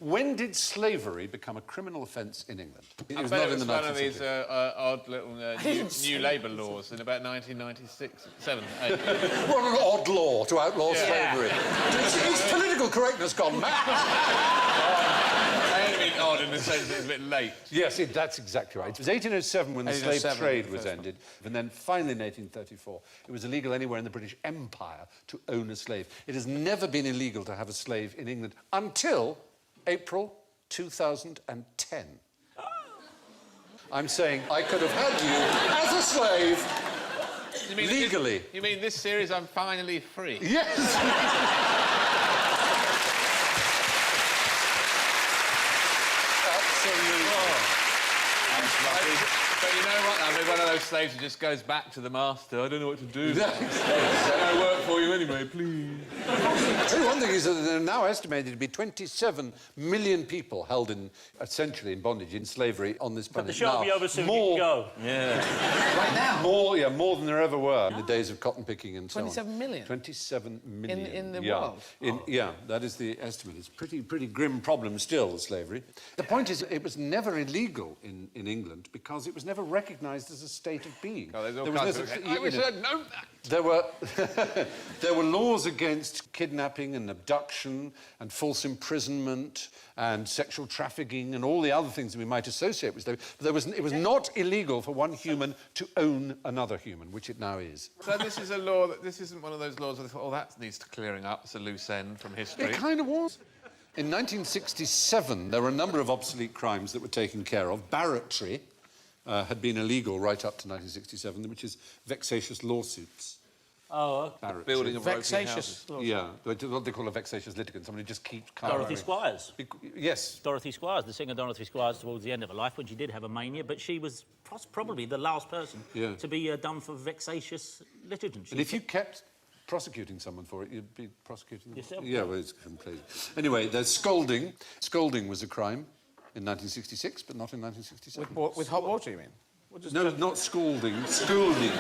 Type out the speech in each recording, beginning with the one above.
When did slavery become a criminal offence in England? It I was bet not it was in the one of 19th these century. odd little new labour laws in about 1996, 7, 8. What an odd law to outlaw slavery. Is political correctness gone mad? I only mean odd in the sense that it's a bit late. Yes, that's exactly right. It was 1807 when the slave trade was ended, and then finally in 1834 it was illegal anywhere in the British Empire to own a slave. It has never been illegal to have a slave in England until April 2010. I'm saying I could have had you as a slave legally. You mean this series I'm finally free? Yes! Absolutely. That's lovely. But you know what? I mean, one of those slaves who just goes back to the master. I don't know what to do. I work for you anyway, please. I'll tell you one thing is that there are now estimated to be 27 million people held in, essentially in bondage, in slavery on this planet. But the show will be over soon, you can go. Yeah. Right now? More than there ever were in the days of cotton picking and so on. 27 million? 27 million. In the world? Yeah, that is the estimate. It's a pretty grim problem still, slavery. The point is, it was never illegal in England because it was never recognised as a state of being. Oh, there's all kinds of... I wish I'd known that. There were laws against kidnapping and abduction and false imprisonment and sexual trafficking and all the other things that we might associate with slavery. But it was not illegal for one human to own another human, which it now is. So this is a law this isn't one of those laws where they thought, oh, that needs clearing up. It's a loose end from history. It kind of was. In 1967, there were a number of obsolete crimes that were taken care of. Barratry had been illegal right up to 1967, which is vexatious lawsuits. Oh, Barratry. Building of Vexatious. Yeah, what they call a vexatious litigant. Somebody just keeps... Dorothy Squires. Yes. Dorothy Squires, the singer Dorothy Squires, towards the end of her life, when she did have a mania, but she was probably the last person to be done for vexatious litigants. And if you kept prosecuting someone for it, you'd be prosecuting them. Yourself? Yeah, well, it's crazy. Anyway, there's scolding. Scolding was a crime in 1966, but not in 1967. With hot water, you mean? No, not scalding. Scalding.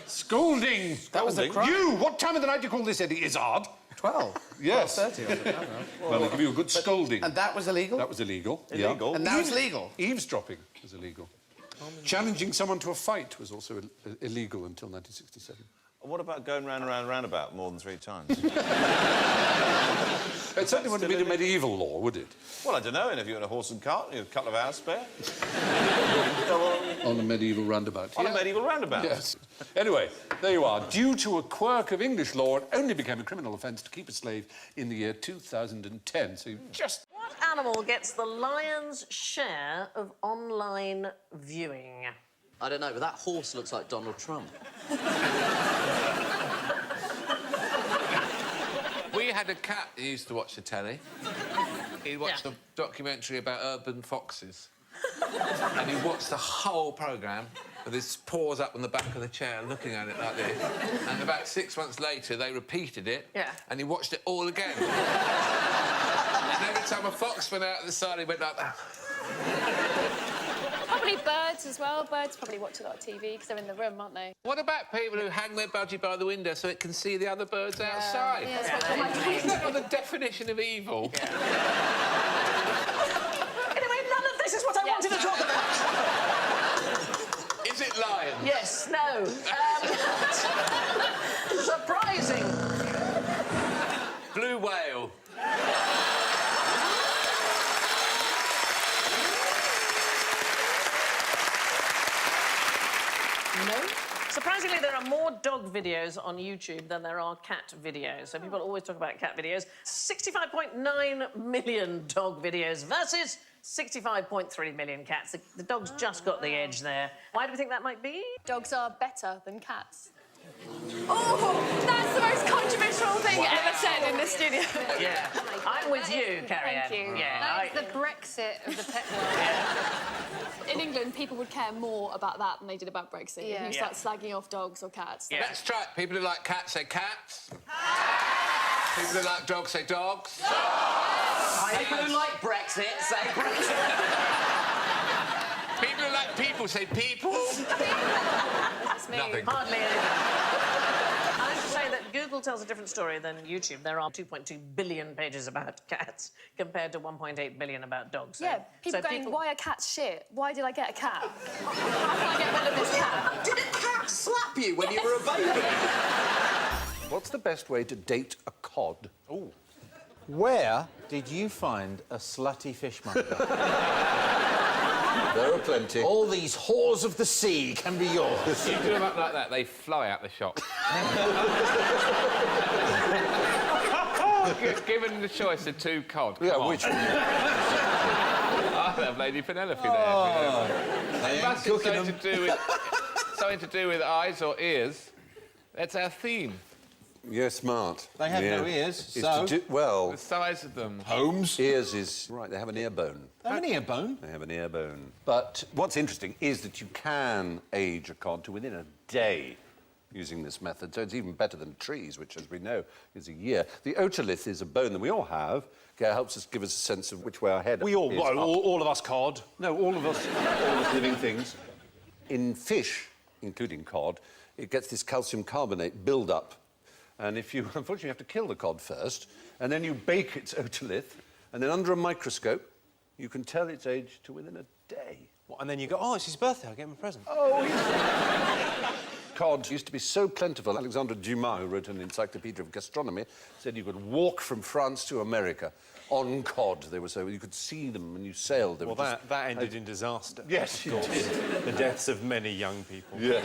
Scalding! That was a crime. You! What time of the night do you call this, Eddie Izzard? 12. Yes. 12:30 or something, I don't know. Well, they'll give you a good scolding. And that was illegal? That was illegal. Illegal? Yeah. And now it's legal? Eavesdropping was illegal. Challenging someone to a fight was also illegal until 1967. What about going round and round and round about more than 3 times? It certainly wouldn't have been a medieval law, would it? Well, I don't know. And if you're in a horse and cart, you have a couple of hours spare. On a medieval roundabout. On a medieval roundabout. Yes. Anyway, there you are. Due to a quirk of English law, it only became a criminal offence to keep a slave in the year 2010. So you just... What animal gets the lion's share of online viewing? I don't know, but that horse looks like Donald Trump. We had a cat who used to watch the telly. He watched a documentary about urban foxes. And he watched the whole programme with his paws up on the back of the chair looking at it like this. And about 6 months later, they repeated it. Yeah. And he watched it all again. And every time a fox went out of the side, he went like that. Probably birds as well. Birds probably watch a lot of TV because they're in the room, aren't they? What about people who hang their budgie by the window so it can see the other birds outside? Yeah, that's what Isn't that not the definition of evil? Anyway, none of this is what I wanted to talk about. Is it lions? Yes, no. Surprising. Blue whale. No. Surprisingly, there are more dog videos on YouTube than there are cat videos. So people always talk about cat videos. 65.9 million dog videos versus 65.3 million cats. The dog's just got the edge there. Why do we think that might be? Dogs are better than cats. Oh, that's the most controversial thing ever said in this studio. Yeah. I'm with you, Carrie Ann. Thank you. Yeah, That is the Brexit of the pet world. In England, people would care more about that than they did about Brexit. Yeah. If you start slagging off dogs or cats. Yeah. Let's try it. People who like cats say cats. People who like dogs say dogs. People who like Brexit say Brexit. People who like people say people. That's me. Nothing. Hardly anything. I have to say that Google Google tells a different story than YouTube. There are 2.2 billion pages about cats compared to 1.8 billion about dogs. Yeah, people going, why are cats shit? Why did I get a cat? How can I get rid of this cat? Did a cat slap you when you were a baby? What's the best way to date a cod? Ooh. Where did you find a slutty fishmonger? There are plenty. All these whores of the sea can be yours. You do them up like that, they fly out the shop. Given the choice of two cod, Which one? I'll have Lady Penelope there. They Must ain't have cooking something to do with eyes or ears. That's our theme. You're smart. They have no ears, so... well... The size of them. Holmes? Ears is... Right, they have an ear bone. They have an ear bone? They have an ear bone. But what's interesting is that you can age a cod to within a day using this method, so it's even better than trees, which, as we know, is a year. The otolith is a bone that we all have. It helps us give us a sense of which way our head is. All of us cod? No, all of us living things. In fish, including cod, it gets this calcium carbonate build-up. And if you, unfortunately, you have to kill the cod first, and then you bake its otolith, and then under a microscope, you can tell its age to within a day. What, and then you go, oh, it's his birthday, I'll get him a present. Oh, cod used to be so plentiful. Alexandre Dumas, who wrote an encyclopedia of gastronomy, said you could walk from France to America on cod. They were so... You could see them when you sailed. Well, that ended in disaster. Yes, it did. The deaths of many young people. Yes.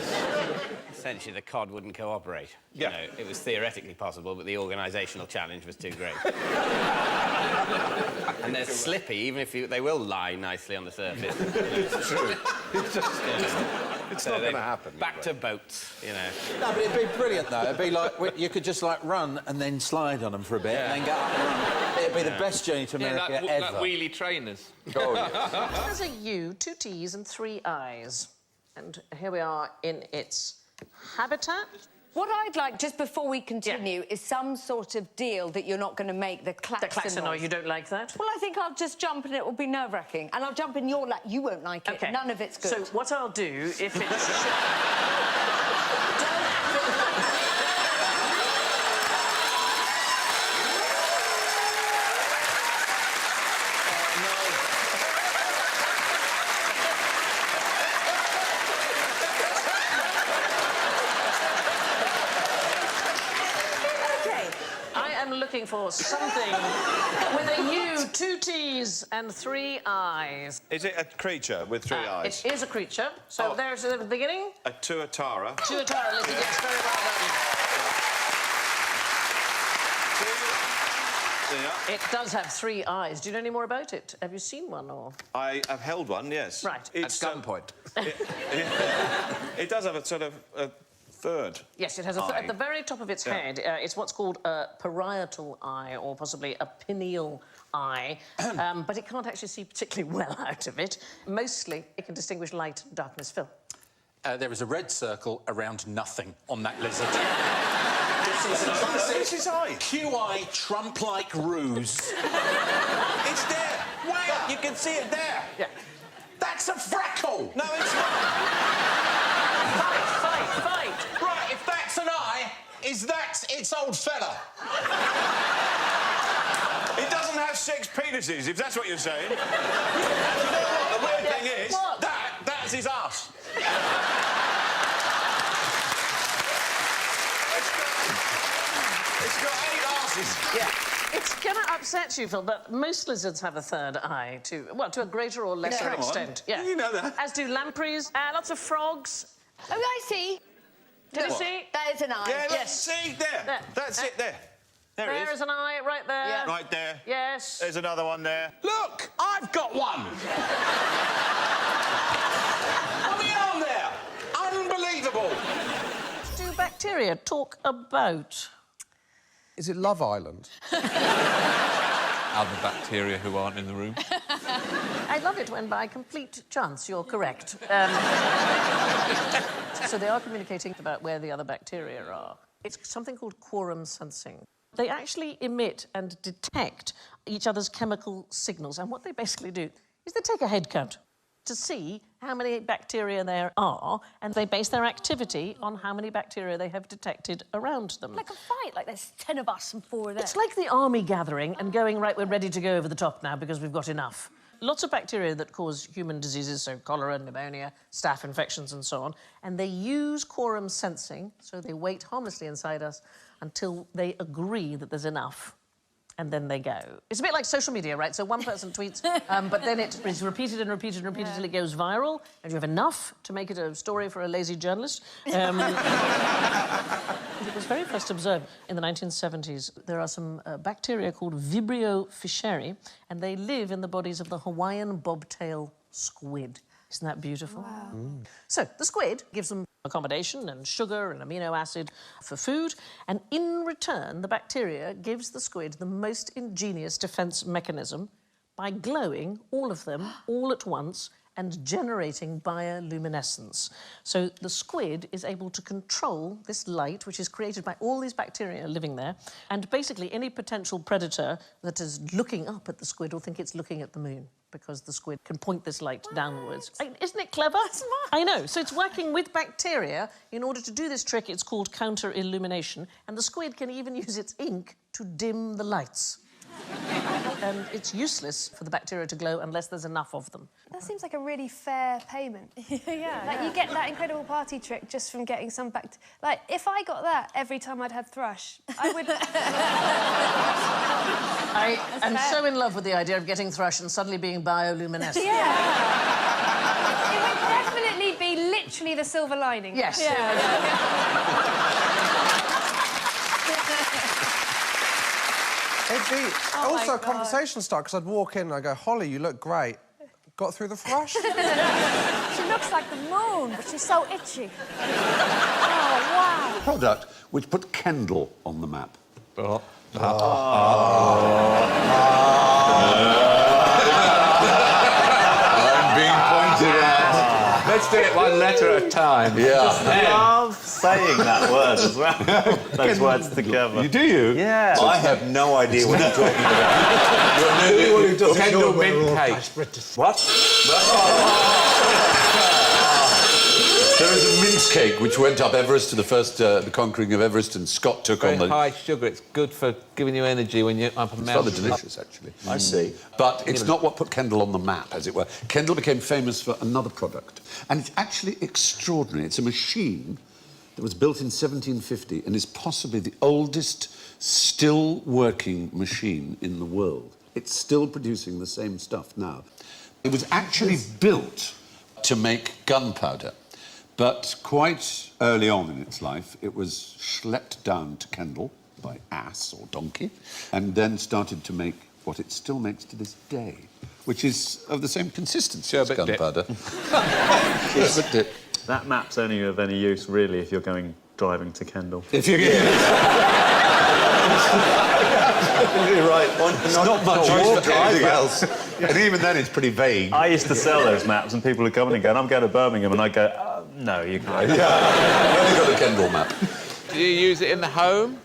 Essentially, the cod wouldn't cooperate. Yeah. You know, it was theoretically possible, but the organisational challenge was too great. And they're slippy, even if they will lie nicely on the surface. It's true. It's not going to happen. Back to boats, you know. No, but it'd be brilliant, though. It'd be like... You could just, like, run and then slide on them for a bit and then go up and run. It'd be the best journey to America ever. Like wheelie trainers. Oh, yes. It has a U, 2 T's and 3 I's. And here we are in its habitat. What I'd like, just before we continue, is some sort of deal that you're not going to make the klaxon. The klaxon, or you don't like that? Well, I think I'll just jump and it will be nerve-wracking. And I'll jump in your lap. You won't like it. Okay. None of it's good. So what I'll do, if it's... looking for something with a U, 2 T's and 3 I's. Is it a creature with 3 eyes? It is a creature. So there's the beginning. A tuatara. Tuatara, Lizzie, yes, very well done. It does have 3 eyes. Do you know any more about it? Have you seen one, or...? I have held one, yes. Right. It's at gunpoint. It does have a sort of a third. Yes, it has at the very top of its head. It's what's called a parietal eye, or possibly a pineal eye, but it can't actually see particularly well out of it. Mostly, it can distinguish light and darkness. Phil? There is a red circle around nothing on that lizard. This is eye. QI Trump-like ruse. It's there. Where? You can see it there. Yeah. That's a freckle. No, it's not. Fight! Right, if that's an eye, is that its old fella? It doesn't have 6 penises, if that's what you're saying. You know what? The weird thing is, that's his ass. It's got 8 asses. Yeah. It's going to upset you, Phil, but most lizards have a third eye, to a greater or lesser extent. Yeah. You know that. As do lampreys, lots of frogs. Oh, I see. Did you see? That is an eye. Yeah, Yes. see, there. That's it, there. There it There is. is an eye, right there. Yeah. Right there. Yes. There's another one there. Look, I've got one. What are you on there? Unbelievable. Do bacteria talk about? Is it Love Island? Other bacteria who aren't in the room. I love it when, by complete chance, you're correct. So they are communicating about where the other bacteria are. It's something called quorum sensing. They actually emit and detect each other's chemical signals, and what they basically do is they take a head count. to see how many bacteria there are, and they base their activity on how many bacteria they have detected around them. Like a fight, like there's 10 of us and 4 of them. It's like the army gathering and going, right, we're ready to go over the top now because we've got enough. Lots of bacteria that cause human diseases, so cholera, pneumonia, staph infections and so on, and they use quorum sensing, so they wait harmlessly inside us until they agree that there's enough. And then they go. It's a bit like social media, right? So one person tweets, but then it is repeated and repeated and repeated until it goes viral, and you have enough to make it a story for a lazy journalist. It was very first observed in the 1970s. There are some bacteria called Vibrio fischeri, and they live in the bodies of the Hawaiian bobtail squid. Isn't that beautiful? Wow. So the squid gives them accommodation and sugar and amino acid for food, and in return, the bacteria gives the squid the most ingenious defence mechanism by glowing all of them all at once and generating bioluminescence. So the squid is able to control this light, which is created by all these bacteria living there, and basically any potential predator that is looking up at the squid will think it's looking at the moon, because the squid can point this light downwards. Isn't it clever? I know. So it's working with bacteria. In order to do this trick, it's called counter-illumination, and the squid can even use its ink to dim the lights. And it's useless for the bacteria to glow unless there's enough of them. That seems like a really fair payment. Yeah. You get that incredible party trick just from getting some back... Like, if I got that every time I'd had thrush, I would... I am so in love with the idea of getting thrush and suddenly being bioluminescent. Yeah. It would definitely be literally the silver lining. Yes. It'd be also a conversation start, because I'd walk in and I'd go, Holly, you look great. Got through the thrush? She looks like the moon, but she's so itchy. Oh, wow. Product which put Kendal on the map. I'm being pointed at. Let's do it one letter at a time. I love saying that word as well. Those words together. You do? Yeah. I have no idea what you're talking about. Kendal mint cake. What? There is a mince cake which went up Everest to the first the conquering of Everest, and Scott took on the... high sugar. It's good for giving you energy when you're up a mountain. It's rather delicious, actually. I see. But it's not what put Kendal on the map, as it were. Kendal became famous for another product, and it's actually extraordinary. It's a machine that was built in 1750 and is possibly the oldest still-working machine in the world. It's still producing the same stuff now. It was actually built to make gunpowder. But quite early on in its life, it was schlepped down to Kendal by ass or donkey, and then started to make what it still makes to this day, which is of the same consistency as gunpowder. Sherbet dip. That map's only of any use, really, if you're going driving to Kendal. If you're getting... You're right. It's not much use for anything else. And even then, it's pretty vague. I used to sell those maps, and people would come in and go, I'm going to Birmingham, and I'd go, no, you can't. Yeah, you only got a Kendal map. Do you use it in the home?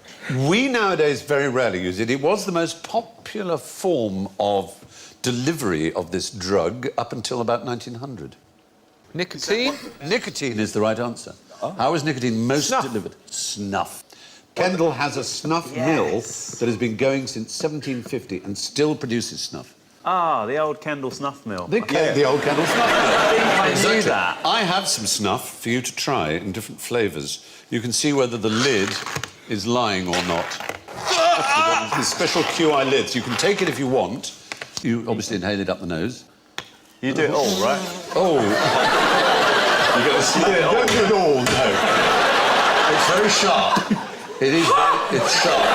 We nowadays very rarely use it. It was the most popular form of delivery of this drug up until about 1900. Nicotine? Nicotine is the right answer. Oh. How is nicotine most delivered? Snuff. Kendal has a snuff mill that has been going since 1750 and still produces snuff. Ah, the old Kendal snuff mill. The old Kendal snuff mill. I knew that. I have some snuff for you to try in different flavours. You can see whether the lid is lying or not. These special QI lids. You can take it if you want. You obviously inhale it up the nose. You do it all, right? Oh. You got to smell it all. Don't do it all, no. It's very sharp. It is. It's sharp.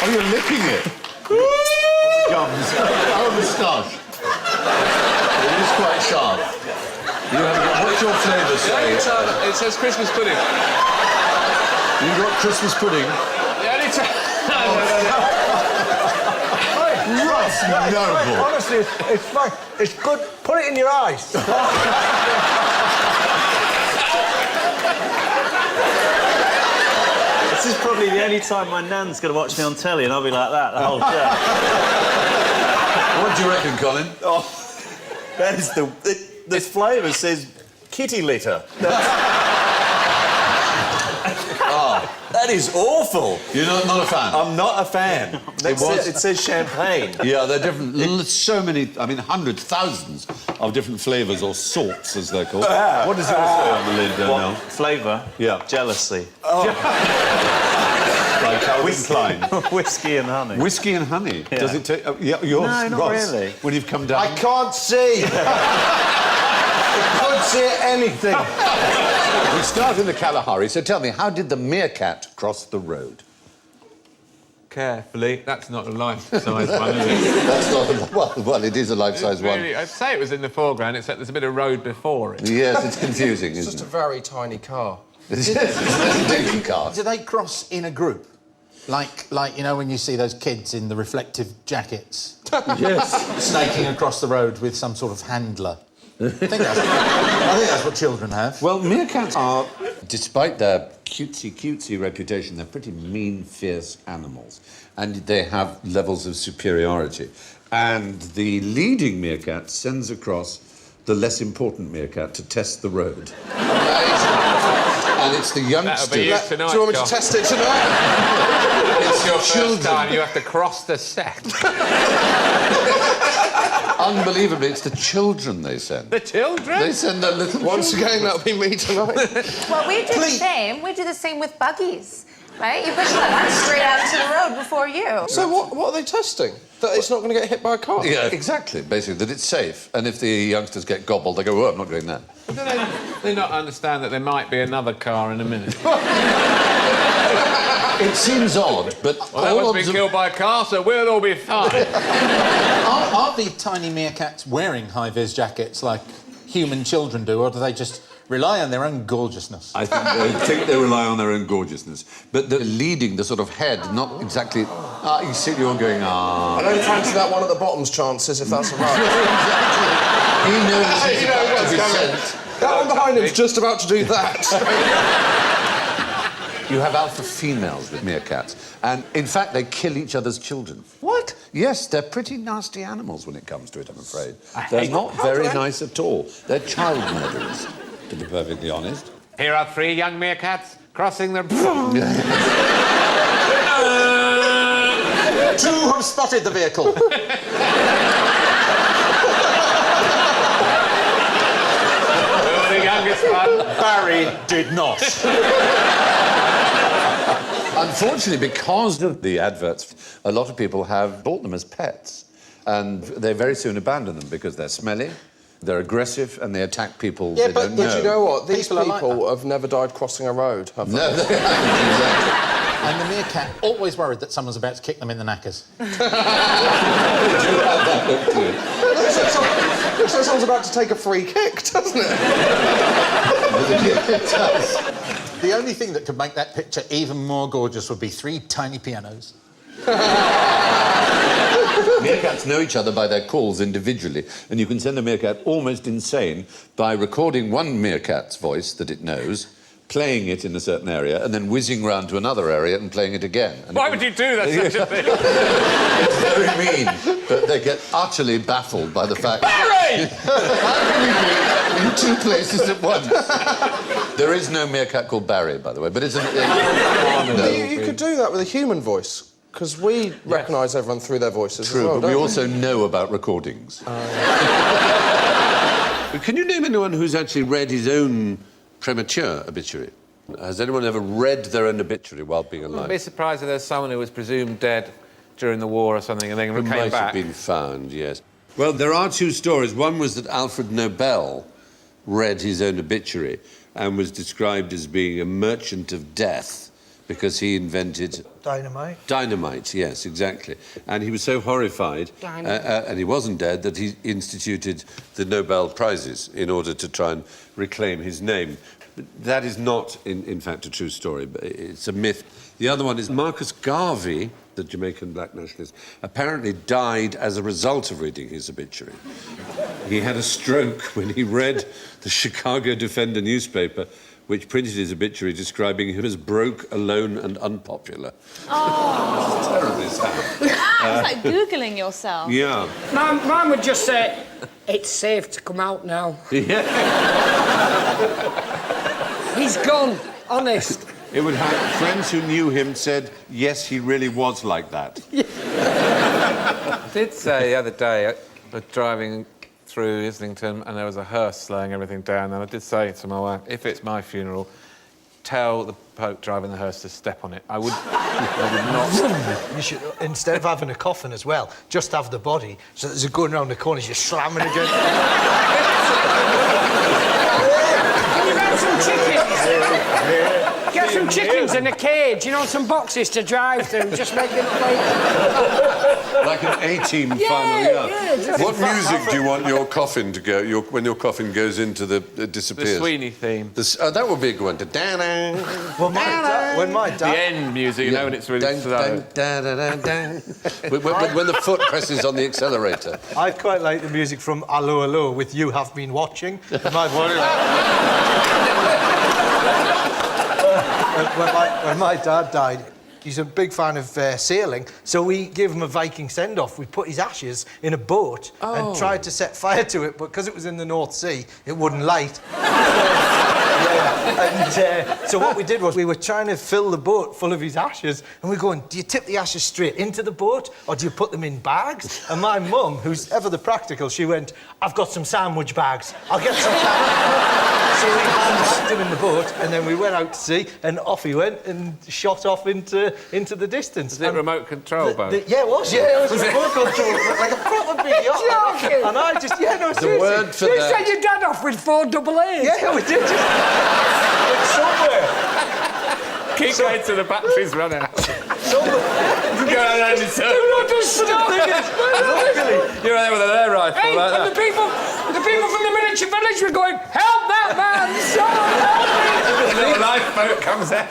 Oh, you're licking it. Gums. Oh, moustache. It is quite sharp. You have, what's your flavour say? It says Christmas pudding. You got Christmas pudding? Ross, noble. Honestly, it's fine. It's good. Put it in your eyes. This is probably the only time my nan's going to watch me on telly, and I'll be like that the whole show. What do you reckon, Colin? Oh, that is the flavour says kitty litter. Oh, that is awful. You're not a fan? I'm not a fan. It says champagne. Yeah, they're different. So many, I mean, hundreds, thousands of different flavours or sorts, as they're called. What does yours say on the lid, Mel? Flavour? Yeah. Jealousy. Oh. Like Calvin Klein. Whiskey and honey. Whiskey and honey? Yeah. Does it take... yeah, yours, No, not Ross, really. when you've come down... I can't see. I can't see anything. We start in the Kalahari, so tell me, how did the meerkat cross the road? Carefully. That's not a life-size one, is it? That's not a... Well, it is a life-size one. Really, I'd say it was in the foreground, except there's a bit of road before it. Yes, it's confusing, It's isn't just it? a very tiny car. It's a dinky car. Do they cross in a group? Like, you know, when you see those kids in the reflective jackets? Yes. Snaking across the road with some sort of handler. I think that's what children have. Well, meerkats are, despite their cutesy reputation, they're pretty mean, fierce animals. And they have levels of superiority. And the leading meerkat sends across the less important meerkat to test the road. And it's the youngsters... That'll be you tonight, Do you want me to test it tonight? It's your first time, you have to cross the set. Unbelievably, it's the children they send. The children? They send their little Once again, that'll be me tonight. Well, we do the same. We do the same with buggies, right? You push that straight out into the road before you. So what are they testing? That it's not going to get hit by a car? Yeah, exactly. Basically, that it's safe. And if the youngsters get gobbled, they go, oh, I'm not doing that. Do they not understand that there might be another car in a minute? It seems odd, but... Well, that one's been killed by a car, so we'll all be fine. Aren't the tiny meerkats wearing high-vis jackets like human children do, or do they just rely on their own gorgeousness? I think they rely on their own gorgeousness. But they're leading the sort of head, not exactly... you see, you're going, ah... I don't fancy that one at the bottom's chances, if that's all right. He knows he's about to be sent. That one behind him's just about to do that. You have alpha females with meerkats. And, in fact, they kill each other's children. What? Yes, they're pretty nasty animals when it comes to it, I'm afraid. They're not very nice at all. They're child murderers, to be perfectly honest. Here are 3 young meerkats crossing the... 2 have spotted the vehicle. The youngest one. Barry did not. Unfortunately, because of the adverts, a lot of people have bought them as pets. And they very soon abandon them because they're smelly, they're aggressive, and they attack people they don't know. But you know what? These people like have never died crossing a road, have they? No, they haven't, exactly. And the meerkat always worried that someone's about to kick them in the knackers. Looks like someone's about to take a free kick, doesn't it? It does. The only thing that could make that picture even more gorgeous would be 3 tiny pianos. Meerkats know each other by their calls individually, and you can send a meerkat almost insane by recording one meerkat's voice that it knows, playing it in a certain area, and then whizzing round to another area and playing it again. And Why would you do that, such a thing? It's very mean, but they get utterly baffled by the fact... Barry! How can we be in 2 places at once? There is no meerkat called Barry, by the way, but it's an... You could do that with a human voice, because we recognise everyone through their voices as well, True, but we don't also know about recordings. Can you name anyone who's actually read his own premature obituary? Has anyone ever read their own obituary while being alive? I'd be surprised if there's someone who was presumed dead during the war or something and then Who came might back. have been found, yes. Well, there are 2 stories. One was that Alfred Nobel read his own obituary and was described as being a merchant of death because he invented... Dynamite? Dynamite, yes, exactly. And he was so horrified, and he wasn't dead, that he instituted the Nobel Prizes in order to try and reclaim his name. But that is not, in fact, a true story, but it's a myth. The other one is Marcus Garvey, the Jamaican black nationalist, apparently died as a result of reading his obituary. He had a stroke when he read the Chicago Defender newspaper, which printed his obituary describing him as broke, alone and unpopular. Oh. It's terribly sad. It's like Googling yourself. Yeah. Mum would just say, it's safe to come out now. Yeah. He's gone, honest. It would have friends who knew him said, yes, he really was like that. I did say the other day, I was driving through Islington and there was a hearse slowing everything down, and I did say to my wife, if it's my funeral, tell the bloke driving the hearse to step on it. I would not. You should, instead of having a coffin as well, just have the body, so as it's going around the corners, you're slamming against... Can you get some chickens? Get some chickens in a cage, you know, some boxes to drive through, just make it like an A-team final, yeah. What music do you want your coffin to go, when your coffin goes into the... disappears? The Sweeney theme. That would be a good one. Well, when my dad... The end music, you know, when it's really slow. When the foot presses on the accelerator. I quite like the music from Allo Allo with You Have Been Watching. My body... when my dad died, he's a big fan of sailing, so we gave him a Viking send-off. We put his ashes in a boat and tried to set fire to it, but because it was in the North Sea, it wouldn't light. So what we did was we were trying to fill the boat full of his ashes, and we're going, do you tip the ashes straight into the boat, or do you put them in bags? And my mum, who's ever the practical, she went, I've got some sandwich bags. I'll get some sandwich. So we hand-packed him in the boat, and then we went out to sea, and off he went and shot off into the distance. Was it remote control boat? Yeah, it was. Yeah, it was remote control, like a proper big yacht. Joking. And I just, no, seriously. The word for You that... sent your dad off with 4 double A's. Yeah, we did. Somewhere. Keep going till the batteries run out. Go around in circles. Do not stop. You're there with an air rifle Hey, like and that. the people from the miniature village were going, help that man! Someone help me! A little lifeboat comes out.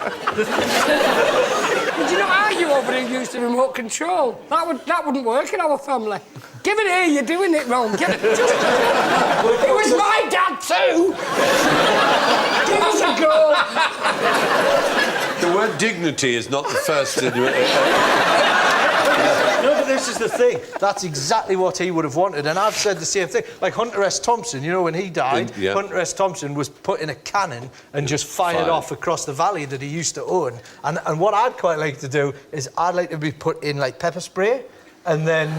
Did you not argue over who used the remote control? That wouldn't work in our family. Give it here, you're doing it wrong. Give it. It was my dad too. Give us a go. The word dignity is not the first in your... No, but this is the thing. That's exactly what he would have wanted, and I've said the same thing. Like Hunter S. Thompson, you know, when he died, Hunter S. Thompson was put in a cannon and just fired off across the valley that he used to own. And what I'd quite like to do is I'd like to be put in, like, pepper spray, and then,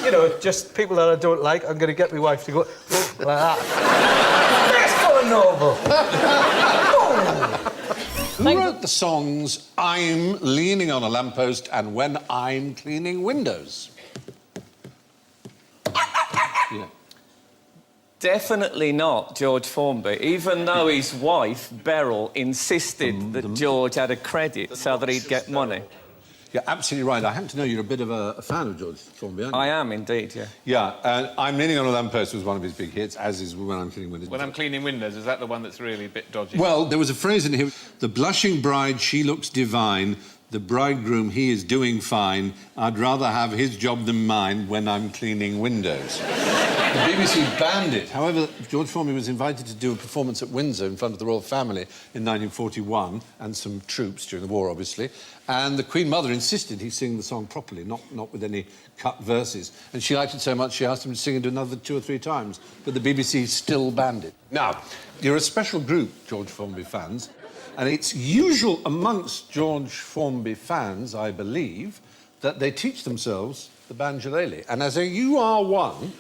you know, just people that I don't like, I'm going to get my wife to go like that. That's for noble. Who wrote the songs I'm Leaning on a Lamppost and When I'm Cleaning Windows? Definitely not George Formby, even though his wife, Beryl, insisted that George had a credit so that he'd get money. You're absolutely right. I happen to know you're a bit of a fan of George Formby, aren't you? I am, indeed, yeah. Yeah, and I'm Leaning on a Lamppost was one of his big hits, as is When I'm Cleaning Windows. When I'm cleaning windows, is that the one that's really a bit dodgy? Well, there was a phrase in here, the blushing bride, she looks divine, the bridegroom, he is doing fine, I'd rather have his job than mine when I'm cleaning windows. The BBC banned it. However, George Formby was invited to do a performance at Windsor in front of the royal family in 1941, and some troops during the war, obviously, and the Queen Mother insisted he sing the song properly, not with any cut verses. And she liked it so much, she asked him to sing it another 2 or 3 times, but the BBC still banned it. Now, you're a special group, George Formby fans, and it's usual amongst George Formby fans, I believe, that they teach themselves the banjolele. And as you are one,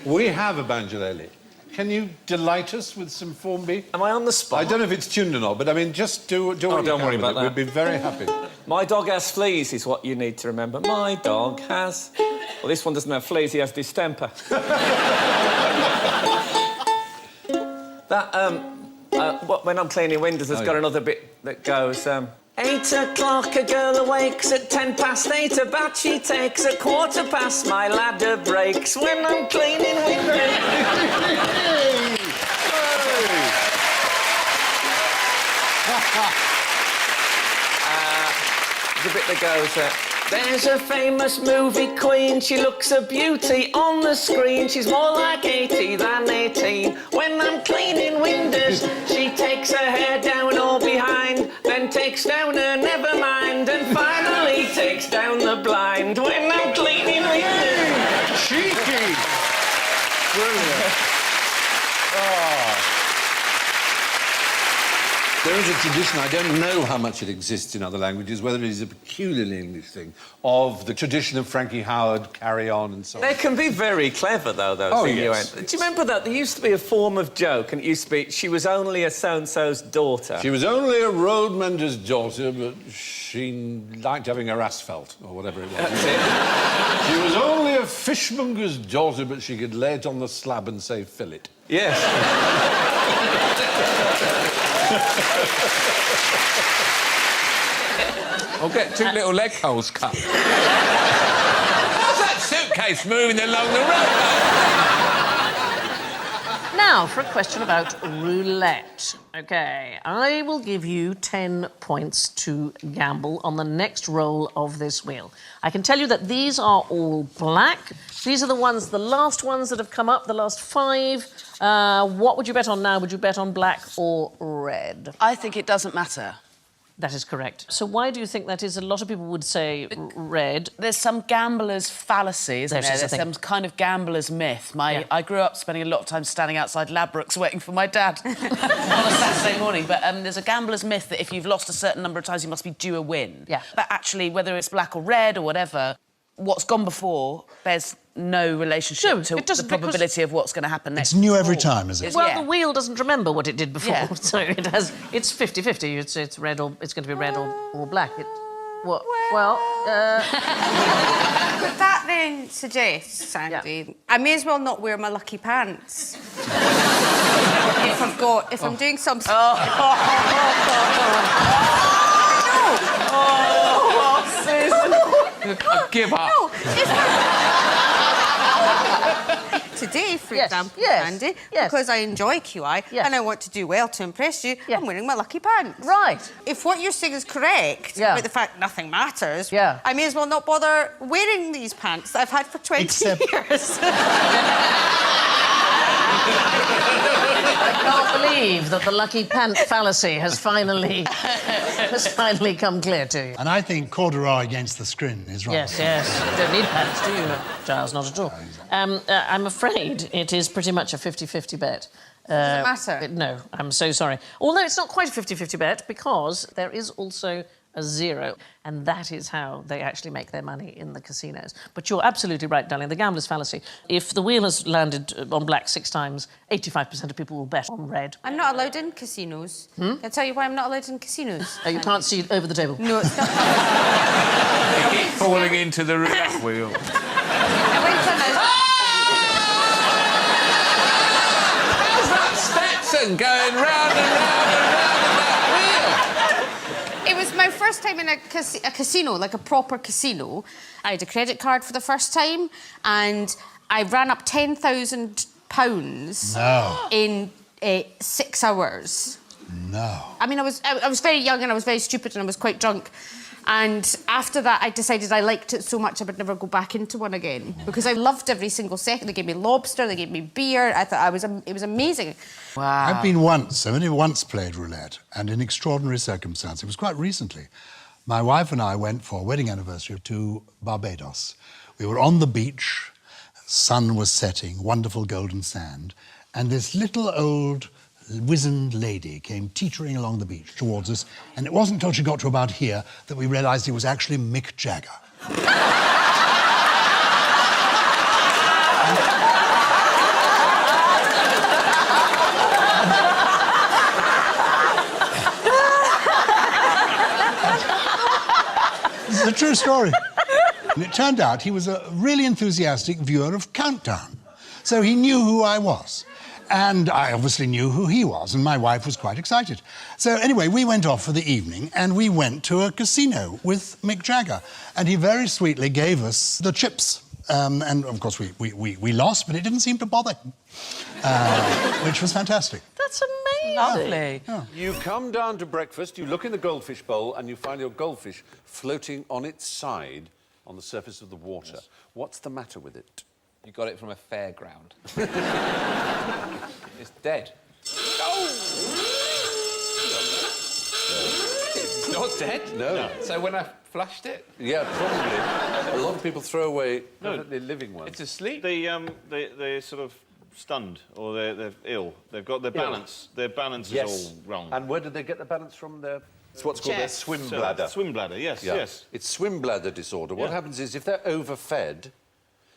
we have a banjolele. Can you delight us with some Formby? Am I on the spot? I don't know if it's tuned or not, but I mean, just do what you can. Don't worry about that. We'd be very happy. My dog has fleas, is what you need to remember. My dog has... Well, this one doesn't have fleas, he has distemper. When I'm cleaning windows, has got another bit that goes... 8 o'clock, a girl awakes at 10 past 8. A bath she takes at 15:15. My ladder breaks when I'm cleaning windows. The bit that goes... There's a famous movie queen, she looks a beauty on the screen. She's more like 80 than 18 when I'm cleaning windows. winters. She takes her hair down all behind, then takes down her nevermind, and finally takes down the blind when I'm cleaning windows. Cheeky! Brilliant. Oh. There is a tradition, I don't know how much it exists in other languages, whether it is a peculiarly English thing, of the tradition of Frankie Howard, Carry On and so on. They can be very clever, though, those yes. Do you remember that? There used to be a form of joke, and it used to be, she was only a so-and-so's daughter. She was only a roadmender's daughter, but she liked having her asphalt, or whatever it was. That's it. She was only a fishmonger's daughter, but she could lay it on the slab and say, fill it. Yes. I'll get 2 little leg holes cut. How's that suitcase moving along the road? Now, for a question about roulette. OK, I will give you 10 points to gamble on the next roll of this wheel. I can tell you that these are all black. These are the last ones that have come up, the last 5. What would you bet on now? Would you bet on black or red? I think it doesn't matter. That is correct. So why do you think that is? A lot of people would say red. There's some gambler's fallacy, isn't there? There's some kind of gambler's myth. I grew up spending a lot of time standing outside Ladbrokes waiting for my dad on a Saturday morning. But there's a gambler's myth that if you've lost a certain number of times, you must be due a win. Yeah. But actually, whether it's black or red or whatever, what's gone before bears no relationship to the probability of what's going to happen next. It's new every time, is it? Well, the wheel doesn't remember what it did before, so it has. It's 50-50. It's red or it's going to be red or black. But that then suggests, Sandy, I may as well not wear my lucky pants. if I'm doing something. I give up. Today, for example, Andy, because I enjoy QI and I want to do well to impress you, I'm wearing my lucky pants. Right. If what you're saying is correct about the fact nothing matters, I may as well not bother wearing these pants that I've had for 20 years. I can't believe that the lucky pant fallacy has finally come clear to you. And I think corduroy against the screen is right. Yes. You don't need pants, do you, Giles? Not at all. I'm afraid it is pretty much a 50-50 bet. Does it matter? No, I'm so sorry. Although it's not quite a 50-50 bet because there is also a 0, and that is how they actually make their money in the casinos. But you're absolutely right, darling, the gambler's fallacy. If the wheel has landed on black 6 times, 85% of people will bet on red. I'm not allowed in casinos. Can I tell you why I'm not allowed in casinos? You can't see over the table? No, it's not. You keep falling into the roulette wheel. How's that Stetson going round and round and round that wheel? It was my first time in a casino, like a proper casino. I had a credit card for the first time, and I ran up £10,000 in 6 hours. No. I mean, I was very young and I was very stupid and I was quite drunk. And after that, I decided I liked it so much I would never go back into one again because I loved every single second. They gave me lobster, they gave me beer. I thought it was amazing. Wow. I've only once played roulette, and in extraordinary circumstance. It was quite recently. My wife and I went for a wedding anniversary to Barbados. We were on the beach, sun was setting, wonderful golden sand, and this little old wizened lady came teetering along the beach towards us, and it wasn't until she got to about here that we realised it was actually Mick Jagger. This is a true story. And it turned out he was a really enthusiastic viewer of Countdown, so he knew who I was. And I obviously knew who he was, and my wife was quite excited. So anyway, we went off for the evening, and we went to a casino with Mick Jagger. And he very sweetly gave us the chips. And, of course, we lost, but it didn't seem to bother him, which was fantastic. That's amazing. Lovely. Yeah. You come down to breakfast, you look in the goldfish bowl, and you find your goldfish floating on its side on the surface of the water. What's the matter with it? You got it from a fairground. It's dead. Oh! dead? No. So when I flushed it? Yeah, probably. A lot of people throw away perfectly living ones. It's asleep. They're sort of stunned, or they're ill. They've got their balance. Their balance is all wrong. And where did they get the balance from? It's what's called their swim bladder. Swim bladder, yes, yes. It's swim bladder disorder. What happens is if they're overfed,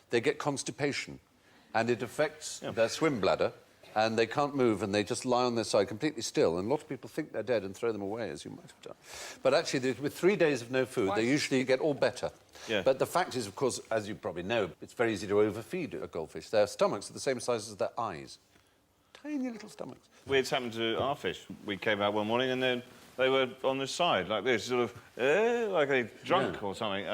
they get constipation, and it affects their swim bladder, and they can't move, and they just lie on their side completely still. And a lot of people think they're dead and throw them away, as you might have done. But actually, with 3 days of no food, they usually get all better. Yeah. But the fact is, of course, as you probably know, it's very easy to overfeed a goldfish. Their stomachs are the same size as their eyes. Tiny little stomachs. Weird's happened to our fish. We came out one morning and then they were on the side, like this, sort of, like they drunk or something.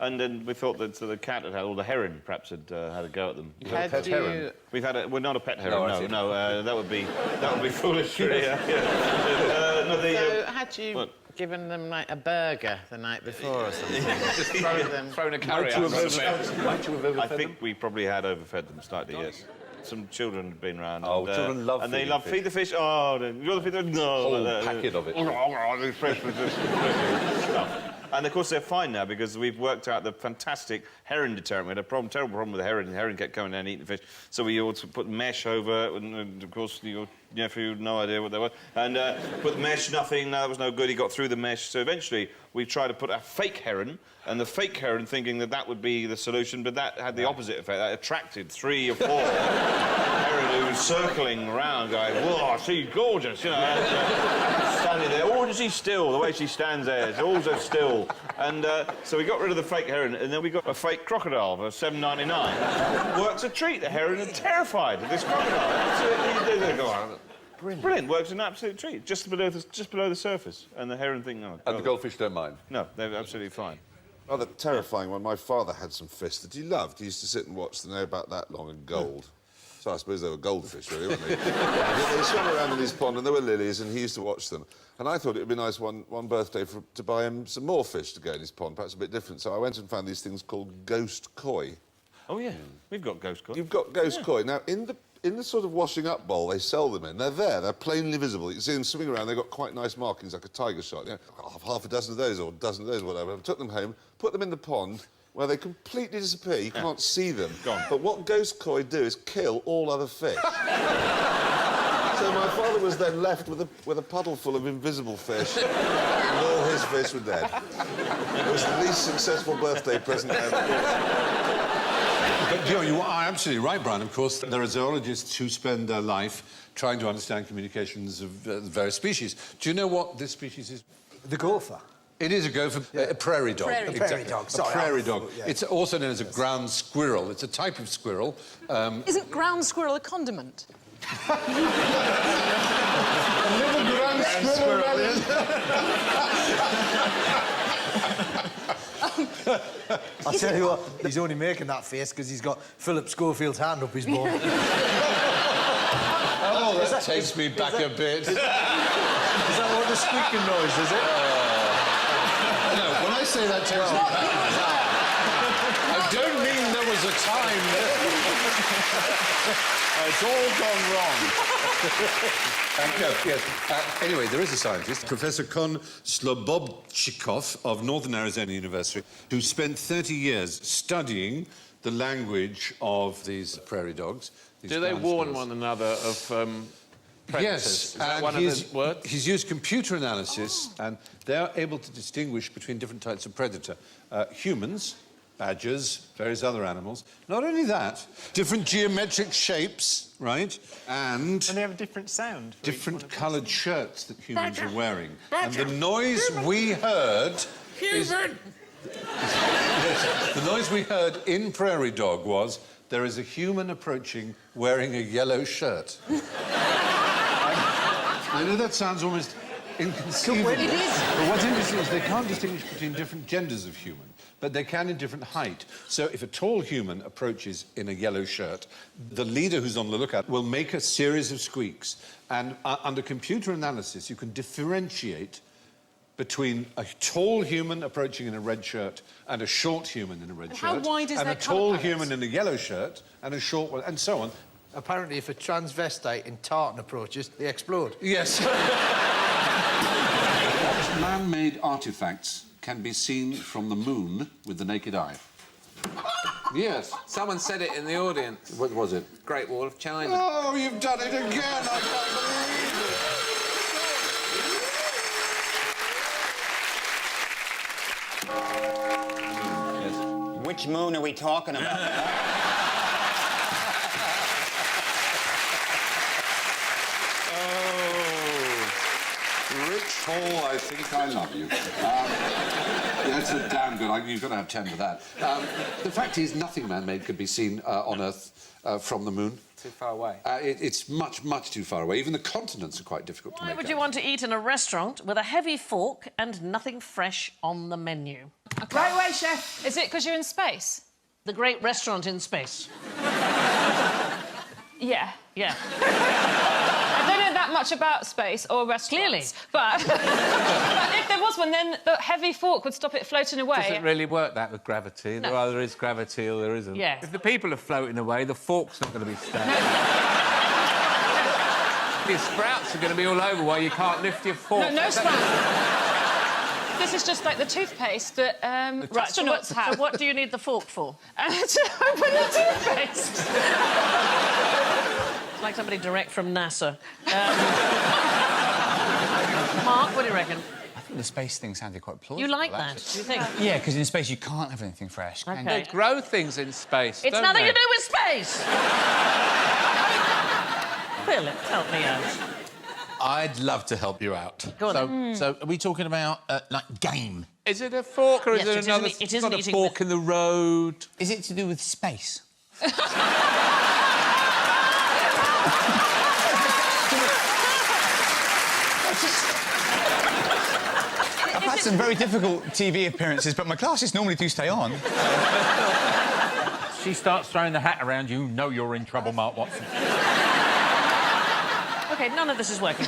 And then we thought that the cat had or the heron perhaps had had a go at them. You had a pet heron? We've had we're not a pet heron, no, that would be foolish. Really, So had you given them like a burger the night before or something? Just thrown a curry out. Might you have overfed I think we probably had overfed them slightly, yes. Some children had been around. Oh, children love and they feeding love fish. feed the fish. Oh, you want to feed the no. Whole packet of it. Fresh stuff. And of course they're fine now because we've worked out the fantastic heron deterrent. We had a terrible problem with the heron. The heron kept coming down and eating the fish, so we also put mesh over. And of course your nephew had no idea what they were. And put the mesh, nothing. No, that was no good. He got through the mesh. So eventually we tried to put a fake heron, and the fake heron thinking that would be the solution, but that had the opposite effect. That attracted 3 or 4 heron who was circling around, going, "Whoa, she's gorgeous," you know. Standing there, oh, is she still? The way she stands there, it's all so still. And so we got rid of the fake heron, and then we got a fake crocodile for $7.99. Works a treat. The heron are terrified of this crocodile. They go, brilliant. Works an absolute treat. Just below the surface. And the heron thing, no. And the goldfish don't mind? No, they're absolutely fine. Rather terrifying one. My father had some fish that he loved. He used to sit and watch them. They were about that long and gold. So I suppose they were goldfish, really, weren't they? They swam around in his pond, and there were lilies, and he used to watch them. And I thought it would be nice one birthday to buy him some more fish to go in his pond, perhaps a bit different. So I went and found these things called ghost koi. Oh, yeah. We've got ghost koi. You've got ghost koi. Now, in the sort of washing up bowl they sell them in, they're there, they're plainly visible. You can see them swimming around, they've got quite nice markings, like a tiger shot. You know, half a dozen of those, or a dozen of those, whatever. I took them home, put them in the pond, where they completely disappear. You can't see them. Gone. But what ghost koi do is kill all other fish. So my father was then left with a puddle full of invisible fish, and all his fish were dead. It was the least successful birthday present ever. But, you are absolutely right, Brian. Of course, there are zoologists who spend their life trying to understand communications of various species. Do you know what this species is? The gopher. It is a gopher, a prairie dog. Prairie dog, sorry. A prairie dog. Yeah. It's also known as a ground squirrel. It's a type of squirrel. Isn't ground squirrel a condiment? A little ground squirrel. I'll tell you what, he's only making that face because he's got Philip Schofield's hand up his bum. Oh, that takes me back a bit. Is that what the squeaking noise is, it? No, when I say that takes me back, I don't mean there was a time it's all gone wrong. No, yes. Anyway, there is a scientist, Professor Kon Slobodchikov of Northern Arizona University, who spent 30 years studying the language of these prairie dogs. Do they warn one another of predators? Yes, is that and one of the words? He's used computer analysis, and they're able to distinguish between different types of predator. Humans, badgers, various other animals. Not only that, different geometric shapes, right? And they have a different sound. Different coloured shirts that humans are wearing. And the noise we heard is... Yes, the noise we heard in Prairie Dog was, there is a human approaching wearing a yellow shirt. I know that sounds almost inconceivable. It is. But what's interesting is they can't distinguish between different genders of human, but they can in different height. So if a tall human approaches in a yellow shirt, the leader who's on the lookout will make a series of squeaks. And under computer analysis, you can differentiate between a tall human approaching in a red shirt and a short human in a red shirt. How wide is and their a tall colour palette? human in a yellow shirt and a short one, and so on. Apparently, if a transvestite in tartan approaches, they explode. Yes. Man-made artefacts can be seen from the moon with the naked eye. Yes. Someone said it in the audience. What was it? Great Wall of China. Oh, you've done it again! I can't believe it! Which moon are we talking about? Rich Hall, I think I love you. That's a damn good. You've got to have 10 for that. The fact is, nothing man-made could be seen on Earth from the moon. Too far away. It's much, much too far away. Even the continents are quite difficult to make Why would out. you want to eat in a restaurant with a heavy fork and nothing fresh on the menu? Okay. Right away, chef. Is it because you're in space? The great restaurant in space. Yeah. Yeah. I don't know that much about space or restaurants. Clearly. But if there was one, then the heavy fork would stop it floating away. Doesn't really work that with gravity. No. There either is gravity or there isn't. Yeah. If the people are floating away, the fork's not going to be stuck. Your sprouts are going to be all over while you can't lift your fork. No sprouts. This is just like the toothpaste that astronauts have. So what do you need the fork for? To open the toothpaste. It's like somebody direct from NASA. Mark, what do you reckon? I think the space thing sounded quite plausible. You like that, actually. do you think? Yeah, because in space you can't have anything fresh. Can Okay. you? They grow things in space, It's don't nothing they? to do with space! Philip, help me out. I'd love to help you out. Go on. So are we talking about, like, game? Is it a fork or Yes, is it it another... isn't- it it's isn't not a eating fork in the road? Is it to do with space? I've had some very difficult TV appearances, but my classes normally do stay on. She starts throwing the hat around, you know you're in trouble, Mark Watson. OK, none of this is working.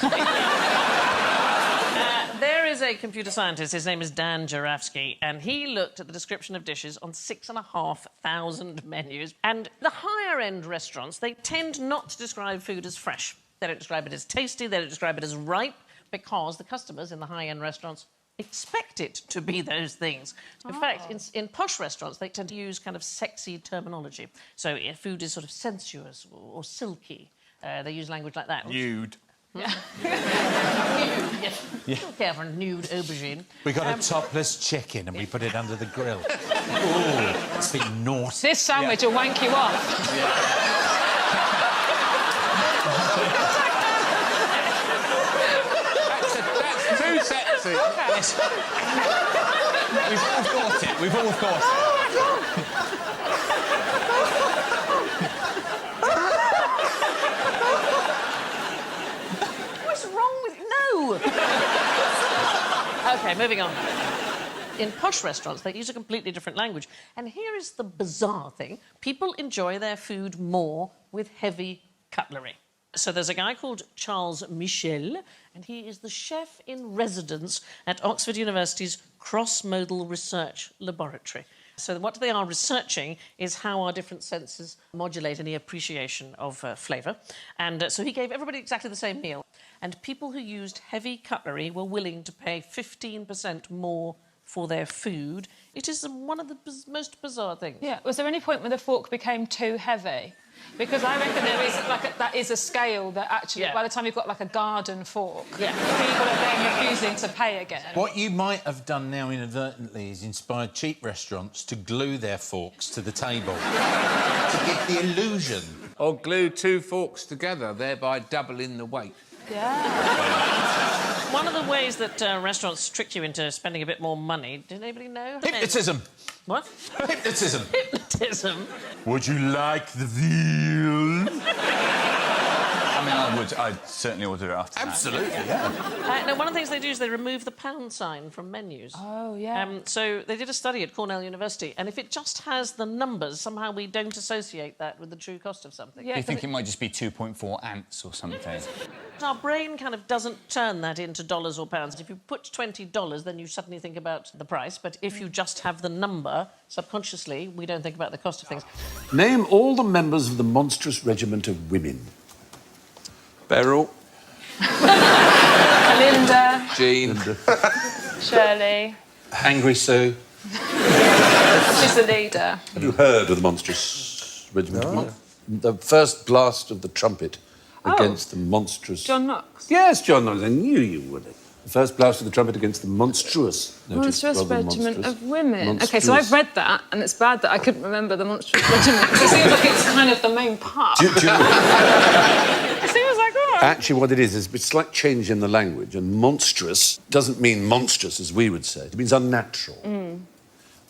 There is a computer scientist, his name is Dan Jarafsky, and he looked at the description of dishes on 6,500 menus. And the higher-end restaurants, they tend not to describe food as fresh. They don't describe it as tasty, they don't describe it as ripe, because the customers in the high-end restaurants expect it to be those things. In fact, in posh restaurants, they tend to use kind of sexy terminology. So if food is sort of sensuous or silky, they use language like that. Nude. Yeah. Yeah. Don't care for nude aubergine. We got a topless chicken and we put it under the grill. Ooh, it's a bit naughty. This sandwich will wank you off. That's too sexy. We've all thought it. We've all thought What's wrong with... No! OK, moving on. In posh restaurants, they use a completely different language. And here is the bizarre thing. People enjoy their food more with heavy cutlery. So there's a guy called Charles Michel, and he is the chef in residence at Oxford University's Cross-Modal Research Laboratory. So what they are researching is how our different senses modulate any appreciation of flavour. And so he gave everybody exactly the same meal. And people who used heavy cutlery were willing to pay 15% more for their food. It is one of the most bizarre things. Yeah. Was there any point when the fork became too heavy? Because I reckon there is that is a scale that actually, by the time you've got like a garden fork, people are then refusing to pay again. What you might have done now inadvertently is inspired cheap restaurants to glue their forks to the table to give the illusion. Or glue two forks together, thereby doubling the weight. Yeah. One of the ways that restaurants trick you into spending a bit more money, did anybody know? Hypnotism. What? Hypnotism. Hypnotism. Would you like the veal? I I'd certainly order it after Absolutely, that. No, one of the things they do is they remove the pound sign from menus. Oh, yeah. So they did a study at Cornell University, and if it just has the numbers, somehow we don't associate that with the true cost of something. You think it might just be 2.4 ants or something. Our brain kind of doesn't turn that into dollars or pounds. If you put $20, then you suddenly think about the price, but if you just have the number, subconsciously, we don't think about the cost of things. Name all the members of the Monstrous Regiment of Women. Beryl. Linda. Jean. Shirley. Angry Sue. She's the leader. Have you heard of the Monstrous Regiment of Women? The first blast of the trumpet against the monstrous... John Knox? Yes, John Knox. I knew you would. The first blast of the trumpet against the monstrous... Monstrous Regiment monstrous. of Women. Monstrous. OK, so I've read that, and it's bad that I couldn't remember the Monstrous Regiment, because it seems like it's kind of the main part. Do you It seems like, oh... Actually, what it is a slight change in the language, and monstrous doesn't mean monstrous, as we would say. It means unnatural.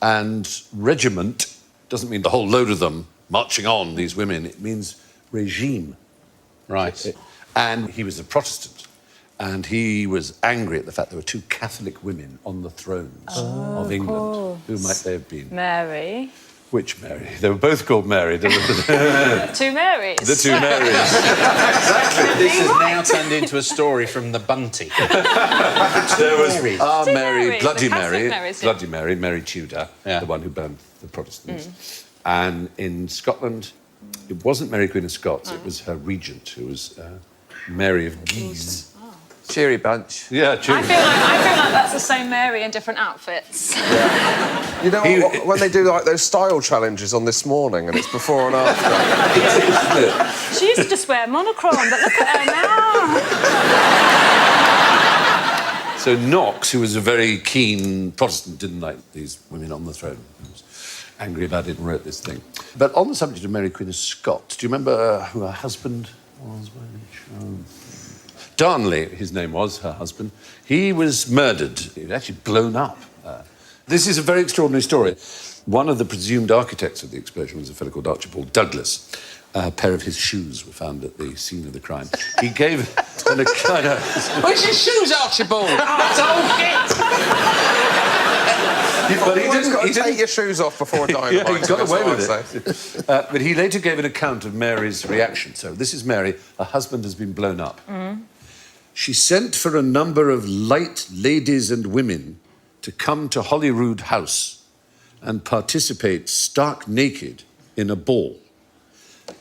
And regiment doesn't mean the whole load of them marching on, these women. It means regime. Right. And he was a Protestant, and he was angry at the fact there were two Catholic women on the thrones of England. Course. Who might they have been? Mary. Which Mary? They were both called Mary. Two Marys. The two Marys. Exactly. This has now turned into a story from the Bunty. There was our Mary, Marys, Bloody the Catholic Mary, Marys, yeah. Bloody Mary, Mary Tudor, the one who burned the Protestants. And in Scotland, it wasn't Mary Queen of Scots, it was her regent, who was Mary of Guise. Cheery bunch. Yeah, cheery. I feel like that's the same Mary in different outfits. You know, when they do, like, those style challenges on This Morning, and it's before and after... She used to just wear monochrome, but look at her now. So Knox, who was a very keen Protestant, didn't like these women on the throne. He was angry about it and wrote this thing. But on the subject of Mary Queen of Scots, do you remember who her husband was? Darnley, his name was, her husband. He was murdered. He was actually blown up. This is a very extraordinary story. One of the presumed architects of the explosion was a fellow called Archibald Douglas. A pair of his shoes were found at the scene of the crime. He gave an account of... Where's your shoes, Archibald? That's old shit! But he didn't take your shoes off before dying. Yeah, he got away with it. But he later gave an account of Mary's reaction. So this is Mary. Her husband has been blown up. She sent for a number of light ladies and women to come to Holyrood House and participate stark naked in a ball.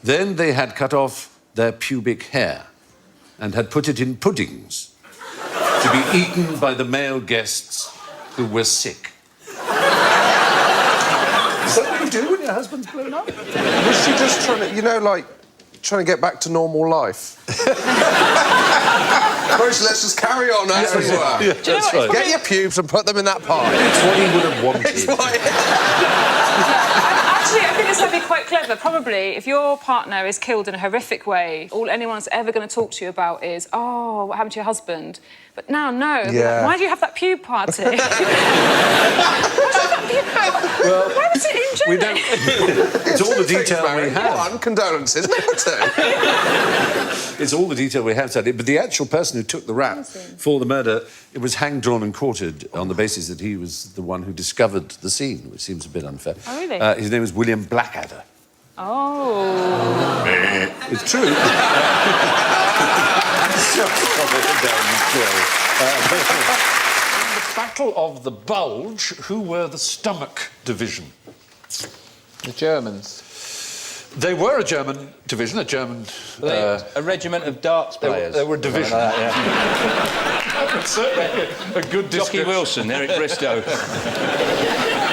Then they had cut off their pubic hair and had put it in puddings to be eaten by the male guests who were sick. Is that what you do when your husband's blown up? Was she just trying to, you know, like, trying to get back to normal life? Bruce, let's just carry on as we were. Yeah, that's right. Get your pubes and put them in that pie. It's what he would have wanted. Actually, I think this might be quite clever. Probably, if your partner is killed in a horrific way, all anyone's ever going to talk to you about is, oh, what happened to your husband? But now, no. Yeah. Why do you have that pube party? Why was it in Germany? We don't... It's all the detail we have. One, condolences. Number two. It's all the detail we have, Sandi. But the actual person who took the rap for the murder, it was hanged, drawn and quartered on the basis that he was the one who discovered the scene, which seems a bit unfair. Oh, really? His name was William Blackadder. Oh. It's true. The Battle of the Bulge, who were the stomach division? The Germans. They were a German division, a German... a regiment of darts players. They were a division. Like that, yeah. Certainly a good description. Jockey Wilson, Eric Bristow.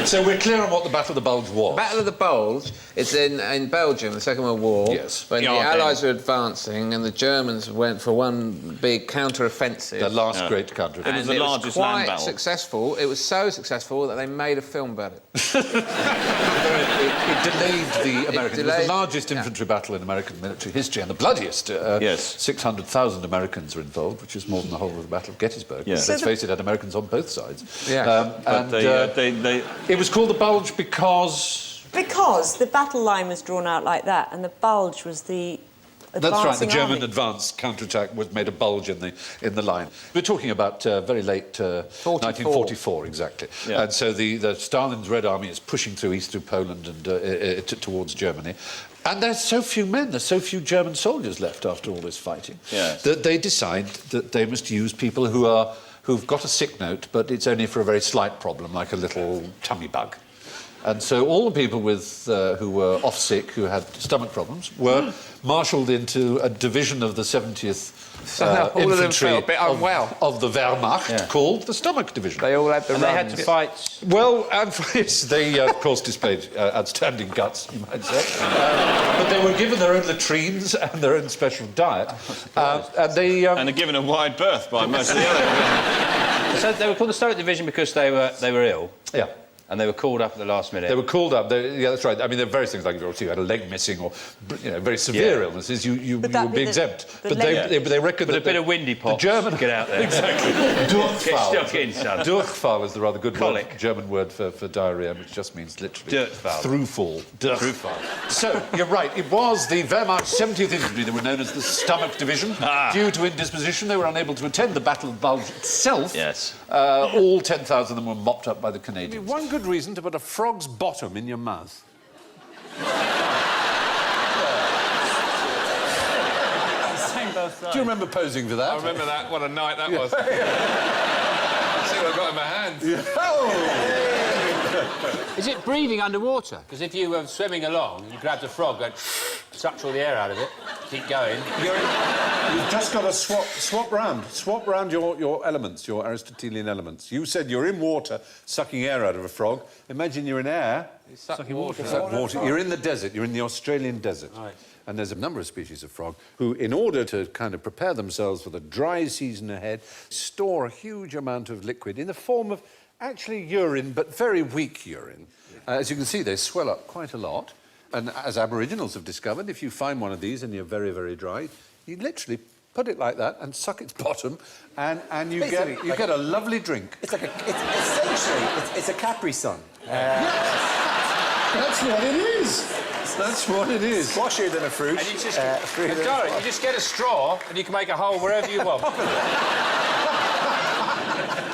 So we're clear on what the Battle of the Bulge was. Battle of the Bulge is in Belgium, the Second World War. Yes. When the Allies were advancing and the Germans went for one big counter-offensive. The last great counter-offensive. It was the largest land battle. Successful. It was so successful that they made a film about it. It delayed the Americans. It was the largest infantry battle in American military history and the bloodiest. Yes. 600,000 Americans were involved, which is more than the whole of the Battle of Gettysburg. Yeah. Let's face it, had Americans on both sides. Yeah. It was called the Bulge because... Because the battle line was drawn out like that, and the bulge was the That's right. The German army. advance counterattack made a bulge in the line. We're talking about very late 1944, exactly. Yeah. And so the Stalin's Red Army is pushing through Poland and towards Germany. And there's so few men, there's so few German soldiers left after all this fighting, Yes. that they decide that they must use people who've got a sick note, but it's only for a very slight problem, like a little tummy bug. And so all the people who were off sick, who had stomach problems, were marshalled into a division of the 70th all of them infantry felt a bit unwell. of the Wehrmacht, called the stomach division. They all had the And they had to fight. Well, yes, they, of course, displayed outstanding guts, you might say. But they were given their own latrines and their own special diet. And they're given a wide berth by most of the other. So they were called the Stomach Division because they were ill. Yeah. And they were called up at the last minute. They were called up. Yeah, that's right. I mean, there are various things, like if you had a leg missing or very severe illnesses, you would be exempt. But they reckon that a bit of windy pops. The German get out there. Exactly. Get stuck in, son. Durchfall is the rather good German word for diarrhea, which just means literally throughfall. Durchfall. So you're right. It was the Wehrmacht 70th Infantry that were known as the Stomach Division. Due to indisposition, they were unable to attend the Battle of Bulge itself. Yes. All 10,000 of them were mopped up by the Canadians. One good reason to put a frog's bottom in your mouth. Do you remember posing for that? I remember that. What a night that was. See what I got in my hands. Is it breathing underwater? Because if you were swimming along, you grabbed a frog and sucked all the air out of it. Keep going. You've just got to swap round your elements, your Aristotelian elements. You said you're in water, sucking air out of a frog. Imagine you're in air, sucking water. You're in the desert. You're in the Australian desert. Right. And there's a number of species of frog who, in order to kind of prepare themselves for the dry season ahead, store a huge amount of liquid in the form of actually urine, but very weak urine. As you can see, they swell up quite a lot. And as Aboriginals have discovered, if you find one of these and you're very, very dry, you literally put it like that and suck its bottom, and you get a lovely drink. It's like it's a Capri Sun. That's what it is. That's what it is. Squashier than a fruit. And you just get a straw and you can make a hole wherever you want.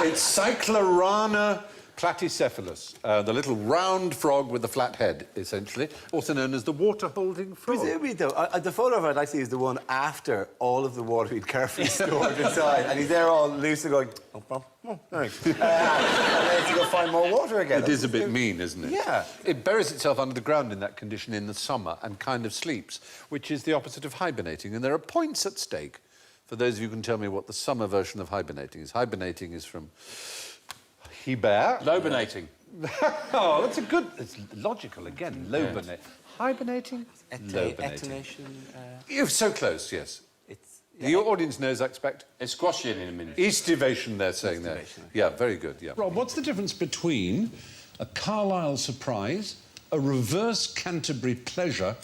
It's Cyclorana platycephalus, the little round frog with the flat head, essentially, also known as the water-holding frog. Presumably, though, the photo of it I see is the one after all of the water he'd carefully stored inside, and he's there all loose and going, thanks. And then to go find more water again. It is a bit mean, isn't it? Yeah. It buries itself under the ground in that condition in the summer and kind of sleeps, which is the opposite of hibernating. And there are points at stake for those of you who can tell me what the summer version of hibernating is. Hibernating is from hiber. Lobernating. Oh, that's a good... It's logical again. Lobernate. Hibernating? Etonation. You're so close, yes. Your audience knows, I expect. It's squashing in a minute. Estivation, they're saying there. Yeah, very good, yeah. Rob, what's the difference between a Carlisle surprise, a reverse Canterbury pleasure,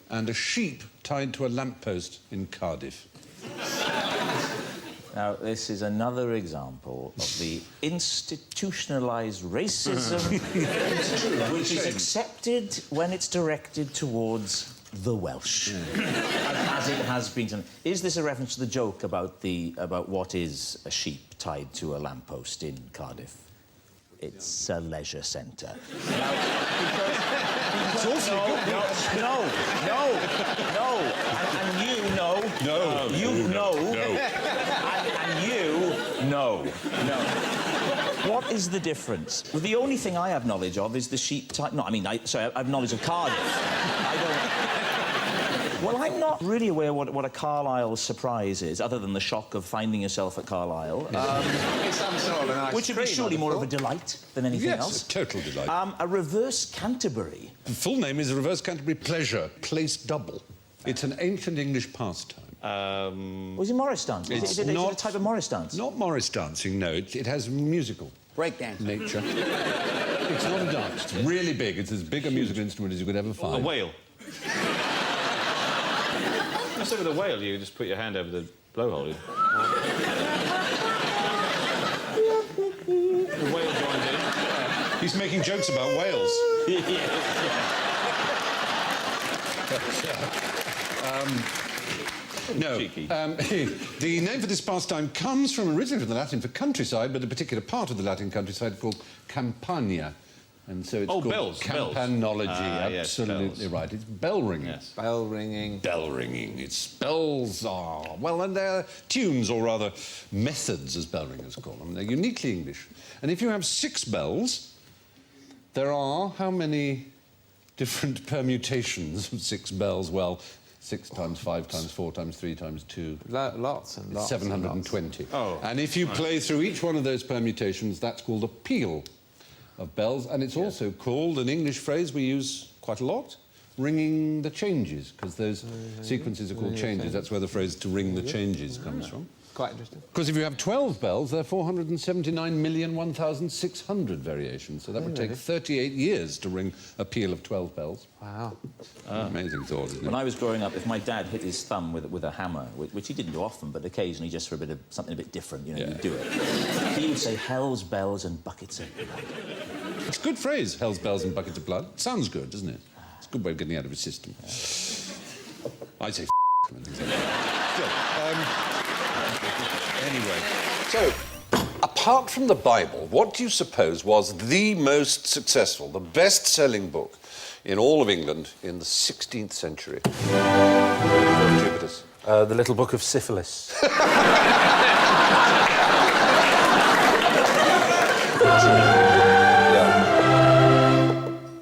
and a sheep tied to a lamppost in Cardiff? Now, this is another example of the institutionalised racism which is accepted when it's directed towards the Welsh, as it has been done. Is this a reference to the joke about what is a sheep tied to a lamppost in Cardiff? It's a leisure centre. It's also No. And you know. No. You know. No. And you know. No. What is the difference? Well, the only thing I have knowledge of is the sheep type. No, I mean, I have knowledge of Cardiff. I don't. Well, I'm not really aware what a Carlisle surprise is, other than the shock of finding yourself at Carlisle. Some sort of an ice Which would be cream, surely more of a delight than anything else. Yes, a total delight. A reverse Canterbury. The full name is a reverse Canterbury pleasure, place double. It's an ancient English pastime. Was it Morris dance? Is it a type of Morris dance? Not Morris dancing, no. It has musical breakdance nature. It's not a dance. It's really big. It's as big a musical instrument as you could ever find. A whale. I said with a whale, you just put your hand over the blowhole. The whale joined in. He's making jokes about whales. No. The name for this pastime comes originally from the Latin for countryside, but a particular part of the Latin countryside called Campania. And so it's called campanology. Yes, absolutely right. It's bell ringing. Yes. Bell ringing. Bell ringing. Its bells are, well, and they're tunes, or rather methods, as bell ringers call them. They're uniquely English. And if you have 6 bells, there are how many different permutations of 6 bells? Well, 6 times 5 times 4 times 3 times 2. Lots and lots. 720. And lots. And if you play through each one of those permutations, that's called a peal of bells, and it's also called an English phrase we use quite a lot, ringing the changes, because those sequences are called changes. That's where the phrase to ring the changes comes from. Quite interesting. Because if you have 12 bells, there are 479,001,600 variations, so that would take 38 years to ring a peal of 12 bells. Wow. Amazing thought, isn't it? When I was growing up, if my dad hit his thumb with a hammer, which he didn't do often, but occasionally just for a bit of something a bit different, you know, he'd do it. He would say, "Hell's bells and buckets of blood." It's a good phrase, hell's bells and buckets of blood. Sounds good, doesn't it? It's a good way of getting out of his system. I say and things like that. Anyway, so, apart from the Bible, what do you suppose was the most successful, the best-selling book in all of England in the 16th century? Jupiter's. The Little Book of Syphilis.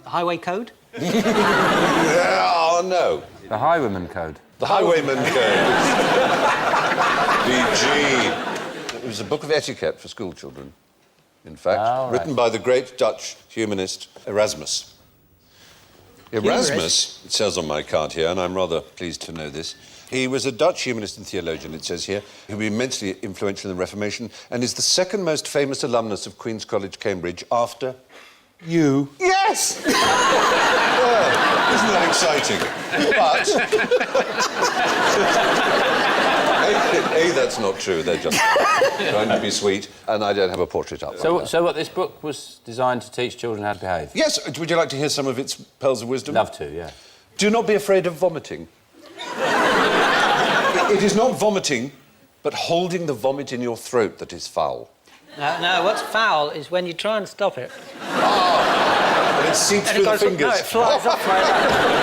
The Highway Code? Oh, no. The Highwayman Code. The Highwayman Code. BG. It was a book of etiquette for school children, in fact, written by the great Dutch humanist Erasmus. Erasmus, it says on my card here, and I'm rather pleased to know this, he was a Dutch humanist and theologian, it says here, who was immensely influential in the Reformation and is the second most famous alumnus of Queen's College, Cambridge, after you. Yes! Well, isn't that exciting? But... A, that's not true. They're just trying to be sweet, and I don't have a portrait up. So what, this book was designed to teach children how to behave? Yes. Would you like to hear some of its pearls of wisdom? Love to, yeah. Do not be afraid of vomiting. It is not vomiting, but holding the vomit in your throat that is foul. No, what's foul is when you try and stop it. And it seeps through the fingers. No, it flies off like that.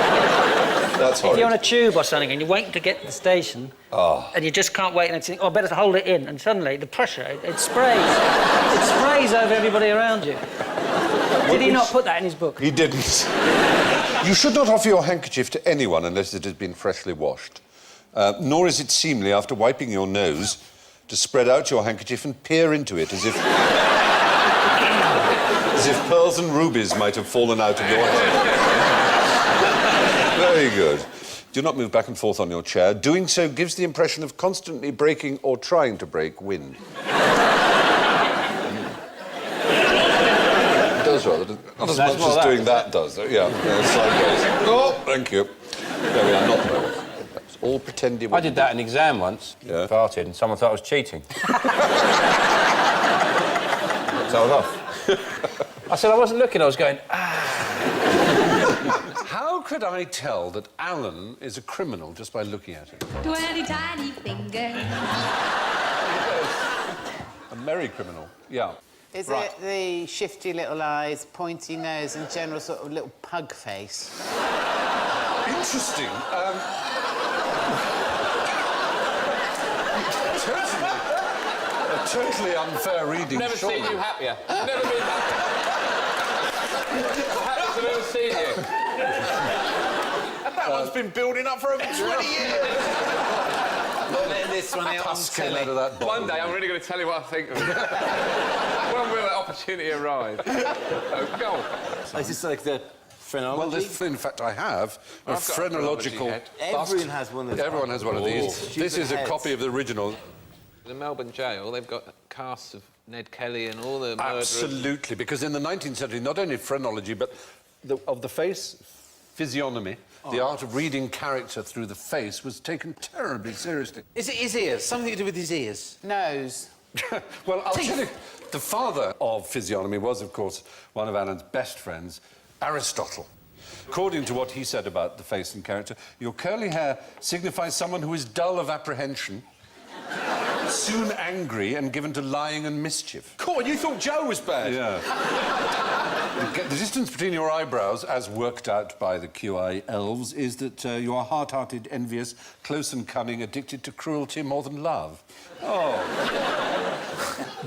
That's horrible. If you're on a tube or something and you're waiting to get to the station and you just can't wait and you think, oh, better to hold it in, and suddenly the pressure, it sprays. It sprays over everybody around you. Did he not put that in his book? He didn't. You should not offer your handkerchief to anyone unless it has been freshly washed. Nor is it seemly, after wiping your nose, to spread out your handkerchief and peer into it as if pearls and rubies might have fallen out of your head. Very good. Do not move back and forth on your chair. Doing so gives the impression of constantly breaking or trying to break wind. It does rather. Not as much as doing that does. Yeah, sideways. Oh, thank you. There we are, not there. That's all pretending. I did that in an exam once. Yeah. Farted, and someone thought I was cheating. So I was off. I said I wasn't looking, I was going, How could I tell that Alan is a criminal just by looking at him? 20 tiny fingers. A merry criminal, yeah. Is it the shifty little eyes, pointy nose and general sort of little pug face? Interesting. A totally unfair reading. Never seen you happier. Never been happier. Happiest I've ever seen you. That one's been building up for over 20 years. Let this one out on telly. One day I'm really going to tell you what I think of it. When will that opportunity arrive? Oh, go on. Is this like the phrenology? Well, in fact, I have a I've got a phrenological head. Everyone has one of those. Everyone has one of these. This is a copy of the original. In the Melbourne jail, they've got casts of Ned Kelly and all the murderers. Absolutely, because in the 19th century, not only phrenology, but of the face, physiognomy, the art of reading character through the face was taken terribly seriously. Is it his ears? Something to do with his ears? Nose. Well, I'll tell you, the father of physiognomy was, of course, one of Alan's best friends, Aristotle. According to what he said about the face and character, your curly hair signifies someone who is dull of apprehension, soon angry and given to lying and mischief. Cool, you thought Joe was bad? Yeah. The distance between your eyebrows, as worked out by the QI elves, is that you are hard-hearted, envious, close and cunning, addicted to cruelty more than love. Oh.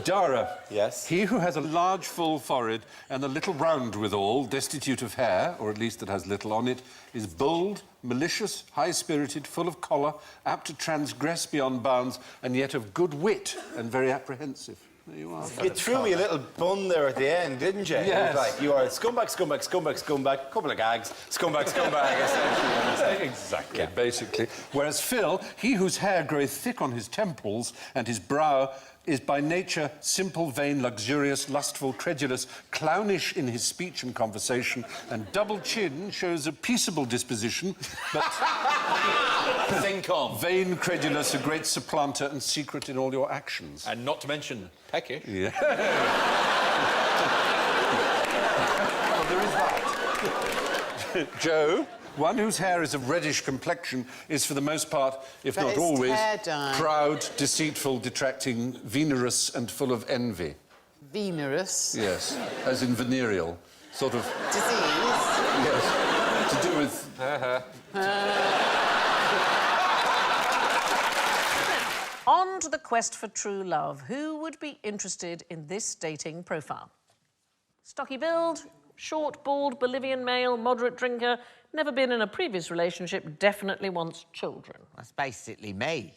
Dara. Yes? He who has a large, full forehead and a little round withal, destitute of hair, or at least that has little on it, is bold, malicious, high-spirited, full of choler, apt to transgress beyond bounds, and yet of good wit and very apprehensive. There you are. You threw me a little bun there at the end, didn't you? Yes. It was like, you are scumbag, scumbag, scumbag, scumbag, couple of gags, scumbag, scumbag, essentially. Exactly, basically. Whereas Phil, he whose hair groweth thick on his temples and his brow is by nature simple, vain, luxurious, lustful, credulous, clownish in his speech and conversation, and double chin shows a peaceable disposition, but Think on. vain, credulous, a great supplanter and secret in all your actions. And not to mention peckish. Yeah. Well, there is that. Joe, one whose hair is of reddish complexion, is for the most part, if But not it's always, hair dye. proud, deceitful, detracting, venerous and full of envy. Venerous. Yes, as in venereal. Sort of... Disease. Yes, to do with... On to the quest for true love. Who would be interested in this dating profile? Stocky build, short, bald, Bolivian male, moderate drinker, never been in a previous relationship, definitely wants children. That's basically me.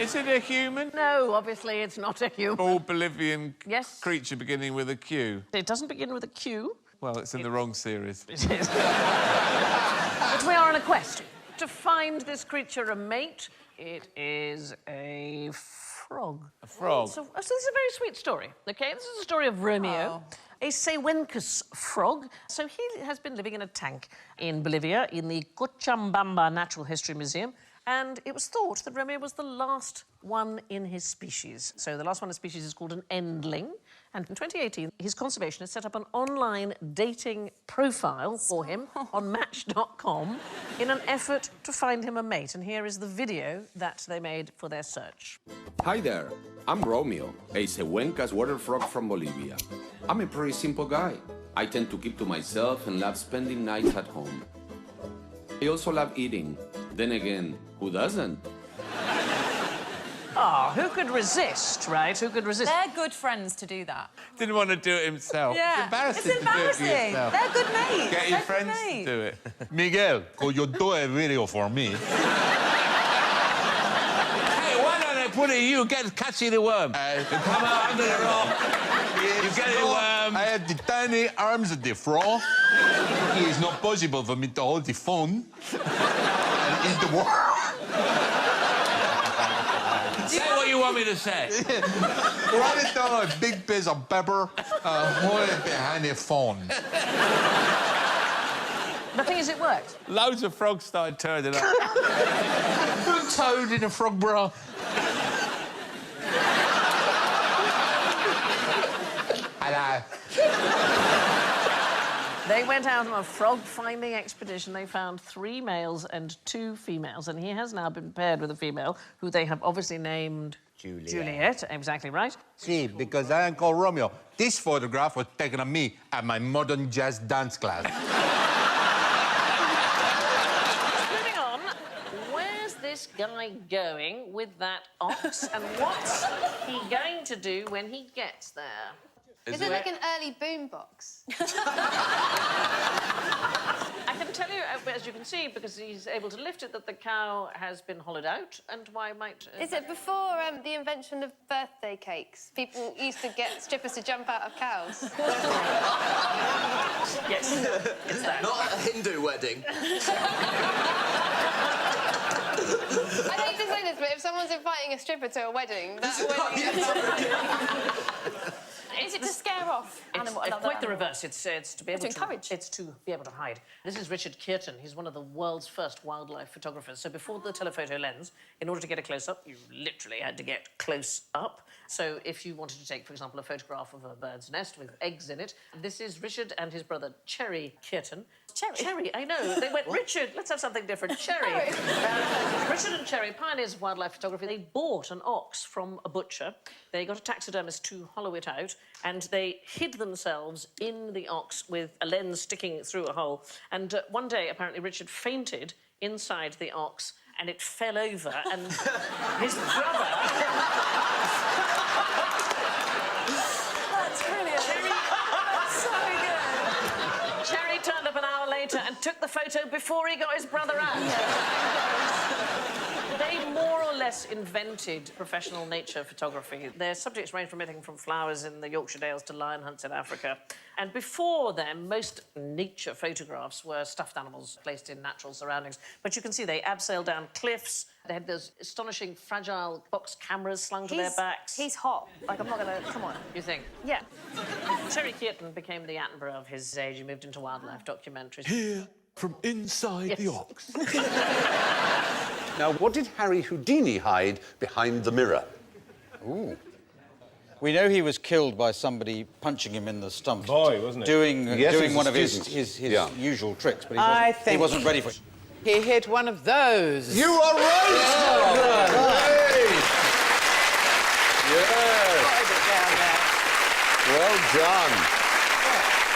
Is it a human? No, obviously it's not a human. All Bolivian Yes. creature beginning with a Q. It doesn't begin with a Q. Well, it's in the wrong series. It is. But we are on a quest to find this creature a mate. It is a frog. A frog? So this is a very sweet story, OK? This is a story of Romeo, a Sewencus frog. So he has been living in a tank in Bolivia in the Cochabamba Natural History Museum, and it was thought that Romeo was the last one in his species. So the last one in his species is called an endling. And in 2018, his conservationist set up an online dating profile for him on Match.com in an effort to find him a mate. And here is the video that they made for their search. Hi there, I'm Romeo, a Sewencas water frog from Bolivia. I'm a pretty simple guy. I tend to keep to myself and love spending nights at home. I also love eating. Then again, who doesn't? Ah, who could resist, right? Who could resist? They're good friends to do that. Didn't want to do it himself. Yeah. It's It's embarrassing. To do it embarrassing. yourself. They're good mates. Get your They're good friends to mates. do it. Miguel, could you do a video for me? Hey, why don't I put it you get catchy the worm? Come out under the rock. You get the worm. I have the tiny arms of the frog. It is not possible for me to hold the phone and eat the worm. Say what you want me to say. Write it down a big piece of pepper, hold it behind the phone. The thing is, it worked. Loads of frogs started turning up. Put toad in a frog bra. Hello. They went out on a frog-finding expedition. They found 3 males and 2 females, and he has now been paired with a female who they have obviously named... Juliet, exactly right. See, because I am called Romeo. This photograph was taken of me at my modern jazz dance class. Moving on, where's this guy going with that ox, and what's he going to do when he gets there? Is it like an early boombox? I can tell you, as you can see, because he's able to lift it, that the cow has been hollowed out, and why might... Is it before the invention of birthday cakes? People used to get strippers to jump out of cows. Yes, it's that. Not a Hindu wedding. I hate to say this, but if someone's inviting a stripper to a wedding, that wedding... Is it to scare off animals? It's quite the reverse. It's to be able to encourage. It's to be able to hide. This is Richard Kearton. He's one of the world's first wildlife photographers. So before the telephoto lens, in order to get a close-up, you literally had to get close up. So if you wanted to take, for example, a photograph of a bird's nest with eggs in it, this is Richard and his brother Cherry Kearton. Cherry, I know. They went, Richard, let's have something different. Cherry. Richard and Cherry, pioneers of wildlife photography. They bought an ox from a butcher. They got a taxidermist to hollow it out, and they hid themselves in the ox with a lens sticking through a hole. And one day, apparently, Richard fainted inside the ox, and it fell over, and his brother... That's brilliant. That's so good. Cherry turned up an hour later and took the photo before he got his brother out. They more or less invented professional nature photography. Their subjects range from anything from flowers in the Yorkshire Dales to lion hunts in Africa. And before them, most nature photographs were stuffed animals placed in natural surroundings. But you can see they abseiled down cliffs. They had those astonishing, fragile box cameras slung to their backs. He's hot. Like, I'm not going to... Come on. You think? Yeah. Cherry Kearton became the Attenborough of his age. He moved into wildlife documentaries. Here, from inside the ox. Now, what did Harry Houdini hide behind the mirror? Ooh. We know he was killed by somebody punching him in the stomach. Boy, wasn't it? Doing one of his Yeah. usual tricks, but he wasn't ready for it. He hid one of those. You are right! Oh, Great! Yes! Well done.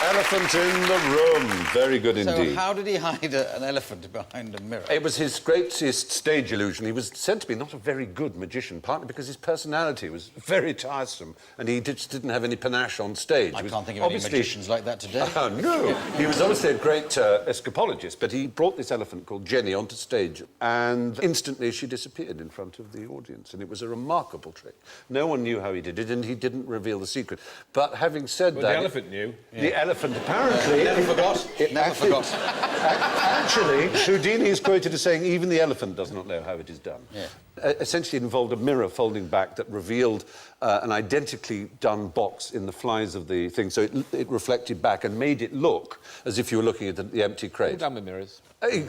Elephant in the room. Very good indeed. So how did he hide an elephant behind a mirror? It was his greatest stage illusion. He was said to be not a very good magician, partly because his personality was very tiresome and he just didn't have any panache on stage. I can't think of any magicians like that today. Oh, no. He was obviously a great escapologist, but he brought this elephant called Jenny onto stage and instantly she disappeared in front of the audience, and it was a remarkable trick. No one knew how he did it, and he didn't reveal the secret. But having said that... the elephant knew. The elephant apparently... Never forgot. Actually, Houdini is quoted as saying even the elephant does not know how it is done. Yeah. Essentially, it involved a mirror folding back that revealed an identically done box in the flies of the thing, so it reflected back and made it look as if you were looking at the empty crate. All done with mirrors.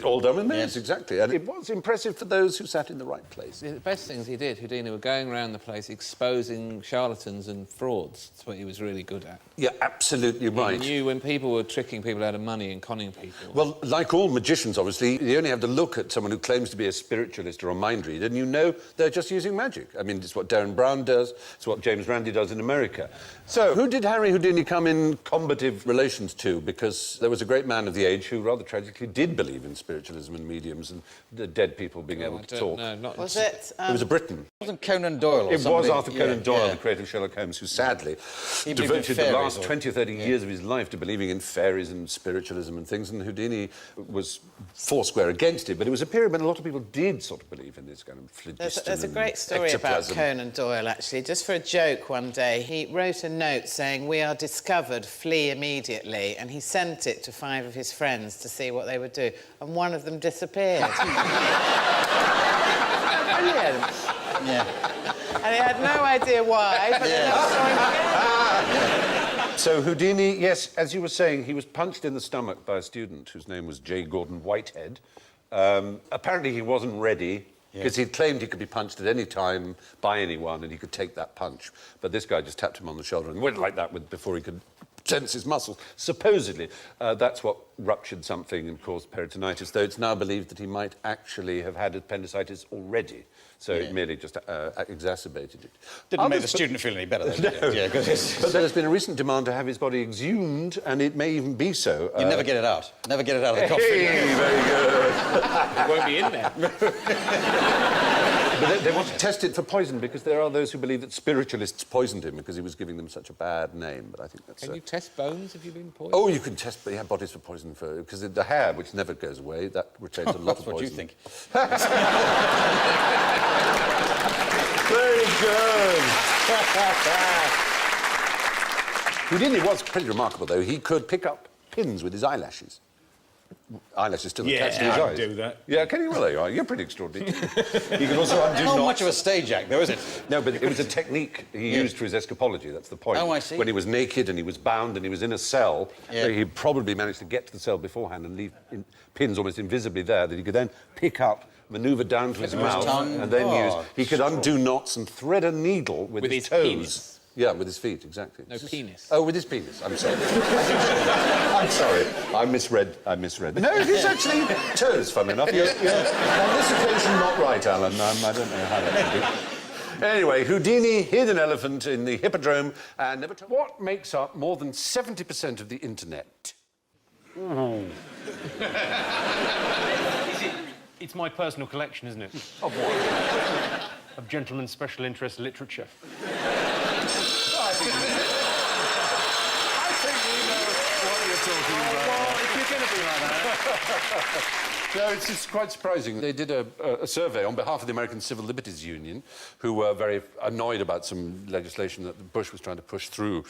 All done with mirrors, exactly. And it was impressive for those who sat in the right place. The best things he did, Houdini, were going around the place exposing charlatans and frauds. That's what he was really good at. Yeah, absolutely right. He knew when people were tricking people out of money and conning people. Well, like all magicians, obviously, you only have to look at someone who claims to be a spiritualist or a mind reader and you know they're just using magic. I mean, it's what Darren Brown does, it's what James Randi does in America. So, who did Harry Houdini come in combative relations to? Because there was a great man of the age who, rather tragically, did believe in spiritualism and mediums and the dead people being able to talk. No, not... Was it... It was a Briton. Wasn't Conan Doyle or It somebody? was Arthur Conan Doyle, yeah. the creator of Sherlock Holmes, who sadly He believed in devoted the fairies last or- 20 or 30 years of his life to believing in fairies and spiritualism and things, and Houdini was foursquare against it, but it was a period when a lot of people did sort of believe in this kind of phlogiston. There's a and great story about ectoplasm. Conan Doyle, actually. Just for a joke one day, he wrote a note saying, "We are discovered, flee immediately," and he sent it to 5 of his friends to see what they would do, and one of them disappeared. Brilliant. Yeah. And he had no idea why, but they never saw him again. So Houdini, yes, as you were saying, he was punched in the stomach by a student whose name was J. Gordon Whitehead. Apparently he wasn't ready, because he'd claimed he could be punched at any time by anyone and he could take that punch. But this guy just tapped him on the shoulder and went like that before he could tense his muscles. Supposedly, that's what ruptured something and caused peritonitis, though it's now believed that he might actually have had appendicitis already. So it merely just exacerbated it. Didn't make the student feel any better, though, did No. it? Yeah, 'cause it's... But there's been a recent demand to have his body exhumed, and it may even be so. You never get it out. Never get it out of the coffin. Hey, very good. It won't be in there. But they want to test it for poison, because there are those who believe that spiritualists poisoned him because he was giving them such a bad name. But I think that's... Can you test bones if you've been poisoned? Oh, you can test bodies for poison, because the hair, which never goes away, that retains a lot of poison. That's what you think. Very good. Houdini was pretty remarkable, though. He could pick up pins with his eyelashes. eyelashes still attached to his eyes. do that. Yeah, can you really? You're pretty extraordinary. You can also undo Not knots. much of a stage act, though, is it? No, but it was a technique he used for his escapology, that's the point. Oh, I see. When he was naked and he was bound and he was in a cell, he probably managed to get to the cell beforehand and leave pins almost invisibly there that he could then pick up, manoeuvre down to his mouth, and then use... He could undo knots and thread a needle with his toes. Penis. Yeah, with his feet, exactly. No, penis. Oh, with his penis, I'm sorry. I'm sorry, I misread. No, it is actually toes, funnily enough. You're, on this occasion, not right, Alan. I don't know how that could be. Anyway, Houdini hid an elephant in the hippodrome and never told... What makes up more than 70% of the internet? Ooh. It's my personal collection, isn't it? Of what? Of gentlemen's special interest literature. I think we know what you're talking about. Well, if you're going to be like that... No, it's just quite surprising. They did a survey on behalf of the American Civil Liberties Union, who were very annoyed about some legislation that Bush was trying to push through,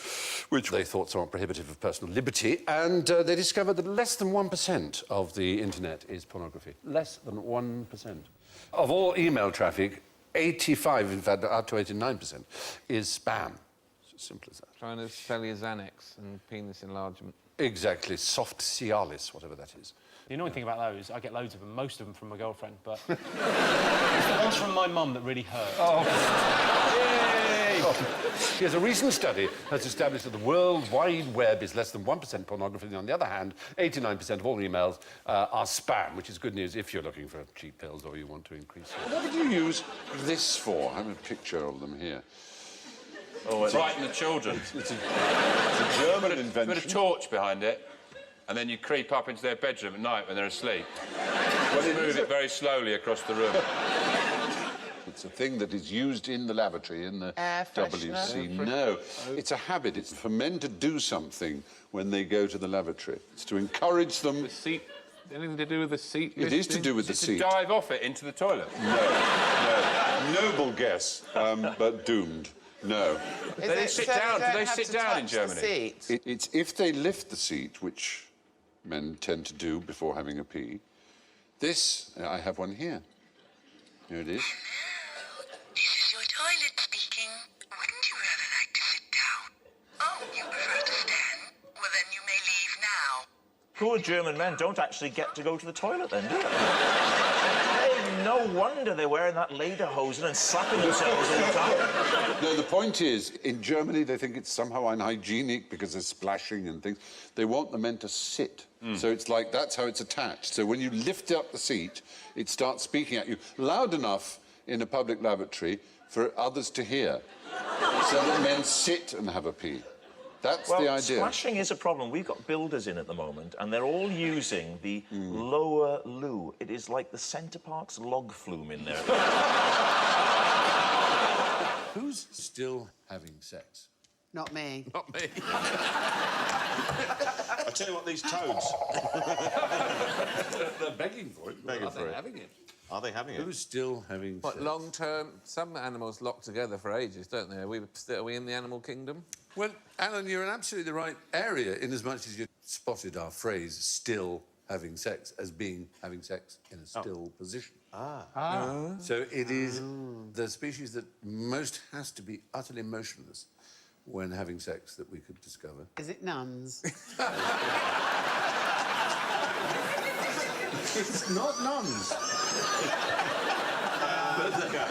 which they thought somewhat prohibitive of personal liberty, and they discovered that less than 1% of the internet is pornography. Less than 1%. Of all email traffic, 85, in fact, up to 89%, is spam. It's as simple as that. Trying to sell you Xanax and penis enlargement. Exactly. Soft Cialis, whatever that is. The annoying thing about those, I get loads of them, most of them from my girlfriend, but it's the ones from my mum that really hurt. Oh. Yay! Yes, a recent study has established that the World Wide Web is less than 1% pornography. On the other hand, 89% of all emails are spam, which is good news if you're looking for cheap pills or you want to increase your... What did you use this for? I have a picture of them here. Oh, Frighten the children. It's a German invention. Put a torch behind it, and then you creep up into their bedroom at night when they're asleep. Well, you move it very slowly across the room. It's a thing that is used in the lavatory, in the WC. freshener? No, it's a habit. It's for men to do something when they go to the lavatory. It's to encourage them... The seat... Anything to do with the seat? It is to do with the seat. To dive off it into the toilet? No. Noble guess, but doomed. No. Do they sit down in Germany? It's if they lift the seat, which men tend to do before having a pee. This, I have one here. Here it is. This is your toilet speaking. Wouldn't you rather like to sit down? Oh, you prefer to stand? Well, then you may leave now. Poor German men don't actually get to go to the toilet then, do they? Hey, no wonder they're wearing that lederhosen and slapping themselves all the time. No, the point is, in Germany, they think it's somehow unhygienic because they're splashing and things. They want the men to sit. So it's like, that's how it's attached. So when you lift up the seat, it starts speaking at you loud enough in a public lavatory for others to hear. So that men sit and have a pee. That's the idea. Splashing is a problem. We've got builders in at the moment, and they're all using the lower loo. It is like the Centre Parks log flume in there. Who's still having sex? Not me. Not me. I tell you what, these toads. They're begging for it. Begging Are for they it. having it? Are they having it? Who's still having What, sex? long-term... Some animals lock together for ages, don't they? Are we in the animal kingdom? Well, Alan, you're in absolutely the right area in as much as you spotted our phrase, still having sex, as being having sex in a still position. So it is the species that most has to be utterly motionless when having sex that we could discover. Is it nuns? It's not nuns.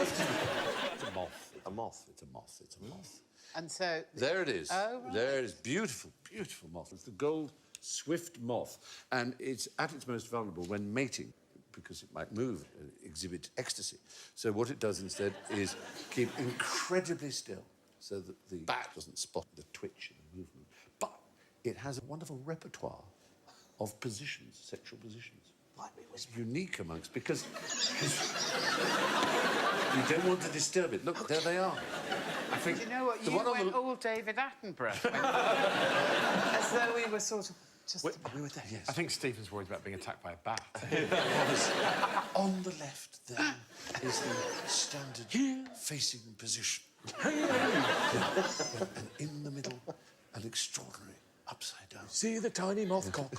It's a moth. A moth. It's a moth. It's a moth. And so... There it is. Oh, right. There it is. Beautiful, beautiful moth. It's the gold swift moth. And it's at its most vulnerable when mating, because it might move and exhibit ecstasy. So what it does instead is keep incredibly still so that the bat doesn't spot the twitch and the movement. But it has a wonderful repertoire of positions, sexual positions. It's unique amongst, because you don't want to disturb it. Look, there they are. I think Do you know what? the You one on went the... all David Attenborough. As though we were sort of just... We were there, yes. I think Stephen's worried about being attacked by a bat. On the left, there is the standard facing position. And in the middle, an extraordinary upside down. See the tiny moth cock.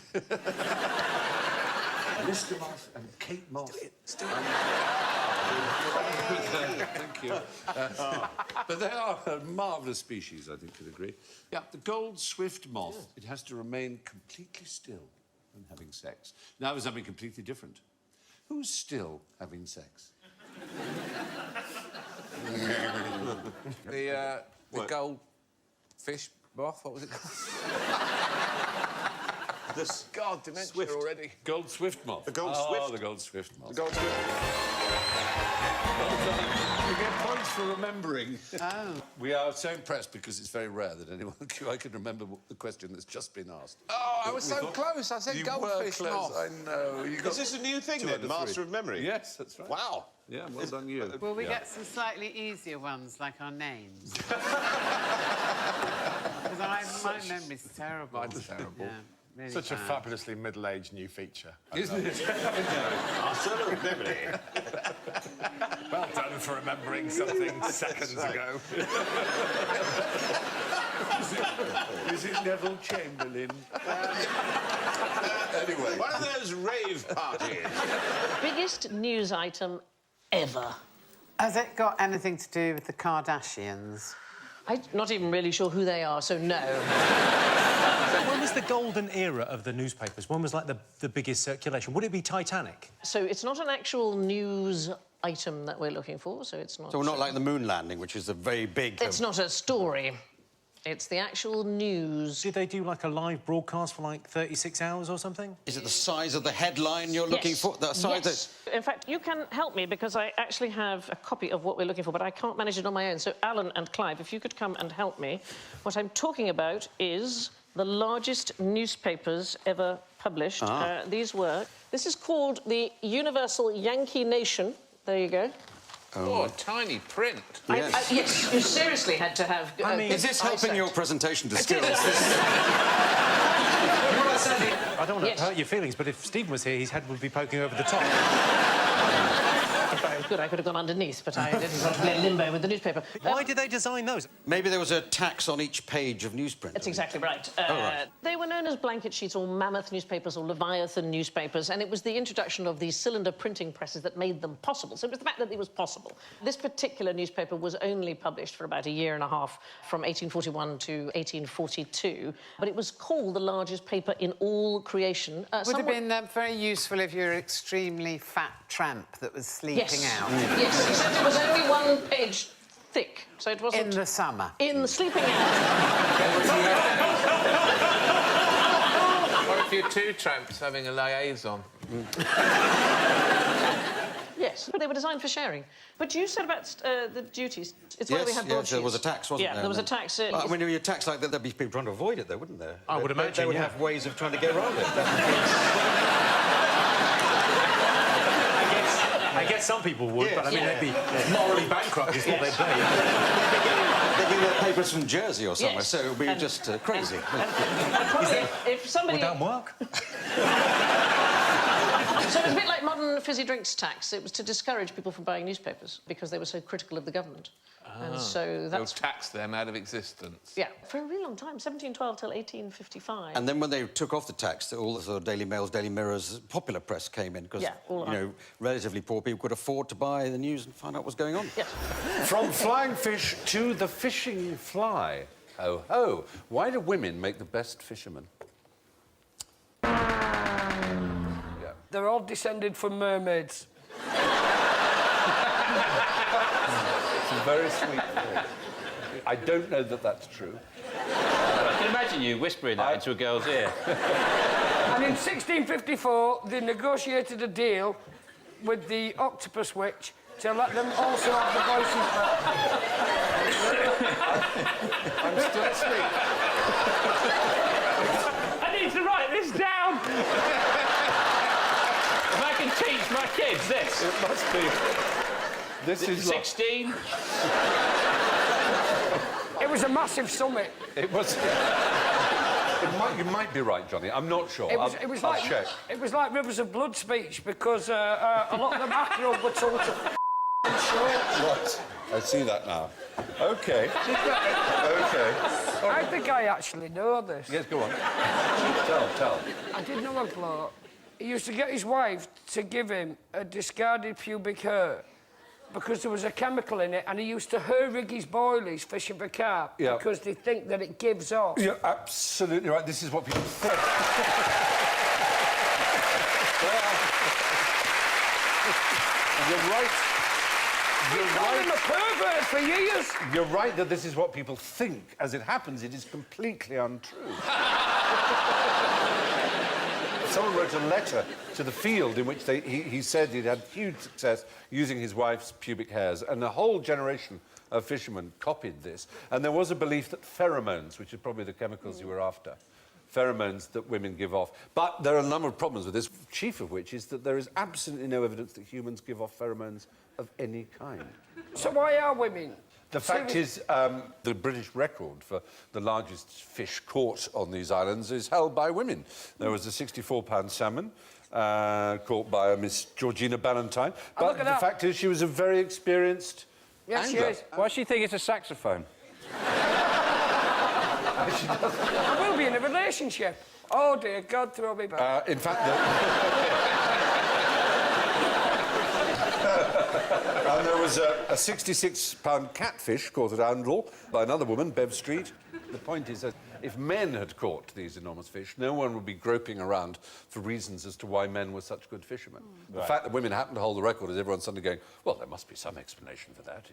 Mr. Moth and Kate Moth. Thank you. But they are a marvellous species, I think you'd agree. Yeah, the gold swift moth, it has to remain completely still when having sex. Now there's something completely different. Who's still having sex? The goldfish moth, what was it called? God, dementia Swift. already. Gold swift moth. The gold Oh, swift. the gold swift moth. The gold swift. You get points for remembering. Oh. We are so impressed because it's very rare that anyone I can remember the question that's just been asked. Oh, I was so close. I said you goldfish were close. moth. I know. You got Is this a new thing two then, out of Master three. of Memory? Yes, that's right. Wow. Yeah, well done you. Will we Yeah. get some slightly easier ones, like our names? Because my memory's terrible. Mine's terrible. Yeah, really Such a bad. fabulously middle-aged new feature. Isn't it? Master of Memory. Well done for remembering something seconds ago. Is it Neville Chamberlain? Anyway. One of those rave parties. Biggest news item ever. Has it got anything to do with the Kardashians? I'm not even really sure who they are, so no. When was the golden era of the newspapers? When was, like, the biggest circulation? Would it be Titanic? So it's not an actual news item that we're looking for, so it's not... So we're not like the moon landing, which is a very big... It's not a story. It's the actual news. Did they do, like, a live broadcast for, like, 36 hours or something? Is it the size of the headline you're looking for? The size Yes. In fact, you can help me because I actually have a copy of what we're looking for, but I can't manage it on my own. So, Alan and Clive, if you could come and help me. What I'm talking about is the largest newspapers ever published. These were... This is called the Universal Yankee Nation. There you go. Oh, tiny print. Yes, you seriously had to have... I mean, is this helping your presentation to skills? I don't want to hurt your feelings, but if Stephen was here, his head would be poking over the top. If I was good, I could have gone underneath, but I didn't want to play limbo with the newspaper. Why did they design those? Maybe there was a tax on each page of newsprint. That's exactly right. Right. They were known as blanket sheets or mammoth newspapers or Leviathan newspapers, and it was the introduction of these cylinder printing presses that made them possible. So it was the fact that it was possible. This particular newspaper was only published for about a year and a half, from 1841 to 1842, but it was called the largest paper in all creation. Would have been very useful if you're an extremely fat tramp that was sleeping out. Yes, except it was only one page thick, so it wasn't... In the summer. In the sleeping out. Or if you're two tramps having a liaison. Yes, but they were designed for sharing. But you said about the duties. It's why we have broadsheets. There was a tax, wasn't there? Yeah, there was a tax. I mean, when you tax like that, there'd be people trying to avoid it, though, wouldn't there? I would imagine, They would have ways of trying to get around it. I guess some people would, but I mean, they'd be morally bankrupt is what they'd be. They'd be their papers from Jersey or somewhere, Yes. so it would be just crazy. And probably if somebody... Would that work? So it was a bit like modern fizzy drinks tax. It was to discourage people from buying newspapers because they were so critical of the government. And so They'll that's... tax them out of existence. Yeah, for a really long time, 1712 till 1855. And then when they took off the tax, all the sort of Daily Mails, Daily Mirrors, popular press came in because, all you know, relatively poor people could afford to buy the news and find out what's going on. Yes. From flying fish to the fishing fly. Ho, ho. Why do women make the best fishermen? They're all descended from mermaids. It's a very sweet thing. I don't know that that's true. I can imagine you whispering that into a girl's ear. And in 1654, they negotiated a deal with the octopus witch to let them also have the voices back. I'm still asleep. I need to write this down. If I can teach my kids this. It must be. This is 16. It was a massive summit. It was. You might be right, Johnny. I'm not sure. It was I'll like check. It was like Rivers of Blood speech because a lot of the mackerel were told to short. What? I see that now. OK. OK. I think I actually know this. Yes, go on. Tell. I did know a bloke he used to get his wife to give him a discarded pubic hair because there was a chemical in it, and he used to her-rig his boilies fishing for carp because they think that it gives off. You're absolutely right. This is what people think. You're right. I'm a pervert for years. You're right that this is what people think. As it happens, it is completely untrue. Someone wrote a letter to the field in which he said he'd had huge success using his wife's pubic hairs, and a whole generation of fishermen copied this. And there was a belief that pheromones, which are probably the chemicals you were after, pheromones that women give off. But there are a number of problems with this, chief of which is that there is absolutely no evidence that humans give off pheromones of any kind. So why are women? The fact is, the British record for the largest fish caught on these islands is held by women. There was a 64-pound salmon caught by a Miss Georgina Ballantyne. But the fact is, she was a very experienced Yes, she angler. is. Why does she think it's a saxophone? I will be in a relationship. Oh, dear God, throw me back. In fact, and there was a 66-pound catfish caught at Oundle by another woman, Bev Street. The point is that if men had caught these enormous fish, no one would be groping around for reasons as to why men were such good fishermen. The fact that women happen to hold the record is everyone's suddenly going, well, there must be some explanation for that.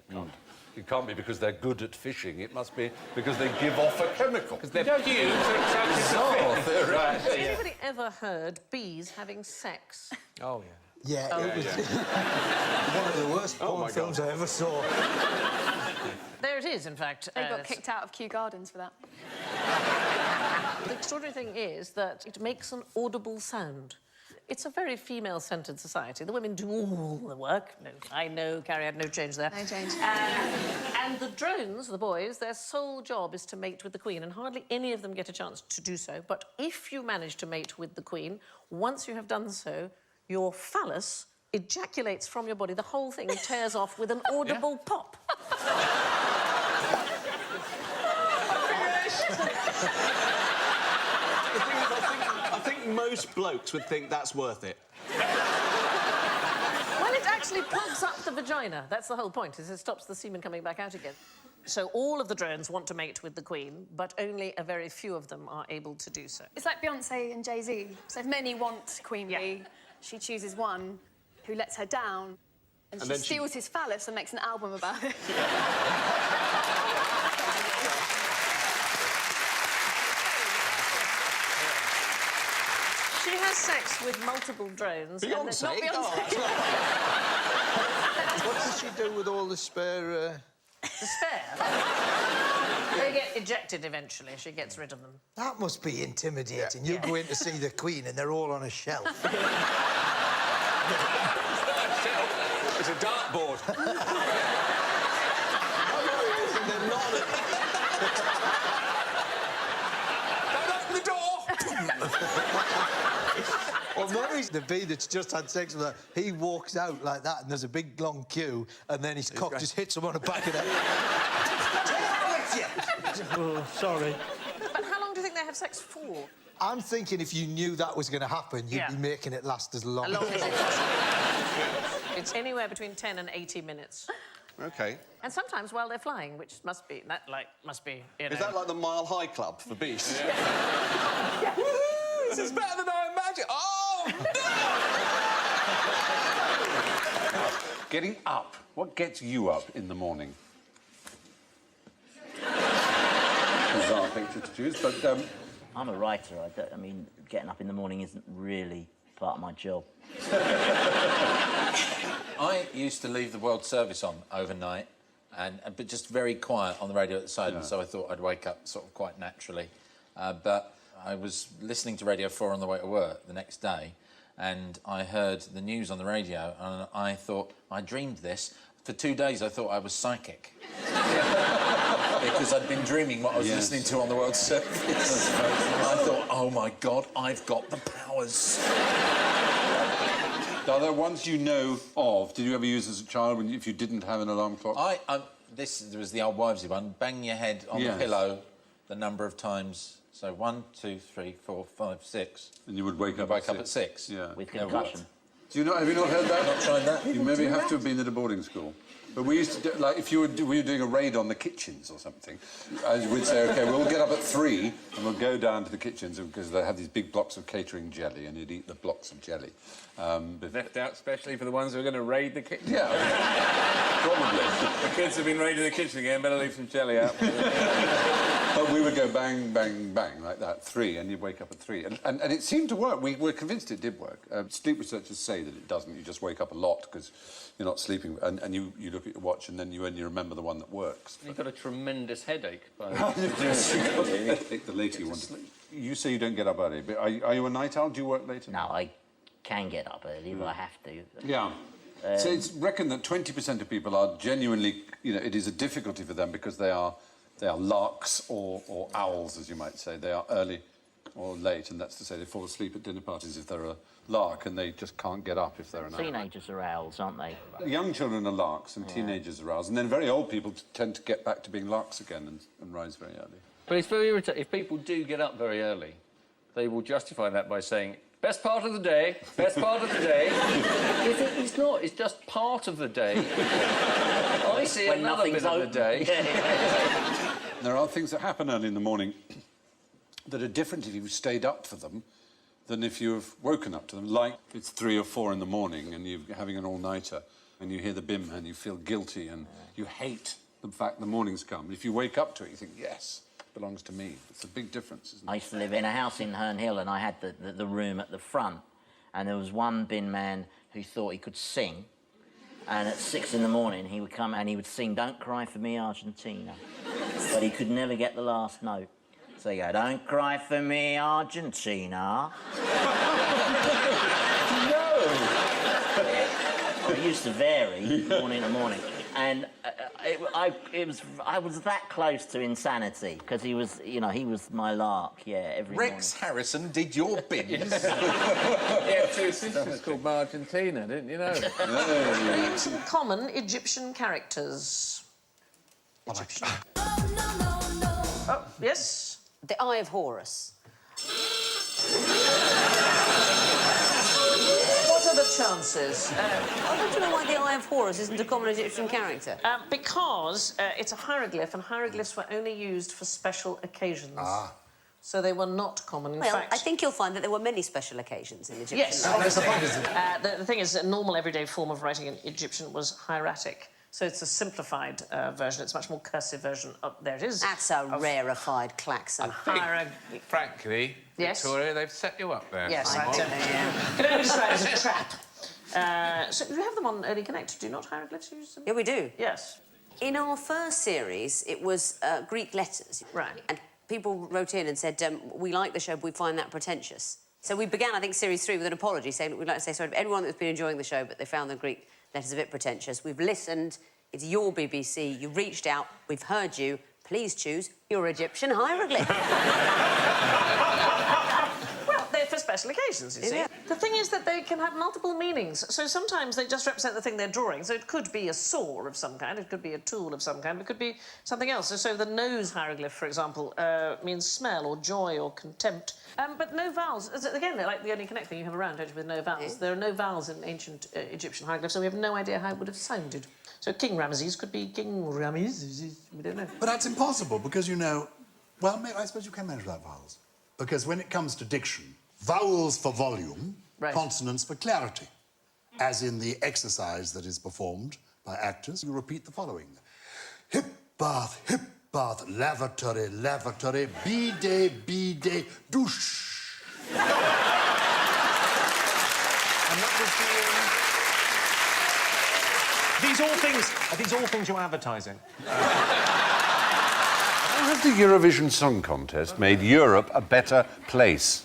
It can't be because they're good at fishing. It must be because they give off a chemical. Because they're pubes. Bizarre theory. Has anybody ever heard bees having sex? Oh, yeah. Yeah, it was one of the worst porn films I ever saw. There it is, in fact. They got kicked out of Kew Gardens for that. The extraordinary thing is that it makes an audible sound. It's a very female-centred society. The women do all the work. No, I know, Carrie, I had no change there. No change. And the drones, the boys, their sole job is to mate with the Queen, and hardly any of them get a chance to do so. But if you manage to mate with the Queen, once you have done so, your phallus ejaculates from your body. The whole thing tears off with an audible pop. I think most blokes would think that's worth it. Well, it actually plugs up the vagina. That's the whole point, is it stops the semen coming back out again. So all of the drones want to mate with the Queen, but only a very few of them are able to do so. It's like Beyonce and Jay-Z. So if many want Queen Bee, she chooses one who lets her down, and she steals his phallus and makes an album about it. She has sex with multiple drones. Beyonce? Not Beyonce. What does she do with all the spare... The spare? They get ejected eventually. She gets rid of them. That must be intimidating. You go in to see the Queen and they're all on a shelf. It's a dartboard. They're not. Don't open the door! Well, Murray's the bee that's just had sex with her. He walks out like that, and there's a big long queue, and then his cock just hits him on the back of the head. Oh, sorry. But how long do you think they have sex for? I'm thinking if you knew that was going to happen, you'd be making it last as long. As long as it possible. It's anywhere between 10 and 80 minutes. OK. And sometimes while they're flying, which must be, you know... Is that like the Mile High Club for bees? Yeah. Woo! This is better than I imagined. Oh, no! Getting up. What gets you up in the morning? Bizarre picture to choose, but... I'm a writer. I mean, getting up in the morning isn't really part of my job. I used to leave the World Service on overnight, but just very quiet on the radio at the side, and so I thought I'd wake up sort of quite naturally. But I was listening to Radio 4 on the way to work the next day, and I heard the news on the radio, and I thought, I dreamed this. For 2 days, I thought I was psychic. Because I'd been dreaming what I was listening to on the World Service. I thought, oh, my God, I've got the powers. Are there ones you know of? Did you ever use as a child if you didn't have an alarm clock? This was the old wivesy one. Bang your head on the pillow the number of times So 1, 2, 3, 4, 5, 6. And you would wake up at 6. Yeah. With concussion. Do you not? Have you not heard that? Not tried that. You maybe have to have been at a boarding school. But we used to do, like, if you were doing a raid on the kitchens or something, we'd say, OK, we'll get up at 3 and we'll go down to the kitchens because they had these big blocks of catering jelly and you'd eat the blocks of jelly. Left out specially for the ones who are going to raid the kitchen. Yeah, probably. The kids have been raiding the kitchen again, better leave some jelly out. But we would go bang, bang, bang, like that, 3, and you'd wake up at 3. And it seemed to work. We were convinced it did work. Sleep researchers say that it doesn't. You just wake up a lot because you're not sleeping, and you look at your watch, and then you only remember the one that works. You've got a tremendous headache. Take the later you want to. You say you don't get up early, but are you a night owl? Do you work later? No, I can get up early if I have to. Yeah. So it's reckoned that 20% of people are genuinely, it is a difficulty for them because they are larks or owls, as you might say. They are early or late, and that's to say they fall asleep at dinner parties if they're a lark, and they just can't get up if they're an owl. Teenagers are owls, aren't they? Young children are larks, and teenagers are owls, and then very old people tend to get back to being larks again and rise very early. But it's very irritating. If people do get up very early, they will justify that by saying, best part of the day, best part of the day. It's not, it's just part of the day. I see When another bit of the day. There are things that happen early in the morning that are different if you've stayed up for them than if you've woken up to them. Like it's 3 or 4 in the morning and you're having an all-nighter and you hear the bin man, you feel guilty and you hate the fact the morning's come. If you wake up to it, you think, yes, it belongs to me. It's a big difference, isn't it? I used to live in a house in Herne Hill and I had the room at the front, and there was one bin man who thought he could sing, and at 6 in the morning he would come and he would sing Don't Cry For Me, Argentina. But he could never get the last note. So he'd go, don't cry for me, Argentina. No! It used to vary morning to morning. And I was that close to insanity, because he was, he was my lark, every Rex morning. Harrison did your bins. He had 2 sisters called Argentina, didn't you know? Name some common Egyptian characters. Egyptian. Oh, yes? The Eye of Horus. What are the chances? I want to know why the Eye of Horus isn't a common Egyptian character. Because it's a hieroglyph, and hieroglyphs were only used for special occasions. Ah. So they were not common. In fact, I think you'll find that there were many special occasions in Egyptian. yes, obviously. The thing is, a normal everyday form of writing in Egyptian was hieratic. So it's a simplified version. It's a much more cursive version. There it is. That's a rarefied klaxon. Frankly, Yes? Victoria, they've set you up there. Yes, I somewhat. can only describe it as a trap. So you have them on Early Connect, do you not, hieroglyphs? Use them? Yeah, we do. Yes. In our first series, it was Greek letters. Right. And people wrote in and said, we like the show, but we find that pretentious. So we began, I think, Series 3 with an apology, saying we'd like to say sorry to everyone that's been enjoying the show, but they found the Greek letters a bit pretentious. We've listened. It's your BBC. You reached out. We've heard you. Please choose your Egyptian hieroglyph. Well, they're for special occasions, you see. Yeah. The thing is that they can have multiple meanings. So sometimes they just represent the thing they're drawing. So it could be a saw of some kind, it could be a tool of some kind, it could be something else. So the nose hieroglyph, for example, means smell or joy or contempt. But no vowels. Again, they're like the only connect thing you have around, don't you, with no vowels. There are no vowels in ancient Egyptian hieroglyphs, so we have no idea how it would have sounded. So King Ramesses could be King Ramesses. We don't know. But that's impossible because, well, maybe, I suppose you can manage without vowels. Because when it comes to diction, vowels for volume, consonants for clarity. As in the exercise that is performed by actors, you repeat the following. Hip bath, lavatory, lavatory, bidet, douche. And that was Are these all things you're advertising? How has the Eurovision Song Contest made Europe a better place?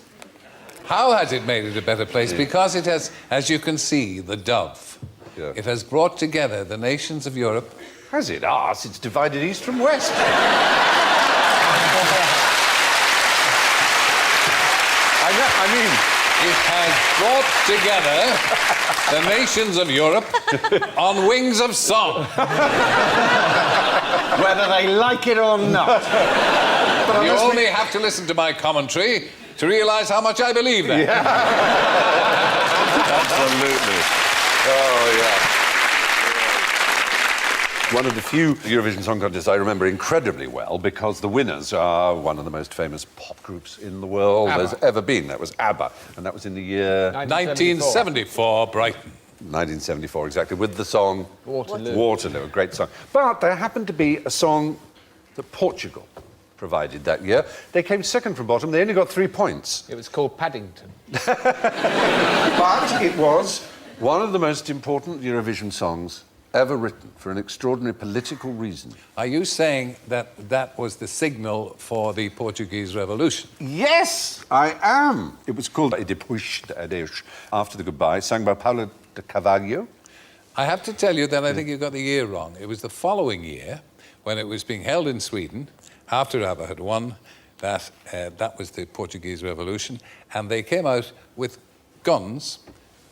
How has it made it a better place? Because it has, as you can see, the dove. Yeah. It has brought together the nations of Europe. Has it? It's divided east from west. It has brought together the nations of Europe on wings of song. Whether they like it or not. You only have to listen to my commentary to realise how much I believe that. Yeah. Absolutely. Oh, yeah. One of the few Eurovision Song Contests I remember incredibly well because the winners are one of the most famous pop groups in the world there's ever been. That was ABBA, and that was in the year... 1974, Brighton. 1974, exactly, with the song... Waterloo. Waterloo, a great song. But there happened to be a song that Portugal provided that year. They came second from bottom. They only got 3 points. It was called Paddington. But it was one of the most important Eurovision songs ever written for an extraordinary political reason. Are you saying that that was the signal for the Portuguese Revolution? Yes, I am. It was called E Depois de Adeus, After the Goodbye, sung by Paulo de Carvalho. I have to tell you that I think you got the year wrong. It was the following year, when it was being held in Sweden, after ABBA had won, that was the Portuguese Revolution, and they came out with guns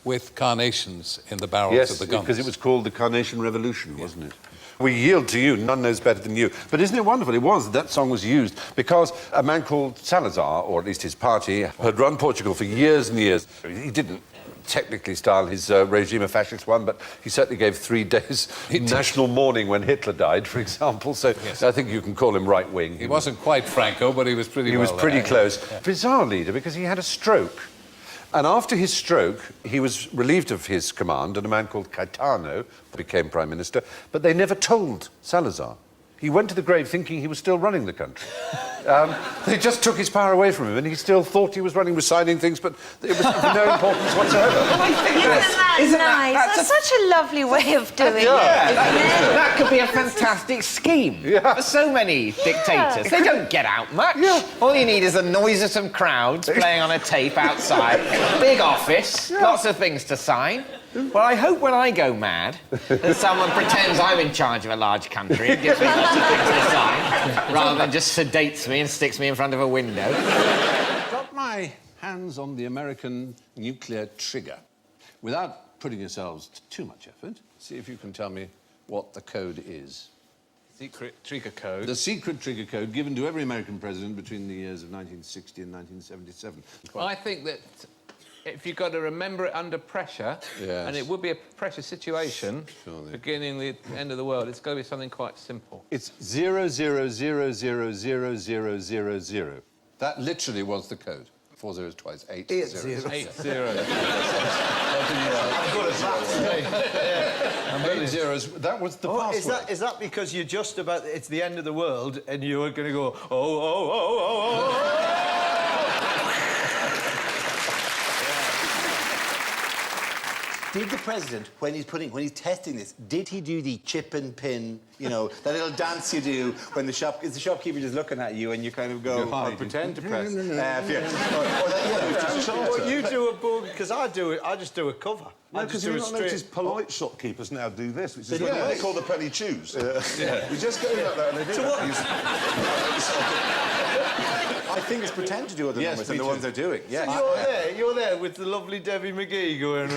with carnations in the barrels of the guns. Because it was called the Carnation Revolution, wasn't it? We yield to you, none knows better than you. But isn't it wonderful? It was, that song was used because a man called Salazar, or at least his party, had run Portugal for years and years. He didn't technically style his regime a fascist one, but he certainly gave 3 days national mourning when Hitler died, for example, so I think you can call him right-wing. He wasn't quite Franco, but he was pretty He was pretty close. Bizarre leader, because he had a stroke. And after his stroke, he was relieved of his command, and a man called Caetano became prime minister, but they never told Salazar. He went to the grave thinking he was still running the country. They just took his power away from him, and he still thought he was running, was signing things, but it was of no importance whatsoever. Isn't that nice? That's such a lovely way of doing it. That could be a fantastic scheme for so many dictators. They don't get out much. All you need is a noisome crowd playing on a tape outside, big office, lots of things to sign. Well, I hope when I go mad that someone pretends I'm in charge of a large country and gives me lots of things to sign, rather than just sedates me and sticks me in front of a window. Got my hands on the American nuclear trigger. Without putting yourselves to too much effort, see if you can tell me what the code is. Secret trigger code. The secret trigger code given to every American president between the years of 1960 and 1977. Well, I think that if you've got to remember it under pressure, and it would be a pressure situation, beginning the end of the world, it's got to be something quite simple. It's 00000000. That literally was the code. 4 zeros twice, 8 zeros. 8 zeros. And 8 zeros, that was the password. Is that because you're just about, it's the end of the world, and you're going to go, oh, oh, oh, oh, oh, oh. Did the president, when he's testing this, did he do the chip and pin, you know, that little dance you do when is the shopkeeper just looking at you and you kind of go, or pretend to press. Or you do a book, because I just do a cover. No, because you've not noticed polite shopkeepers now do this, which is what they call the penny chews. We just go like that and they do that. I think it's pretend to do other numbers than the ones they're doing. Yeah. So you're there with the lovely Debbie McGee going...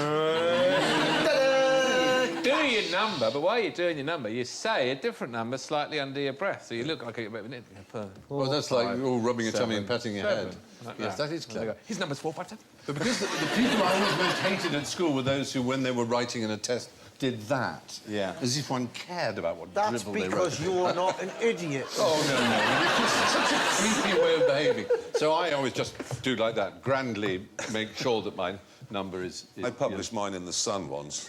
Do your number, but while you're doing your number, you say a different number slightly under your breath, so you look like a bit of an idiot. Well, that's like you're all rubbing your tummy and patting your head. Yes, that is clever. His number's 457. But because the people I always most hated at school were those who, when they were writing in a test, did that. Yeah. As if one cared about what That's dribble they wrote. because you're not an idiot. Oh, no. It's just such a creepy way of behaving. So I always just do like that, grandly make sure that my number is... I published mine in The Sun once.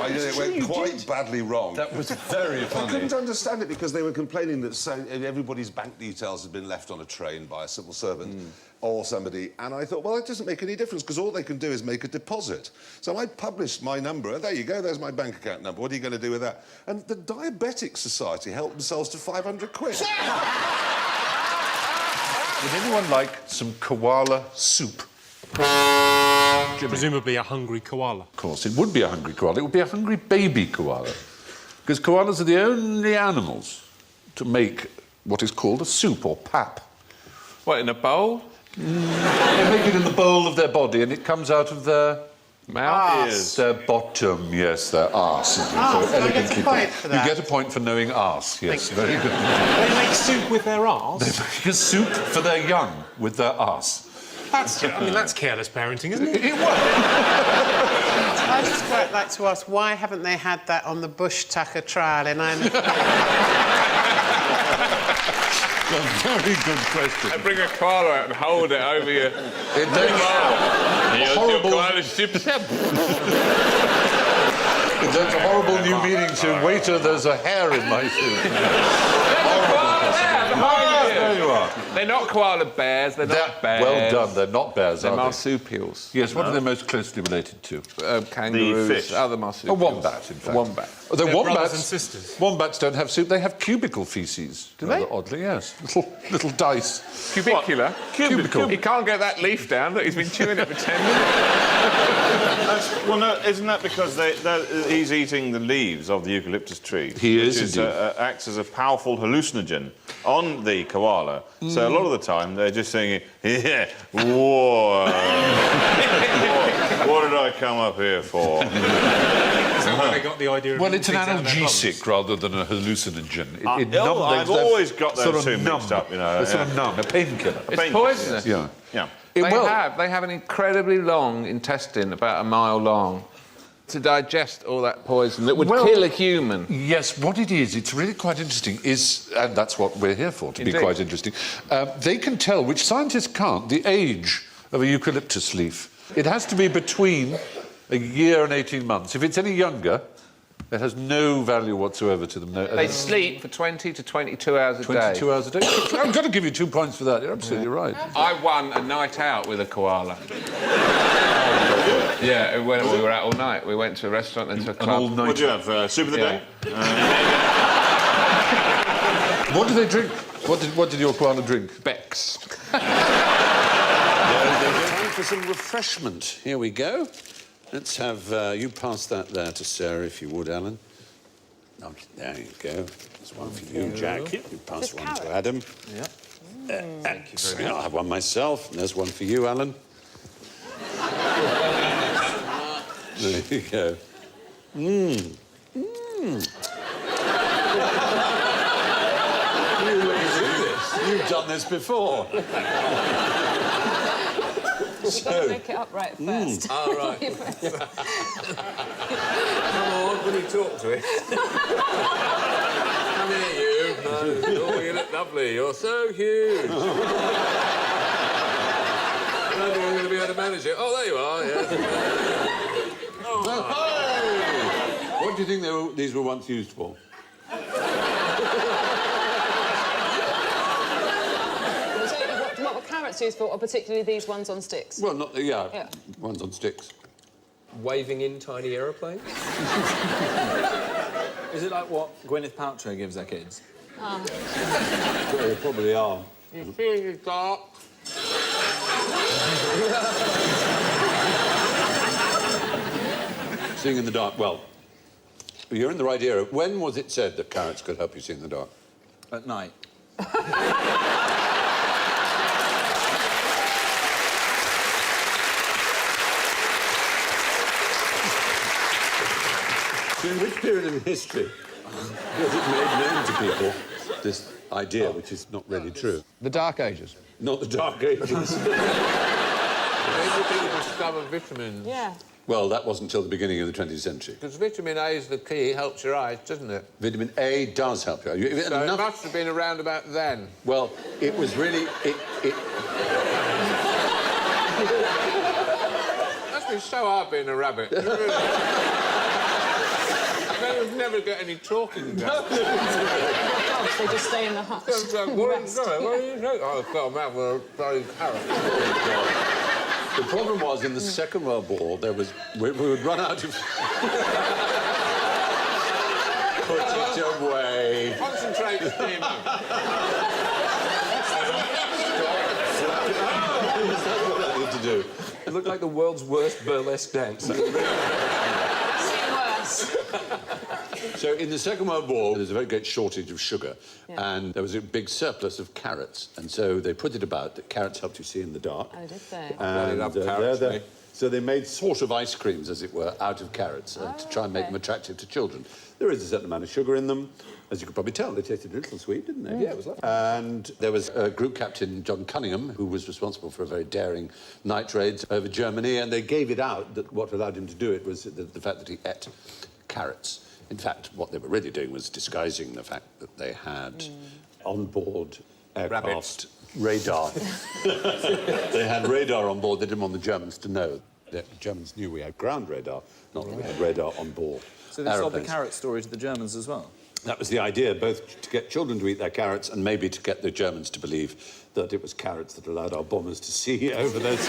It went quite badly wrong. That was very funny. I couldn't understand it because they were complaining that everybody's bank details had been left on a train by a civil servant or somebody, and I thought, well, it doesn't make any difference because all they can do is make a deposit. So I published my number, and there you go, there's my bank account number. What are you going to do with that? And the Diabetic Society helped themselves to 500 quid. Would anyone like some koala soup? Presumably a hungry koala. Of course, it would be a hungry koala. It would be a hungry baby koala. Because koalas are the only animals to make what is called a soup or pap. What, in a bowl? They make it in the bowl of their body and it comes out of their Mouth ears. Their bottom, yes, their arse. Arse, So I get a elegantly point put. for that. You get a point for knowing arse, yes, Thank very good. They make soup with their arse. They make a soup for their young with their arse. I mean, that's careless parenting, isn't it? I'd just quite like to ask, why haven't they had that on the Bush Tucker trial in A very good question. I bring a koala out and hold it over you. It takes horrible... It takes a horrible new meaning to waiter, there's a hair in my soup. There you are. They're not koala bears, they're not bears. Well done, they're not bears, They're are they? marsupials. Yes, what are they most closely related to? Kangaroos, The fish. other A marsupials. wombat, in fact. Wombat. The They're wombats, brothers and sisters. Wombats don't have soup, they have cubicle faeces. Do they? Rather oddly, yes. Little dice. Cubicular? Cubicle. He can't get that leaf down. Look, he's been chewing it for 10 minutes. Well, no, isn't that because he's eating the leaves of the eucalyptus tree? He is, which indeed. Acts as a powerful hallucinogen on the koala. So a lot of the time they're just saying, yeah, whoa. What did I come up here for? Is that where they got the idea of Well, it's an things out of their analgesic rather than a hallucinogen. I've always got those two mixed up, you know. They're sort of numb, a painkiller. It's poisonous. Yeah. Yeah. They have an incredibly long intestine, about a mile long, to digest all that poison that would kill a human. Yes, what it is, it's really quite interesting, and that's what we're here for, to Indeed. be quite interesting. They can tell, which scientists can't, the age of a eucalyptus leaf. It has to be between a year and 18 months. If it's any younger, it has no value whatsoever to them. They sleep for 20 to 22 hours a day. 22 hours a day. I've got to give you 2 points for that. You're absolutely right. I won a night out with a koala. Yeah, when we were out all night. We went to a restaurant and to a club. What do you have? Soup of the day? What do they drink? What did your koala drink? Beck's. Time for some refreshment. Here we go. Let's have you pass that there to Sarah, if you would, Alan. Oh, there you go. There's one for you, Jack. You pass one to Adam. Yeah. Thank you very much. I'll have one myself. And there's one for you, Alan. There you go. You've done this before. So, make it upright first. All right. Come on, will you talk to it? Come here, you. Oh, you look lovely. You're so huge. I don't think I'm going to be able to manage it. Oh, there you are, yeah. What do you think these were once used for? What were carrots used for, or particularly these ones on sticks? Well, not ones on sticks. Waving in tiny aeroplanes? Is it like what Gwyneth Paltrow gives her kids? Well, they probably are. You feel the dark. Seeing in the dark. Well, you're in the right era. When was it said that carrots could help you see in the dark? At night. In which period of history was it made known to people, this idea, which is not really true? The Dark Ages. Not the Dark Ages. When did people discover vitamins? Yeah. Well, that wasn't until the beginning of the 20th century. Because vitamin A is the key, helps your eyes, doesn't it? Vitamin A does help you. So it must have been around about then. Well, it was really... Must be so hard being a rabbit. They would never get any talking done. They just stay in the hut. What are you doing? Oh, I've got a man with a bloody carrot. The problem was, in the Second World War, we would run out of... Put it away. Concentrate, steam. That's what I need to do. It looked like the world's worst burlesque dance. So, in the Second World War, there was a very great shortage of sugar, and there was a big surplus of carrots, and so they put it about that carrots helped you see in the dark. Oh, did they? And love carrots, So they made sort of ice creams, as it were, out of carrots to try and make them attractive to children. There is a certain amount of sugar in them. As you could probably tell, they tasted a little sweet, didn't they? Yeah, it was lovely. And there was a group captain, John Cunningham, who was responsible for a very daring night raids over Germany, and they gave it out that what allowed him to do it was the fact that he ate carrots. In fact, what they were really doing was disguising the fact that they had on-board aircraft radar. They had radar on board. They didn't want the Germans to know. The Germans knew we had ground radar, not that we had radar on board. So they sold the carrot story to the Germans as well? That was the idea, both to get children to eat their carrots and maybe to get the Germans to believe that it was carrots that allowed our bombers to see over those...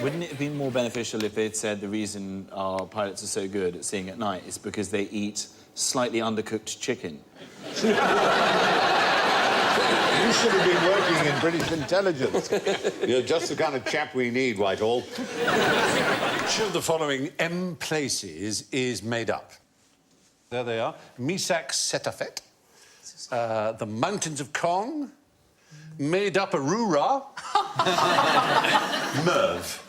Wouldn't it have been more beneficial if they'd said the reason our pilots are so good at seeing at night is because they eat slightly undercooked chicken? You should have been working in British intelligence. You're just the kind of chap we need, Whitehall. Which of the following M places is made up? There they are. Misak Setafet, the Mountains of Kong, Made Up Arura, Merv.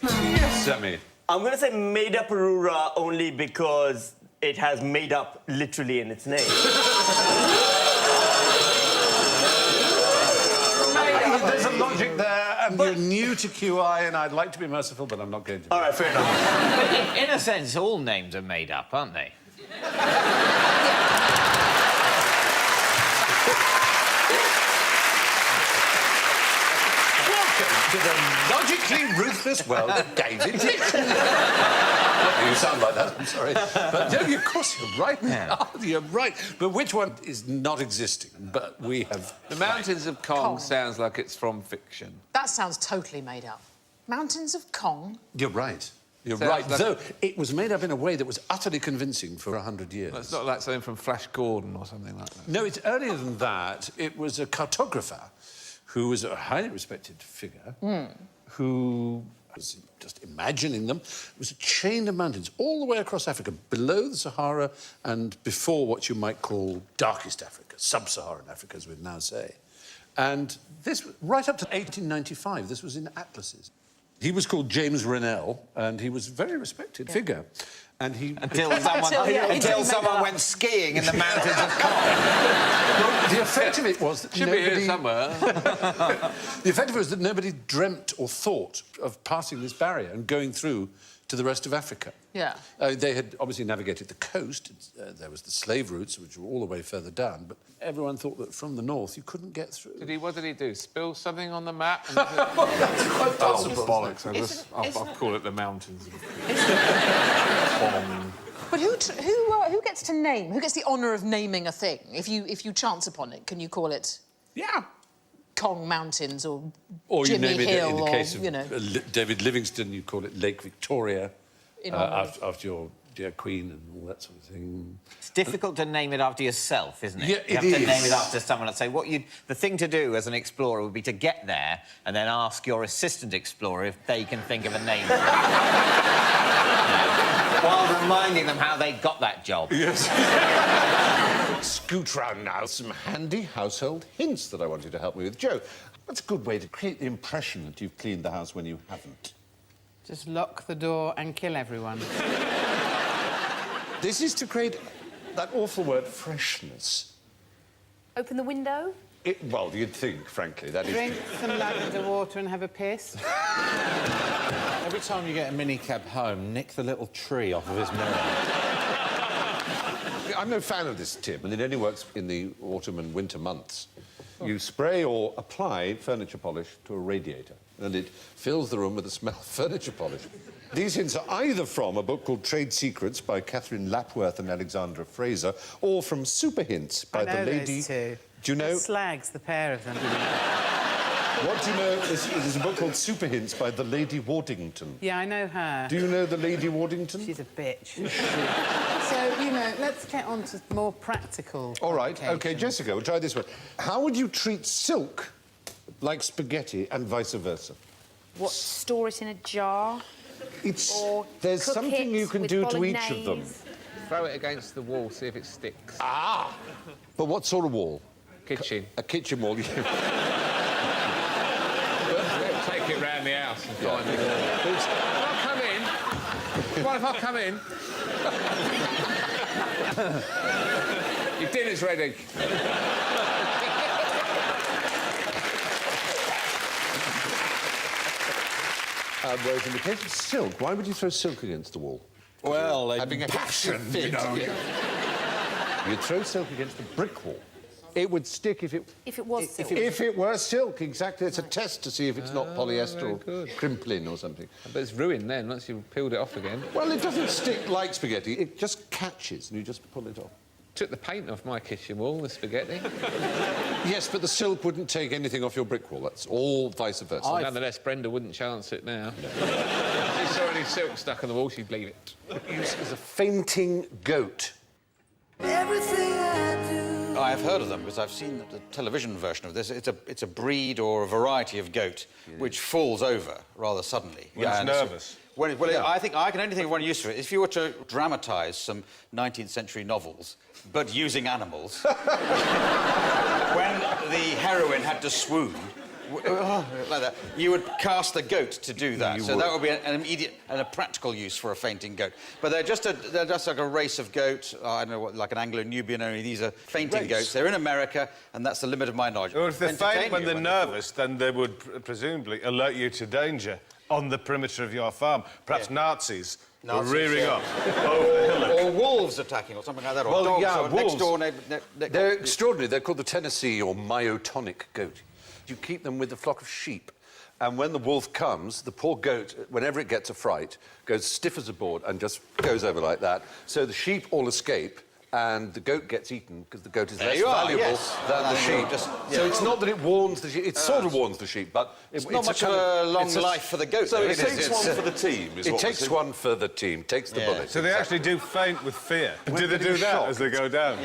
Yes, Sammy. I'm going to say Made Up Arura only because it has made up literally in its name. There's a logic there, and you're new to QI, and I'd like to be merciful, but I'm not going to. All right, fair enough. But in a sense, all names are made up, aren't they? To the logically ruthless world of David Nixon. You sound like that, I'm sorry. But no, of course, you're right. You're right. But which one is not existing? But we have... The Mountains of Kong sounds like it's from fiction. That sounds totally made up. Mountains of Kong? You're right. You're Sounds right. like Though it was made up in a way that was utterly convincing for 100 years. Well, it's not like something from Flash Gordon or something like that. No, it's earlier than that. It was a cartographer who was a highly respected figure who was just imagining them. It was a chain of mountains all the way across Africa, below the Sahara and before what you might call darkest Africa, sub-Saharan Africa, as we'd now say. And this, right up to 1895, this was in atlases. He was called James Rennell, and he was a very respected figure. And he... Until someone went skiing in the mountains of Kong. Well, the effect of it was that Should nobody... be here somewhere. The effect of it was that nobody dreamt or thought of passing this barrier and going through to the rest of Africa. Yeah. They had obviously navigated the coast. There was the slave routes, which were all the way further down, but everyone thought that from the north you couldn't get through. What did he do? Spill something on the map? And That's quite possible. Bollocks. I'll call it the Mountains. But who gets to name? Who gets the honour of naming a thing? If you chance upon it, can you call it? Yeah. Kong Mountains or Or you Jimmy name it, Hill in the case of you know. David Livingstone, you call it Lake Victoria, after your dear Queen and all that sort of thing. It's difficult to name it after yourself, isn't it? Yeah, you have it to is. name it after someone. I'd say the thing to do as an explorer would be to get there and then ask your assistant explorer if they can think of a name for it. While reminding them how they got that job. Yes. Scoot round now some handy household hints that I want you to help me with. Joe, what's a good way to create the impression that you've cleaned the house when you haven't? Just lock the door and kill everyone. This is to create that awful word, freshness. Open the window? Well, you'd think, frankly, that Drink some lavender water and have a piss. Every time you get a minicab home, nick the little tree off of his mirror. I'm no fan of this tip, and it only works in the autumn and winter months. You spray or apply furniture polish to a radiator, and it fills the room with the smell of furniture polish. These hints are either from a book called Trade Secrets by Catherine Lapworth and Alexandra Fraser, or from Super Hints by the lady... Those two. Do you know... Slags, the pair of them. What do you know? There's a book called Super Hints by the Lady Waddington. Yeah, I know her. Do you know the Lady Waddington? She's a bitch. So, you know, let's get on to more practical... All right, OK, Jessica, we'll try this one. How would you treat silk like spaghetti and vice versa? What, store it in a jar? There's something you can do to each of them. Throw it against the wall, see if it sticks. Ah! But what sort of wall? Kitchen. A kitchen wall. Take it round the house. nice and fine. Can I come in? What if I come in? Your dinner's ready. Whereas in the case of silk, why would you throw silk against the wall? Well, having a passion, you know. You'd throw silk against a brick wall. It would stick if it... If it was silk. If it were silk, exactly. It's a test to see if it's not polyester or crimplin or something. But it's ruined then, once you've peeled it off again. Well, it doesn't stick like spaghetti. It just catches and you just pull it off. Took the paint off my kitchen wall, the spaghetti. Yes, but the silk wouldn't take anything off your brick wall. That's all vice versa. Nonetheless, Brenda wouldn't chance it now. If she saw any silk stuck on the wall, she'd leave it. Used as a fainting goat. Everything I do. I've heard of them because I've seen the television version of this. It's a breed or a variety of goat which falls over rather suddenly. When it's nervous. I think I can only think of one use for it. If you were to dramatise some 19th century novels, but using animals, when the heroine had to swoon, like that, you would cast the goat to do that. That would be an immediate and a practical use for a fainting goat. But they're just like a race of goat. I don't know what, like an Anglo-Nubian. Only these are fainting goats. They're in America, and that's the limit of my knowledge. Or if they faint when they're nervous, then they would presumably alert you to danger on the perimeter of your farm. Perhaps Nazis were rearing up over the hillock. Or wolves attacking, or something like that. Or dogs, or wolves. next door. They're extraordinary. They're called the Tennessee or myotonic goat. You keep them with a flock of sheep. And when the wolf comes, the poor goat, whenever it gets a fright, goes stiff as a board and just goes over like that. So the sheep all escape, and the goat gets eaten because the goat is less valuable than the sheep. So it's not that it warns the sheep. It sort of warns the sheep, but it's not much of a long life for the goat. So it takes one for the team. It takes one for the team. Takes the bullet. So they actually do faint with fear. Do they do that as they go down?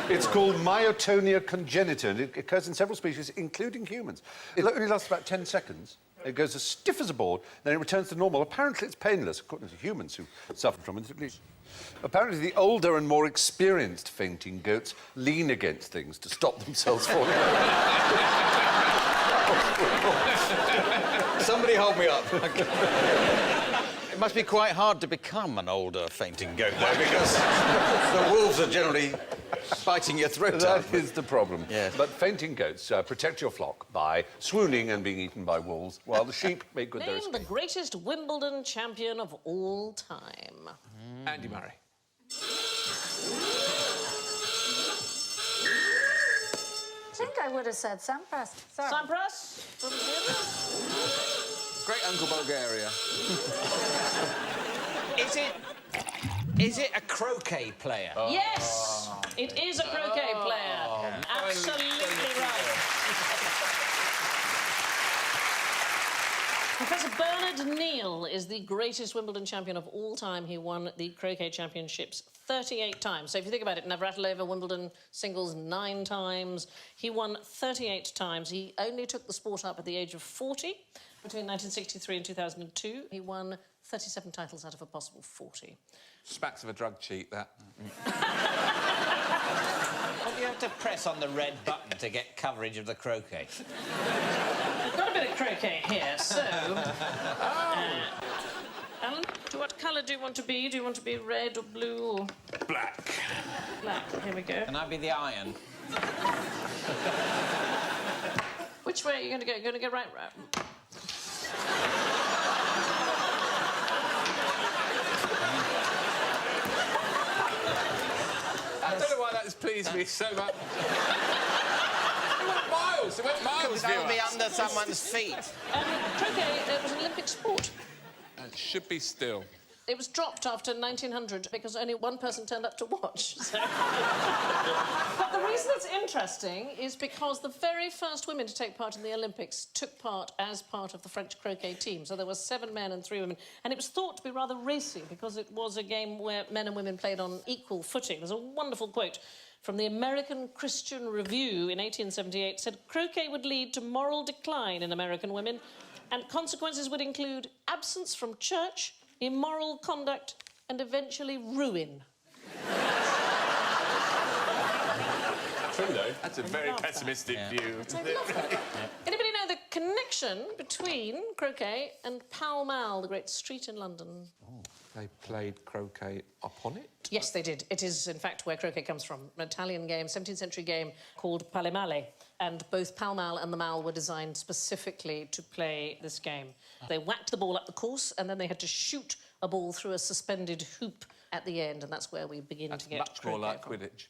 It's called myotonia congenita, and it occurs in several species, including humans. It only lasts about 10 seconds. It goes as stiff as a board, then it returns to normal. Apparently, it's painless, according to humans who suffer from it, at least. Apparently, the older and more experienced fainting goats lean against things to stop themselves falling. Somebody hold me up. It must be quite hard to become an older fainting goat, though, because the wolves are generally biting your throat out. That is the problem. Yes. But fainting goats protect your flock by swooning and being eaten by wolves, while the sheep make good their Name the greatest Wimbledon champion of all time. Andy Murray. I think I would have said Sampras. Sorry. Sampras from Great Uncle Bulgaria. Is it a croquet player? Yes, it is a croquet player. Absolutely right. Professor Bernard Neal is the greatest Wimbledon champion of all time. He won the croquet championships 38 times. So if you think about it, Navratilova, Wimbledon singles 9 times. He won 38 times. He only took the sport up at the age of 40. Between 1963 and 2002, he won 37 titles out of a possible 40. Smacks of a drug cheat, that. What do you have to press on the red button to get coverage of the croquet? I've got a bit of croquet here, so... Alan, what colour do you want to be? Do you want to be red or blue or... Black. Black, here we go. Can I be the iron? Which way are you going to go? You're going to go right? I don't know why that's pleased me so much. It went miles. It went miles. That would be under someone's feet. Croquet was an Olympic sport. It should be still. It was dropped after 1900 because only one person turned up to watch. So. But the reason it's interesting is because the very first women to take part in the Olympics took part as part of the French croquet team. So there were 7 men and 3 women. And it was thought to be rather racy because it was a game where men and women played on equal footing. There's a wonderful quote from the American Christian Review in 1878 said, croquet would lead to moral decline in American women and consequences would include absence from church, immoral conduct, and eventually ruin. True, though. That's a very pessimistic view. Anybody know the connection between croquet and Pall Mall, the great street in London. They played croquet upon it? Yes, they did. It is, in fact, where croquet comes from. An Italian game, 17th century game called Pale Male. And both Pall Mall and the Mall were designed specifically to play this game. They whacked the ball up the course, and then they had to shoot a ball through a suspended hoop at the end, and that's where we begin to get much more like from. Quidditch.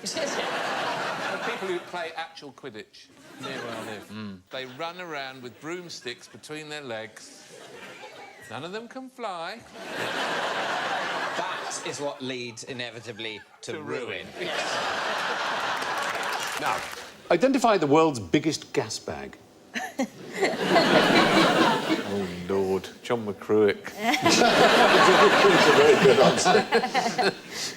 It is, yeah. The people who play actual Quidditch near where I live, they run around with broomsticks between their legs. None of them can fly. That is what leads inevitably to ruin. Now, identify the world's biggest gas bag. Oh, Lord. John McCruick. That's a very good answer.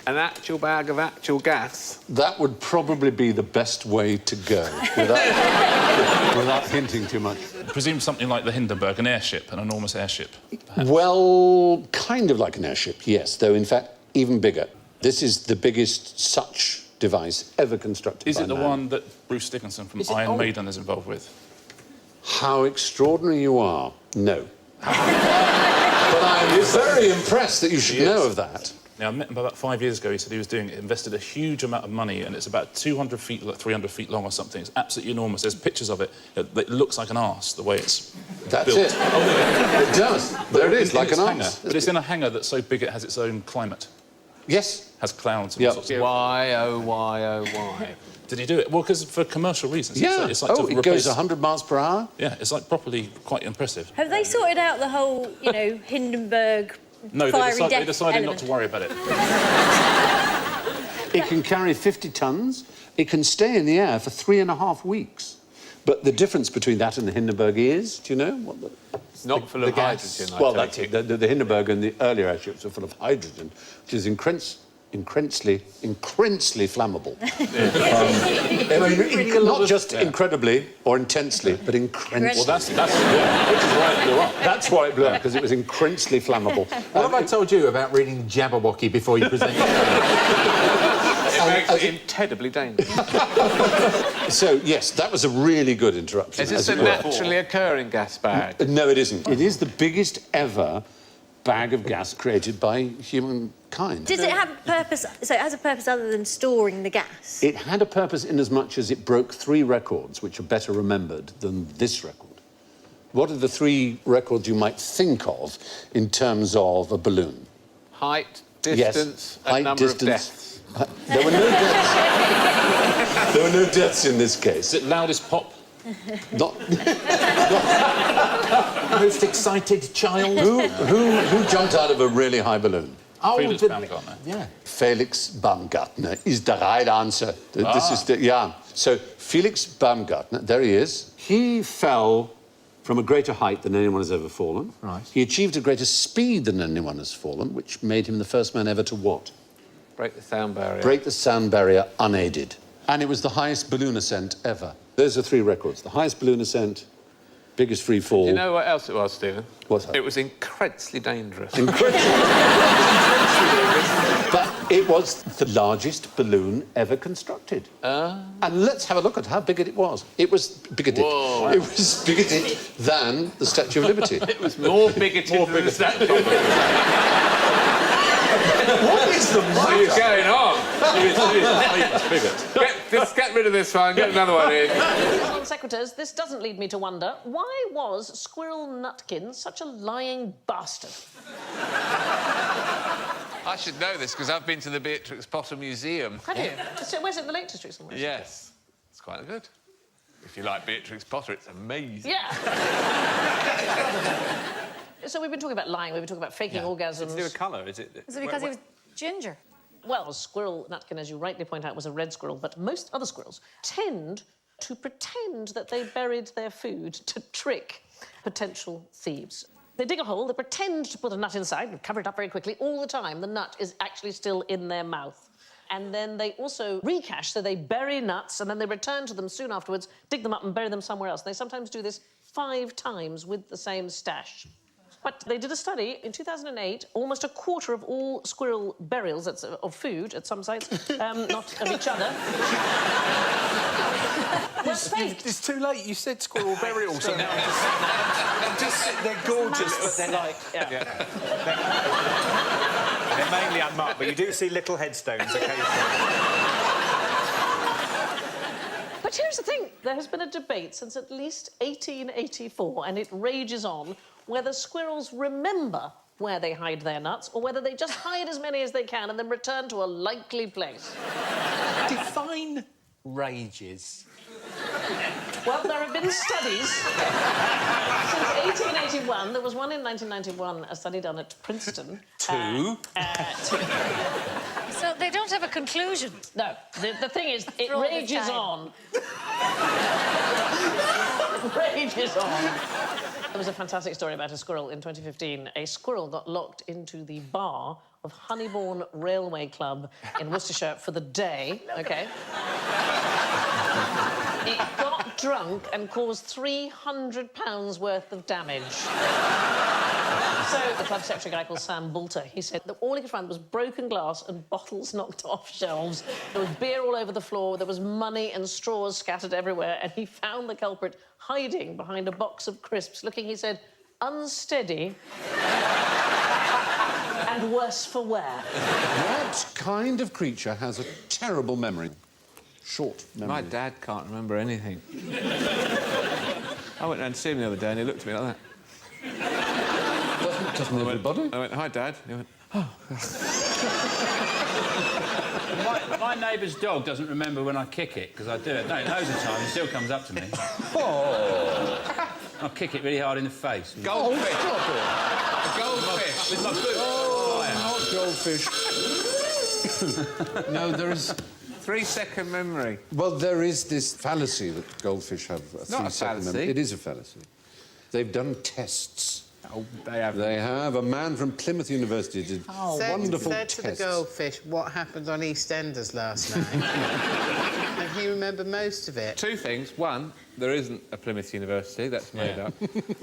An actual bag of actual gas? That would probably be the best way to go, without hinting too much. I presume something like the Hindenburg, an airship, an enormous airship. Perhaps. Well, kind of like an airship, yes, though, in fact, even bigger. This is the biggest such device ever constructed Is by it the man. one that Bruce Dickinson from Iron Maiden is involved with? How extraordinary you are. No. But I'm very impressed that you should know of that. Now, I met him about 5 years ago. He said he was doing it, invested a huge amount of money, and it's about 200 feet, 300 feet long or something. It's absolutely enormous. There's pictures of it. It looks like an arse, the way it's That's built. it. It does. There it is, like an hangar. arse. But it's in a hangar that's so big it has its own climate. Yes. Has clouds and all sorts of... Why, oh, why, oh, why? Did he do it? Well, because for commercial reasons. Yeah. It's like to it replace... goes 100 miles per hour? Yeah, it's like properly quite impressive. Have they sorted out the whole, you know, Hindenburg No, fiery they death decided element? not to worry about it. It can carry 50 tons. It can stay in the air for 3.5 weeks. But the difference between that and the Hindenburg is, do you know? What it's not full of hydrogen, Well, that's it. The Hindenburg and the earlier airships are full of hydrogen, which is incredibly flammable. I mean, not just incredibly or intensely, but incredibly. Well, that's which is why it blew up. That's why it blew up, because it was incredibly flammable. What have I told you about reading Jabberwocky before you present It makes it incredibly dangerous. So, yes, that was a really good interruption. Is this a naturally occurring gas bag? No, it isn't. It is the biggest ever bag of gas created by humankind. Does it have a purpose? So it has a purpose other than storing the gas? It had a purpose in as much as it broke 3 records, which are better remembered than this record. What are the 3 records you might think of in terms of a balloon? Height, distance, and number of deaths. There were no deaths. There were no deaths in this case. Is it loudest pop? Not... Most excited child. Who jumped out of a really high balloon? Oh, Felix Baumgartner. Yeah. Felix Baumgartner is the right answer. This is the... Yeah. So, Felix Baumgartner, there he is. He fell from a greater height than anyone has ever fallen. Right. He achieved a greater speed than anyone has fallen, which made him the first man ever to what? Break the sound barrier. Break the sound barrier unaided. And it was the highest balloon ascent ever. Those are 3 records. The highest balloon ascent, biggest free fall. Do you know what else it was, Stephen? What's that? It was incredibly dangerous. But it was the largest balloon ever constructed. And let's have a look at how big it was. It was bigoted. Whoa. It was bigoted than the Statue of Liberty. It was more bigoted than the Statue of Liberty. What is the matter? What is going on? Just get rid of this one, get another one in. On secretaries, this doesn't lead me to wonder, why was Squirrel Nutkin such a lying bastard? I should know this because I've been to the Beatrix Potter Museum. Have you? So where's it in the Lake District somewhere? Yes. It's quite good. If you like Beatrix Potter, it's amazing. Yeah. So we've been talking about lying, we've been talking about faking orgasms. It's to do with colour, is it? Is it because he was ginger? Well, Squirrel Nutkin, as you rightly point out, was a red squirrel, but most other squirrels tend to pretend that they buried their food to trick potential thieves. They dig a hole, they pretend to put a nut inside and cover it up very quickly. All the time, the nut is actually still in their mouth. And then they also recache, so they bury nuts, and then they return to them soon afterwards, dig them up and bury them somewhere else. They sometimes do this 5 times with the same stash. But they did a study in 2008. Almost a quarter of all squirrel burials of food at some sites, not of each other, were faked. It's too late. You said squirrel burials, and now I'm just they're gorgeous, but they're like... Yeah. They're mainly unmarked, but you do see little headstones occasionally. But here's the thing. There has been a debate since at least 1884, and it rages on, whether squirrels remember where they hide their nuts or whether they just hide as many as they can and then return to a likely place. Define rages. Well, there have been studies. Since 1881, there was one in 1991, a study done at Princeton. Two. So they don't have a conclusion. No, the thing is, it all the rages time. on. It rages on. There was a fantastic story about a squirrel in 2015. A squirrel got locked into the bar of Honeybourne Railway Club in Worcestershire for the day, OK? It got drunk and caused £300 worth of damage. So the club secretary, a guy called Sam Boulter, he said that all he could find was broken glass and bottles knocked off shelves. There was beer all over the floor, there was money and straws scattered everywhere, and he found the culprit hiding behind a box of crisps, looking, he said, unsteady and worse for wear. What kind of creature has a terrible memory? Short memory. My dad can't remember anything. I went round to see him the other day and he looked at me like that. Doesn't everybody? I went, hi, Dad. He went, oh. My neighbour's dog doesn't remember when I kick it, because I do it. No, loads of times. It still comes up to me. Oh! I kick it really hard in the face. Goldfish. Oh, a goldfish. With my boot. Oh, not goldfish. No, there is... 3-second memory. Well, there is this fallacy that goldfish have a 3-second memory. It is a fallacy. They've done tests. Oh, they have. They have. A man from Plymouth University did wonderful said tests. to the goldfish what happened on EastEnders last night. And he remembered most of it. 2 things. 1, there isn't a Plymouth University, that's made up.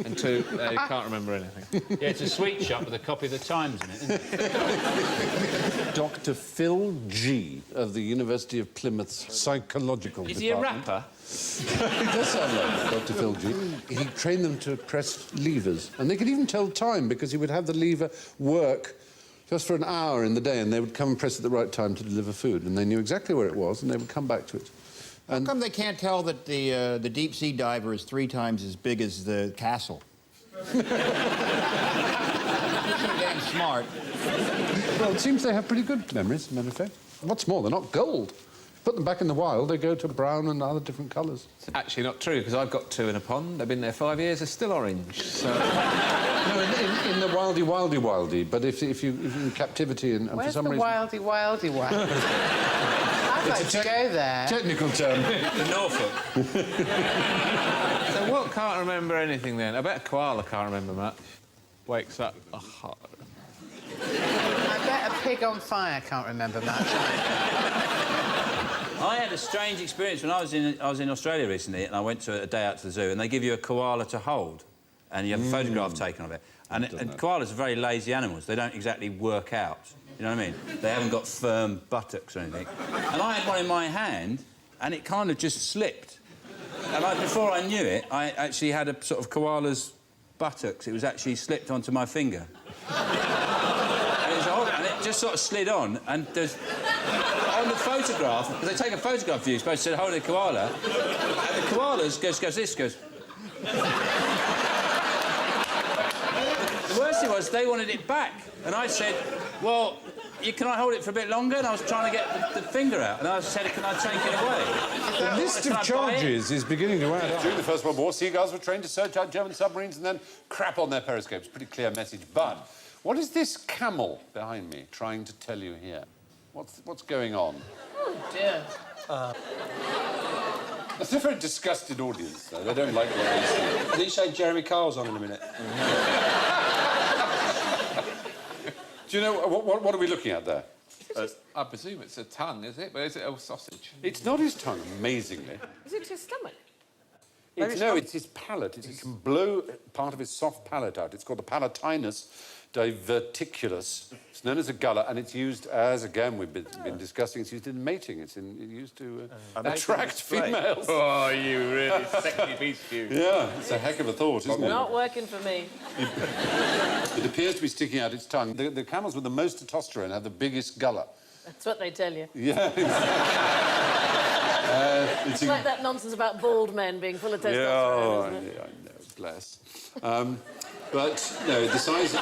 And 2, they can't remember anything. Yeah, it's a sweet shop with a copy of the Times in it, isn't it? Dr. Phil G. of the University of Plymouth's psychological Is he a department. rapper? He does sound like Dr. Phil G. He trained them to press levers, and they could even tell time because he would have the lever work just for an hour in the day, and they would come and press at the right time to deliver food, and they knew exactly where it was, and they would come back to it. How come they can't tell that the deep-sea diver is 3 times as big as the castle? They're damn smart. Well, it seems they have pretty good memories, as a matter of fact. What's more, they're not gold. Put them back in the wild, they go to brown and other different colours. It's actually not true, because I've got 2 in a pond. They've been there 5 years, they're still orange. So... No, in the wildy, but if you're in captivity and for some reason... Where's the wildy? I'd like to go there. Technical term. The Norfolk. So what can't remember anything then? I bet a koala can't remember much. Wakes up... Oh. I bet a pig on fire can't remember much. I had a strange experience when I was in Australia recently, and I went to a day out to the zoo, and they give you a koala to hold, and you have a photograph taken of it. And koalas are very lazy animals. They don't exactly work out. You know what I mean? They haven't got firm buttocks or anything. And I had one in my hand, and it kind of just slipped. And before I knew it, I actually had a sort of koala's buttocks. It was actually slipped onto my finger. And it just sort of slid on, and there's... On the photograph, because they take a photograph of you, you're supposed to hold a koala, and the koala goes this, goes... The worst thing was, they wanted it back, and I said, well, can I hold it for a bit longer? And I was trying to get the finger out, and I said, can I take it away? The list of charges is beginning to add up. During the First World War, seagulls were trained to search out German submarines and then crap on their periscopes. Pretty clear message. But what is this camel behind me trying to tell you here? What's going on? Oh, dear. It's a very disgusted audience, though. They don't like what they see. Did you say Jeremy Carl's on in a minute? Do you know, what are we looking at there? I presume it's a tongue, is it? But is it a sausage? It's not his tongue, amazingly. Is it his stomach? It's his palate. It can blow part of his soft palate out. It's called the palatinus diverticulus. It's known as a gullet, and it's used as, again, we've been discussing, it's used in mating. It's used to attract females. Oh, you really sexy piece of you. Yeah, it's a heck of a thought, isn't it? Not working for me. It appears to be sticking out its tongue. The camels with the most testosterone have the biggest gullet. That's what they tell you. Yeah. It's like that nonsense about bald men being full of testosterone, isn't it? I know, bless. But, no, the size of...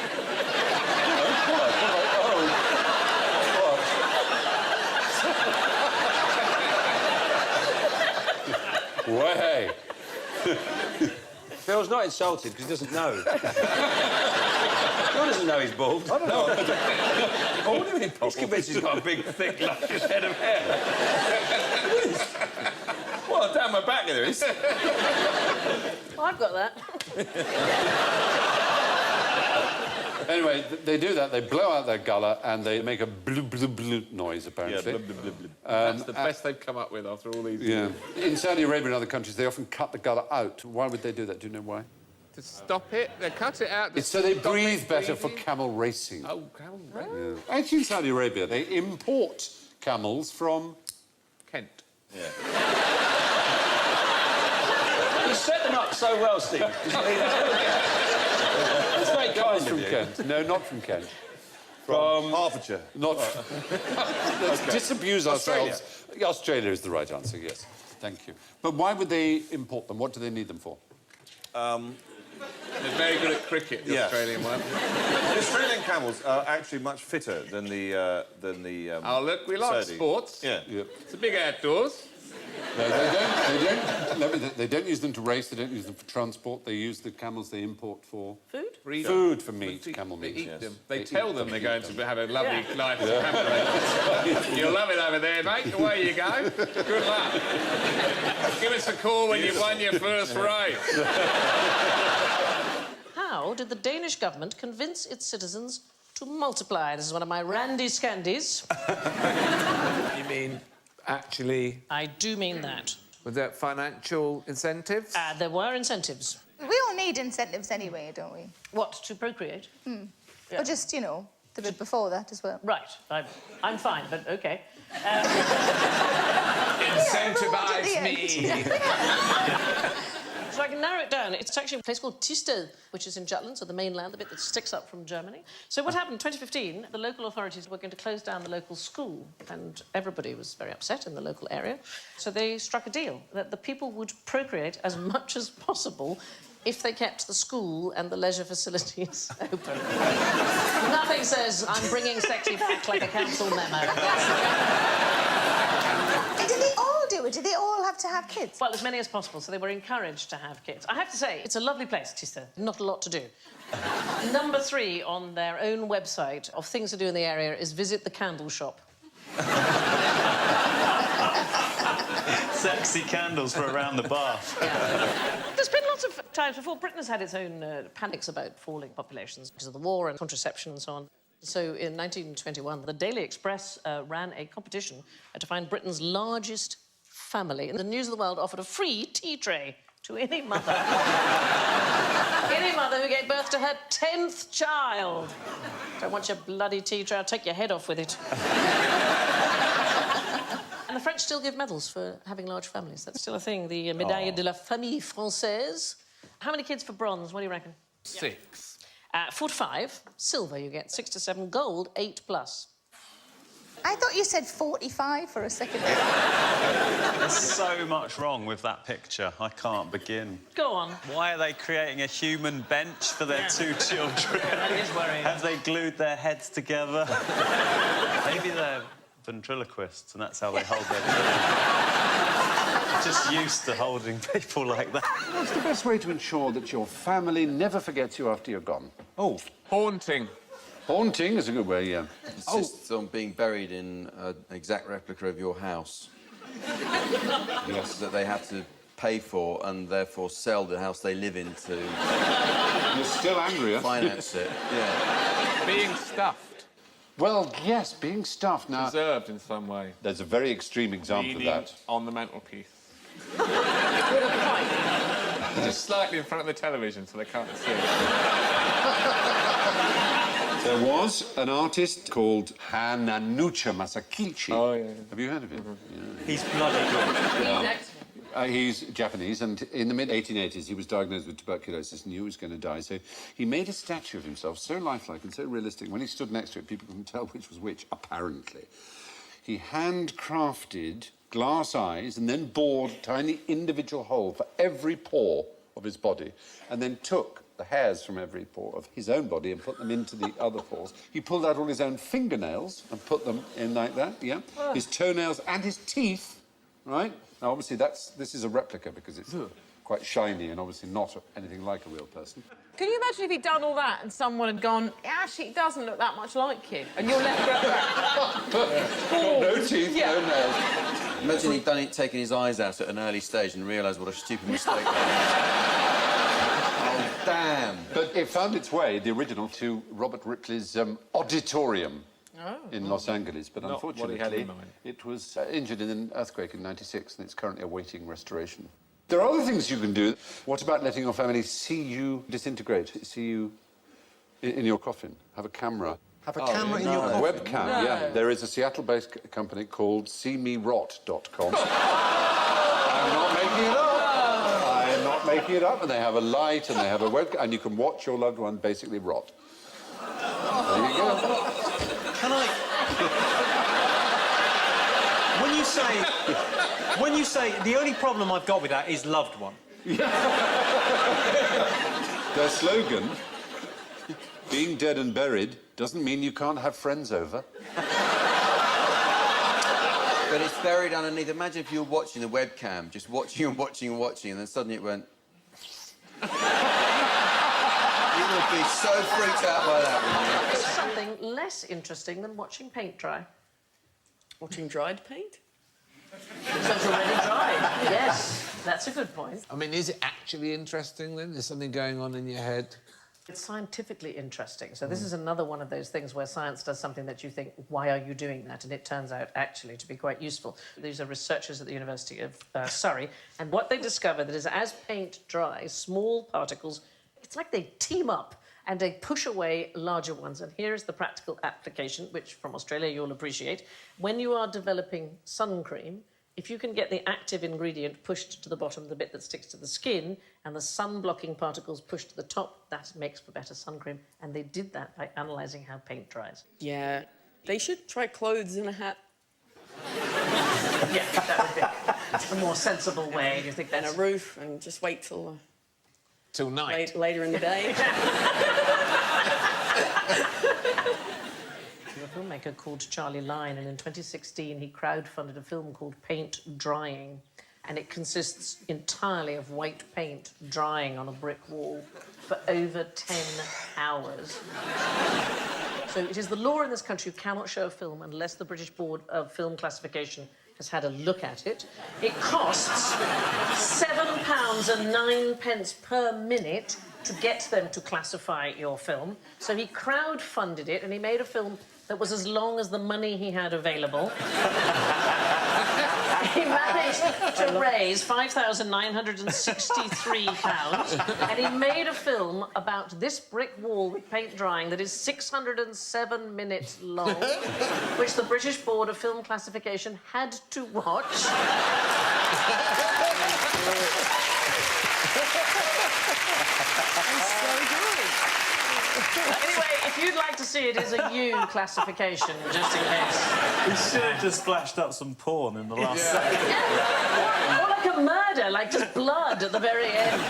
Way. Phil's not insulted because he doesn't know. Phil doesn't know he's bald. I don't know. Oh, what do you mean? He's convinced he's got a big, thick, luscious head of hair. Well, down my back there is. I've got that. Anyway, they do that. They blow out their gullet and they make a bloop, bloop, bloop noise, apparently. Yeah, blub, blub, blub, blub. That's the best they've come up with after all these years. In Saudi Arabia and other countries, they often cut the gullet out. Why would they do that? Do you know why? To stop it, they cut it out. It's so they breathe better for camel racing. Oh, camel racing. Yeah. Actually, in Saudi Arabia, they import camels from... Kent. Yeah. You set them up so well, Steve. It's very kind from Kent. No, not from Kent. From Hertfordshire. Not. Let's disabuse ourselves. Australia is the right answer. Yes, thank you. But why would they import them? What do they need them for? They're very good at cricket, the Australian one. The Australian camels are actually much fitter than the oh, look, we like Saudi. sports. Yeah. It's a big outdoors. No, they don't use them to race. They don't use them for transport. They use the camels they import for... Food? Food for meat, camel meat. They eat yes. them. They They tell eat them they're going to have a lovely life. Yeah. You'll love it over there, mate. Away you go. Good luck. Give us a call when you've won your first race. How did the Danish government convince its citizens to multiply? This is one of my randy scandies. You mean actually... I do mean that. Was there financial incentives? There were incentives. We all need incentives anyway, don't we? What, to procreate? Hmm. Yeah. Or just, you know, the bit before that as well. Right. I'm fine, but OK. Incentivise me! So I can narrow it down. It's actually a place called Thisted, which is in Jutland, so the mainland, the bit that sticks up from Germany. So what happened in 2015, the local authorities were going to close down the local school, and everybody was very upset in the local area. So they struck a deal that the people would procreate as much as possible if they kept the school and the leisure facilities open. Nothing says, I'm bringing sexy back like a council memo. Did they all do it? Did they all have to have kids? Well, as many as possible, so they were encouraged to have kids. I have to say, it's a lovely place, Thisted. Not a lot to do. Number 3 on their own website of things to do in the area is visit the candle shop. Sexy candles for around the bath. There's been lots of times before. Britain has had its own panics about falling populations because of the war and contraception and so on. So in 1921, the Daily Express ran a competition to find Britain's largest family. And the News of the World offered a free tea tray to any mother. Any mother who gave birth to her 10th child. Don't want your bloody tea tray, I'll take your head off with it. And the French still give medals for having large families. That's still a thing, the Médaille de la Famille Française. How many kids for bronze, what do you reckon? 6. 4 to 5, silver you get, 6 to 7, gold, 8+. I thought you said 45 for a second. There's so much wrong with that picture. I can't begin. Go on. Why are they creating a human bench for their 2 children? That is worrying. Have they glued their heads together? Maybe they're ventriloquists and that's how they hold their children. Just used to holding people like that. What's the best way to ensure that your family never forgets you after you're gone? Oh, haunting. Haunting is a good way, yeah. Insists on being buried in an exact replica of your house. Yes, that they have to pay for and therefore sell the house they live in to... You're still angry, finance it, yeah. Being stuffed. Well, yes, being stuffed. Now, preserved in some way. There's a very extreme example of that. On the mantelpiece. Just slightly in front of the television so they can't see. There was an artist called Hananucha Masakilchi. Oh, yeah. Have you heard of him? Yeah. He's bloody good. He's Japanese, and in the mid-1880s he was diagnosed with tuberculosis and knew he was going to die, so he made a statue of himself so lifelike and so realistic. When he stood next to it, people couldn't tell which was which, apparently. He handcrafted glass eyes and then bored a tiny individual hole for every pore of his body, and then took the hairs from every pore of his own body and put them into the other pores. He pulled out all his own fingernails and put them in like that, yeah? His toenails and his teeth, right? Now, obviously, this is a replica because it's quite shiny and obviously not anything like a real person. Can you imagine if he'd done all that and someone had gone, actually, it doesn't look that much like you, and you're left No teeth, no nails. Imagine he'd taken his eyes out at an early stage and realised what a stupid mistake that was. Oh, damn. But it found its way, the original, to Robert Ripley's auditorium in Los Angeles, but Not unfortunately what he had in mind. it was injured in an earthquake in '96 and it's currently awaiting restoration. There are other things you can do. What about letting your family see you disintegrate, see you in your coffin? Have a camera. Have a camera in your coffin? Webcam, yeah. There is a Seattle-based company called SeeMeRot.com. I'm not making it up. I'm not making it up. And they have a light and they have a webcam, and you can watch your loved one basically rot. There you go. Can I... When you say... The only problem I've got with that is loved one. Their slogan, being dead and buried, doesn't mean you can't have friends over. But it's buried underneath. Imagine if you were watching the webcam, just watching and watching and watching, and then suddenly it went... You would be so freaked out by that, wouldn't you? There's something less interesting than watching paint dry. Watching dried paint? So it's already dried. Yes, that's a good point. I mean, is it actually interesting, then? There's something going on in your head? It's scientifically interesting. So this is another one of those things where science does something that you think, why are you doing that? And it turns out actually to be quite useful. These are researchers at the University of Surrey, and what they discovered is as paint dries, small particles, it's like they team up and they push away larger ones. And here is the practical application, which from Australia you'll appreciate. When you are developing sun cream, if you can get the active ingredient pushed to the bottom, the bit that sticks to the skin, and the sun-blocking particles pushed to the top, that makes for better sun cream. And they did that by analysing how paint dries. Yeah. They should try clothes in a hat. Yeah, that would be a more sensible way. You think that's... And a roof, and just wait till night. Later in the day. A filmmaker called Charlie Line, and in 2016 he crowdfunded a film called Paint Drying, and it consists entirely of white paint drying on a brick wall for over 10 hours. So it is the law in this country you cannot show a film unless the British Board of Film Classification has had a look at it. It costs £7.09 per minute to get them to classify your film. So he crowdfunded it, and he made a film that was as long as the money he had available. He managed to raise £5,963, and he made a film about this brick wall with paint drying that is 607 minutes long, which the British Board of Film Classification had to watch. Anyway, if you'd like to see it as a U classification, just in case. We should have just flashed up some porn in the last second. Yeah. Or like a murder, like just blood at the very end.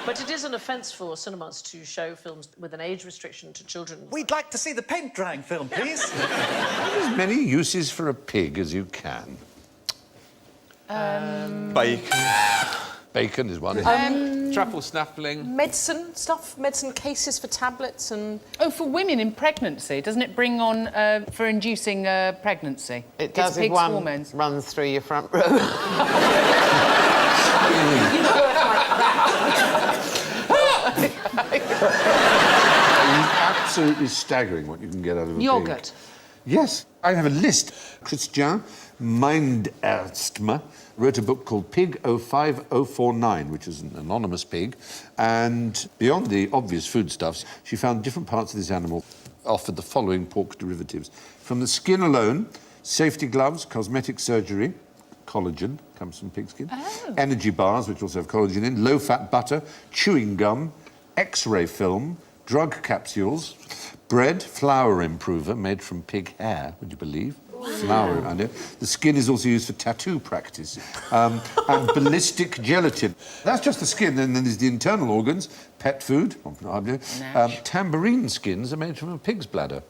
But it is an offence for cinemas to show films with an age restriction to children. We'd like to see the paint drying film, please. As many uses for a pig as you can. Bacon. Bacon is one. Truffle snuffling. Medicine stuff, medicine cases for tablets and... Oh, for women in pregnancy, doesn't it bring on for inducing pregnancy? It does if one runs through your front room. Absolutely staggering what you can get out of a Yoghurt. pig. Yes, I have a list. Christian Minderstmer wrote a book called Pig 05049, which is an anonymous pig, and beyond the obvious foodstuffs, she found different parts of this animal offered the following pork derivatives. From the skin alone, safety gloves, cosmetic surgery, collagen, comes from pig skin, energy bars, which also have collagen in, low-fat butter, chewing gum, X-ray film, drug capsules, bread, flour improver made from pig hair, would you believe? Wow. Flour, I know. The skin is also used for tattoo practice. And ballistic gelatin. That's just the skin, and then there's the internal organs, pet food, tambourine skins are made from a pig's bladder.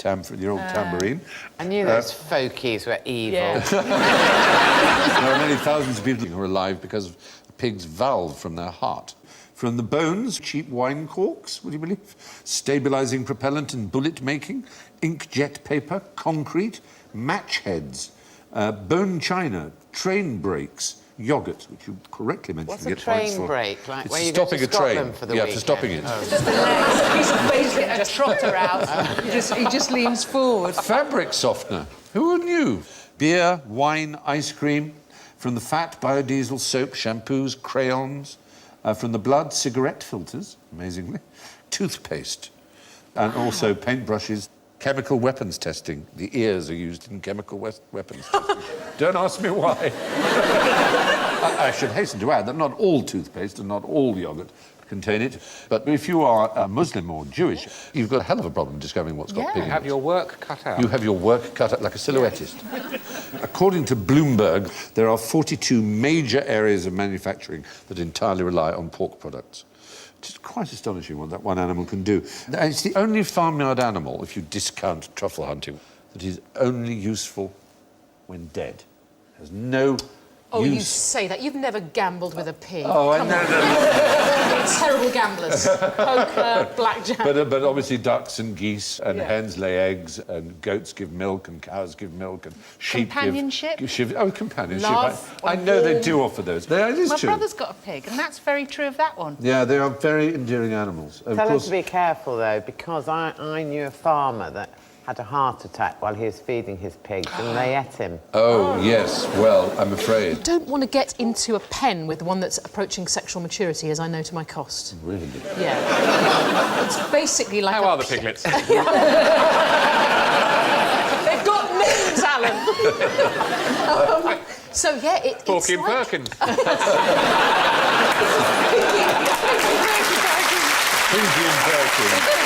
Your old tambourine. I knew those folkies were evil. Yeah. There are many thousands of people who are alive because of a pig's valve from their heart. From the bones, cheap wine corks, would you believe? Stabilising propellant in bullet making, inkjet paper, concrete, match heads, bone china, train brakes, yoghurt, which you correctly mentioned. What's a train brake? Like it's where you stopping go to a train. Scotland for the for stopping it. It's just the legs. He's basically a trotter out. He just leans forward. Fabric softener. Who knew? Beer, wine, ice cream. From the fat, biodiesel, soap, shampoos, crayons. From the blood, cigarette filters, amazingly. Toothpaste. And also paintbrushes. Chemical weapons testing. The ears are used in chemical weapons testing. Don't ask me why. I should hasten to add that not all toothpaste and not all yogurt contain it. But if you are a Muslim or Jewish, you've got a hell of a problem discovering what's got pig in it. You have your work cut out. You have your work cut out like a silhouettist. According to Bloomberg, there are 42 major areas of manufacturing that entirely rely on pork products. It's quite astonishing what that one animal can do. It's the only farmyard animal, if you discount truffle hunting, that is only useful when dead. Has no Oh, use. you say that. You've never gambled with a pig. Oh, Come on. You're terrible gamblers. Poker, blackjack. But obviously ducks and geese and hens lay eggs and goats give milk and cows give milk and sheep Companionship? give companionship. Love. I know they do offer those. It is My true. brother's got a pig, and that's very true of that one. Yeah, they are very endearing animals. Of Tell him course. to be careful, though, because I knew a farmer that had a heart attack while he was feeding his pigs, and they ate him. Oh, yes. Well, I'm afraid. You don't want to get into a pen with one that's approaching sexual maturity, as I know to my cost. Really? Yeah. It's basically like How are the piglets? They've got names, Alan. So, yeah, Porky and Perkins. Pinky and Perkins.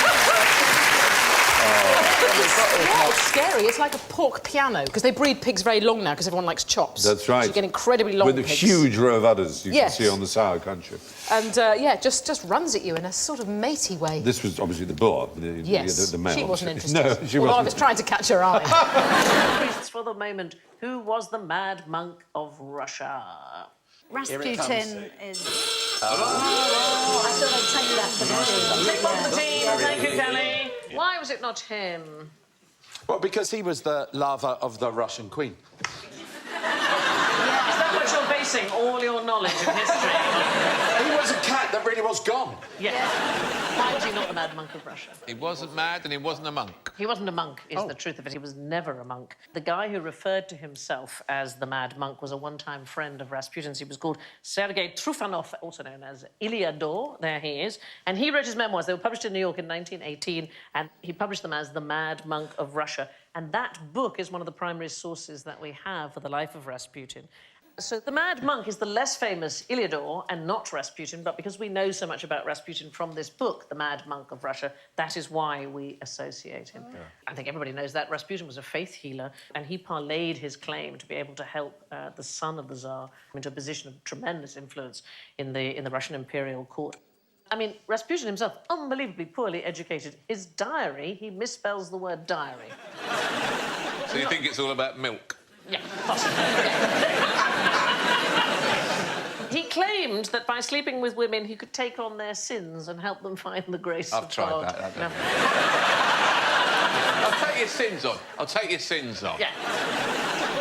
It's scary. It's like a pork piano, because they breed pigs very long now, because everyone likes chops. That's right. So you get incredibly long With pigs. a huge row of udders you can see on the sour country. And, yeah, just runs at you in a sort of matey way. This was obviously the boar, Yes. the male. She wasn't interested. No, she Although wasn't. I was trying to catch her eye. Priests for the moment. Who was the mad monk of Russia? Rasputin is... I thought I'd tell you that for the Take one for the team. Thank you, Kelly. Why was it not him? Well, because he was the lover of the Russian queen. Is that what you're basing all your knowledge of history? He was a cat that really was gone. Yes. Why was he not the mad monk of Russia? He wasn't mad and he wasn't a monk. He wasn't a monk, is the truth of it. He was never a monk. The guy who referred to himself as the mad monk was a one-time friend of Rasputin's. He was called Sergei Trufanov, also known as Iliador. There he is. And he wrote his memoirs. They were published in New York in 1918, and he published them as The Mad Monk of Russia. And that book is one of the primary sources that we have for the life of Rasputin. So the Mad Monk is the less famous Iliador and not Rasputin, but because we know so much about Rasputin from this book, The Mad Monk of Russia, that is why we associate him. Yeah. I think everybody knows that. Rasputin was a faith healer, and he parlayed his claim to be able to help the son of the Tsar into a position of tremendous influence in the Russian imperial court. I mean, Rasputin himself, unbelievably poorly educated. His diary, he misspells the word diary. So you think it's all about milk? Yeah, possibly. He claimed that by sleeping with women, he could take on their sins and help them find the grace of God. I've tried that. I'll take your sins on. I'll take your sins on. Yeah.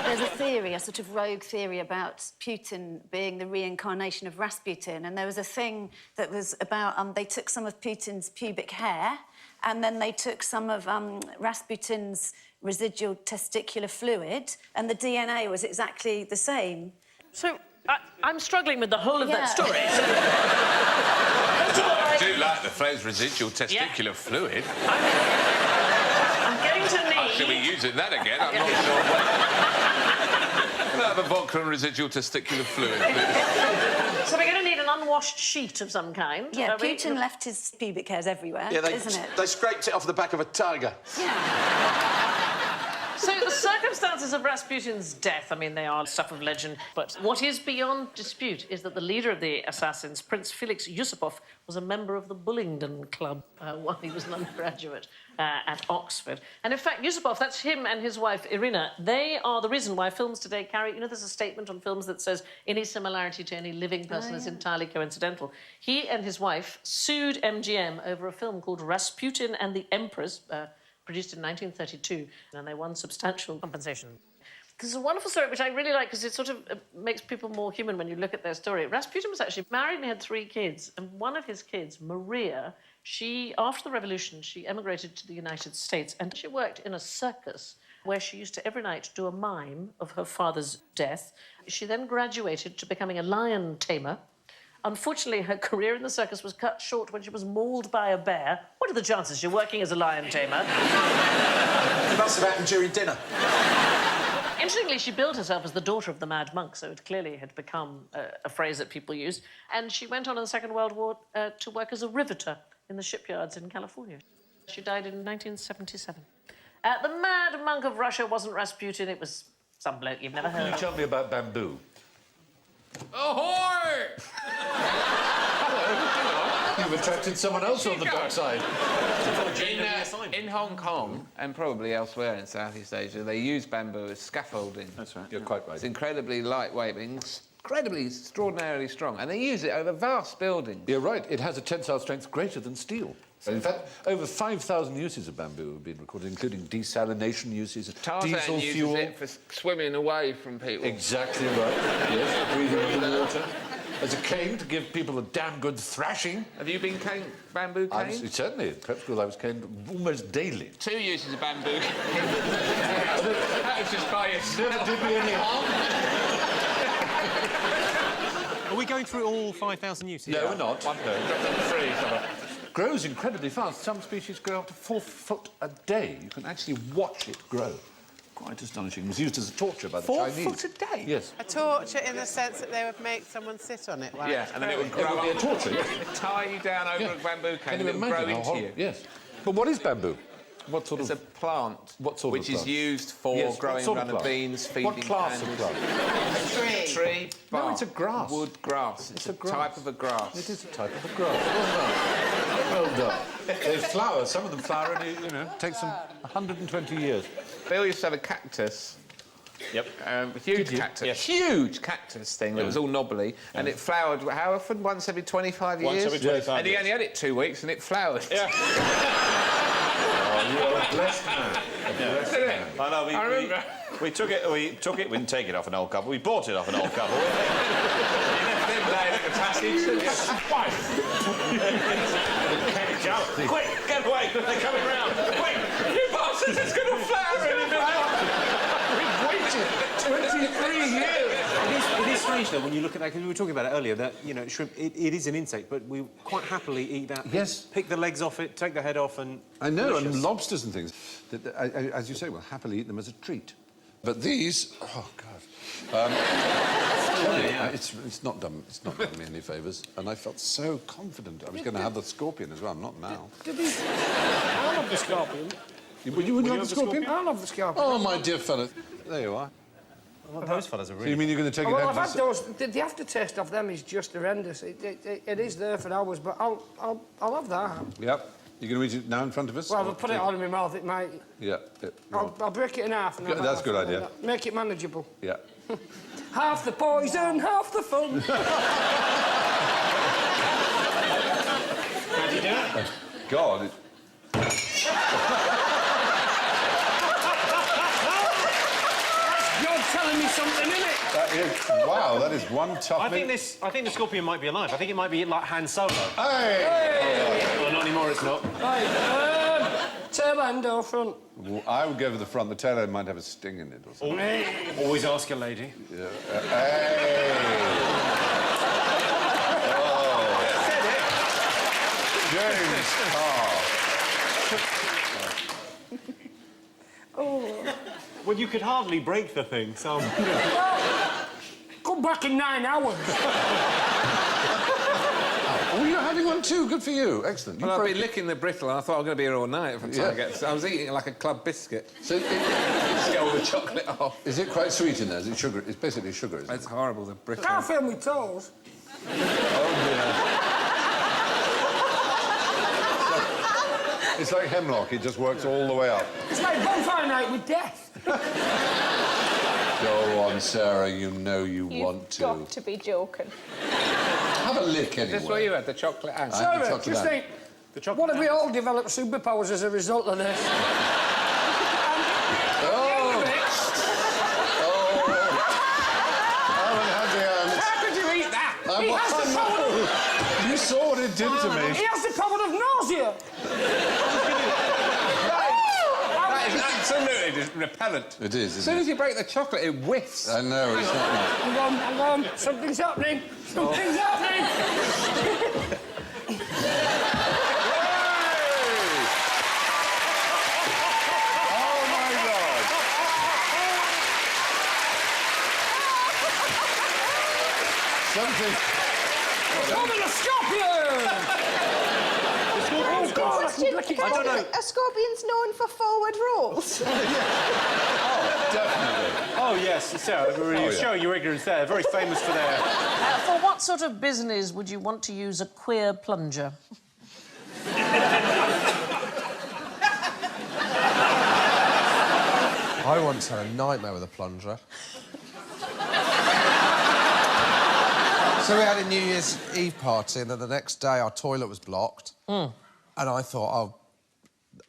There's a theory, a sort of rogue theory about Putin being the reincarnation of Rasputin, and there was a thing that was about they took some of Putin's pubic hair and then they took some of Rasputin's residual testicular fluid, and the DNA was exactly the same. So, I'm struggling with the whole of that story. I do like the phrase residual testicular fluid. I'm getting to need... Should be using that again? I'm not sure. Can I have a vodka and residual testicular fluid, please? So we're going to need an unwashed sheet of some kind. Yeah, Putin left his pubic hairs everywhere, isn't it? They scraped it off the back of a tiger. So the circumstances of Rasputin's death, I mean, they are stuff of legend, but what is beyond dispute is that the leader of the assassins, Prince Felix Yusupov, was a member of the Bullingdon Club while he was an undergraduate at Oxford. And in fact, Yusupov, that's him and his wife, Irina, they are the reason why films today carry... You know, there's a statement on films that says, any similarity to any living person is entirely coincidental. He and his wife sued MGM over a film called Rasputin and the Empress, produced in 1932, and they won substantial compensation. There's a wonderful story, which I really like, because it sort of makes people more human when you look at their story. Rasputin was actually married and he had 3 kids, and one of his kids, Maria, after the revolution, she emigrated to the United States, and she worked in a circus where she used to, every night, do a mime of her father's death. She then graduated to becoming a lion tamer. Unfortunately, her career in the circus was cut short when she was mauled by a bear. What are the chances you're working as a lion tamer? It must have happened during dinner. Interestingly, she billed herself as the daughter of the Mad Monk, so it clearly had become a phrase that people used. And she went on in the Second World War to work as a riveter in the shipyards in California. She died in 1977. The Mad Monk of Russia wasn't Rasputin, it was some bloke you've never heard of. Can you tell me about bamboo? Ahoy! You've attracted someone else on the backside. In Hong Kong, and probably elsewhere in Southeast Asia, they use bamboo as scaffolding. That's right, you're quite right. It's incredibly lightweight, but incredibly, extraordinarily strong, and they use it over vast buildings. You're right, it has a tensile strength greater than steel. In fact, over 5,000 uses of bamboo have been recorded, including desalination uses, diesel fuel. Uses it for swimming away from people. Exactly right. Yes, breathing under the water. As a cane to give people a damn good thrashing. Have you been bamboo caned? Certainly. At prep school, I was caned almost daily. 2 uses of bamboo. That was just by yourself. Never did me any harm. Are we going through all 5,000 uses? No, we're not. One per. Got them 3. Grows incredibly fast. Some species grow up to 4 foot a day. You can actually watch it grow. Quite astonishing. It was used as a torture by the Chinese. 4 foot a day? Yes. A torture in the sense that they would make someone sit on it. Yeah, and then it would grow It would be a torture. tie you down over a bamboo cane and it would grow into you. Yes. But what is bamboo? What sort It's a plant which is used for growing runner beans, feeding What class of plant? Tree, bark. No, it's a grass. Wood grass. It's a type of a grass. It is a type of a grass. Well done. Well done. They flower. Some of them flower and, takes them 120 years. Bill used to have a cactus. Yep. A huge cactus. Yes. Huge cactus thing that was all knobbly, and it flowered, how often? Once every 25 years? Once every 25 And he only had it 2 weeks, and it flowered. Yeah. You are a blessed man. I know, I remember. We took it, we didn't take it off an old couple, we bought it off an old couple. He left them laying at the passage. Quick, get away, they're coming round. Quick, you bastards, it's going to flower in a minute. We've waited 23 years. It is strange, though, when you look at that, because we were talking about it earlier, that, shrimp, it is an insect, but we quite happily eat that. Yes. Pick the legs off it, take the head off, and... I know, delicious. and lobsters and things. That, as you say, we'll happily eat them as a treat. But these... Oh, God. It's not done me any favours. And I felt so confident I was going to have the scorpion as well, not now. I love the scorpion. You wouldn't have the scorpion? I love the scorpion. Oh, my dear fellow. There you are. Well, those fellas are really... So you mean you're going to take it Well, home? I've had those. The aftertaste of them is just horrendous. It is there for hours, but I'll have that. Yep. You're going to eat it now in front of us? Well, if I put it on in my mouth, it might... Yeah. I'll break it in half. And That's a good idea. Make it manageable. Yeah. Half the poison, half the fun. How do you do it? God. You're telling me something, innit? Wow, that is one tough... I think the scorpion might be alive. I think it might be like Han Solo. Hey! Well, not anymore, it's not. Right, tail end or front? Well, I would go for the front. The tail end might have a sting in it or something. Always ask a lady. Yeah. Hey! Oh. Said it. James. Oh. Well, you could hardly break the thing, so... Come back in 9 hours. Oh, you're having one too. Good for you. Excellent. Well, I've been licking the brittle and I thought I was going to be here all night if I try to get... I was eating it like a club biscuit. So just get all the chocolate off. Is it quite sweet in there? Is it sugar? It's basically sugar, isn't it? It's horrible, the brittle. Can't feel my toes. It's like hemlock. It just works all the way up. It's like bonfire night with death. Go on, Sarah. You know you want to. You've got to be joking. Have a lick anyway. Is this where you had the chocolate and... Sarah, just think, what if we all develop superpowers as a result of this? How could you eat that? He has the power of... You saw what it did to me. He has the power of nausea. That is absolutely repellent. It is, As soon as you break the chocolate, it whiffs. I know, it's not nice. Hang on. Something's happening. Something's happening. Oh, my God. Something... Coming a scorpion! Oh, God, Question, are scorpions known for forward rolls? Definitely. Oh, yes, Sarah, you're showing your ignorance there. Very famous for their... For what sort of business would you want to use a queer plunger? I once had a nightmare with a plunger. So we had a New Year's Eve party, and then the next day our toilet was blocked. And I thought,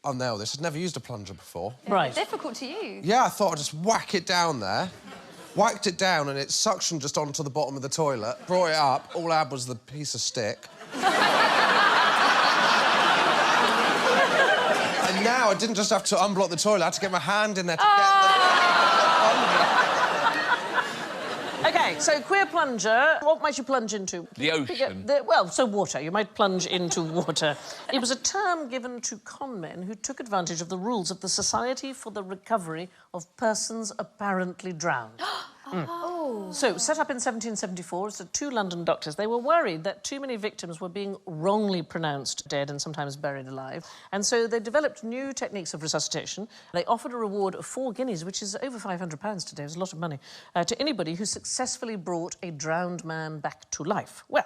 I'll nail this. I'd never used a plunger before. Right. Difficult to use. Yeah, I thought I'd just whack it down there. Whacked it down, and it suctioned just onto the bottom of the toilet. Brought it up. All I had was the piece of stick. And now I didn't just have to unblock the toilet, I had to get my hand in there to get the plunger. OK, so queer plunger, what might you plunge into? The ocean. Well, so water. You might plunge into water. It was a term given to con men who took advantage of the rules of the Society for the Recovery of Persons Apparently Drowned. Oh. So, set up in 1774, it's two London doctors. They were worried that too many victims were being wrongly pronounced dead and sometimes buried alive. And so they developed new techniques of resuscitation. They offered a reward of 4 guineas, which is over £500 today. It's a lot of money, to anybody who successfully brought a drowned man back to life. Well,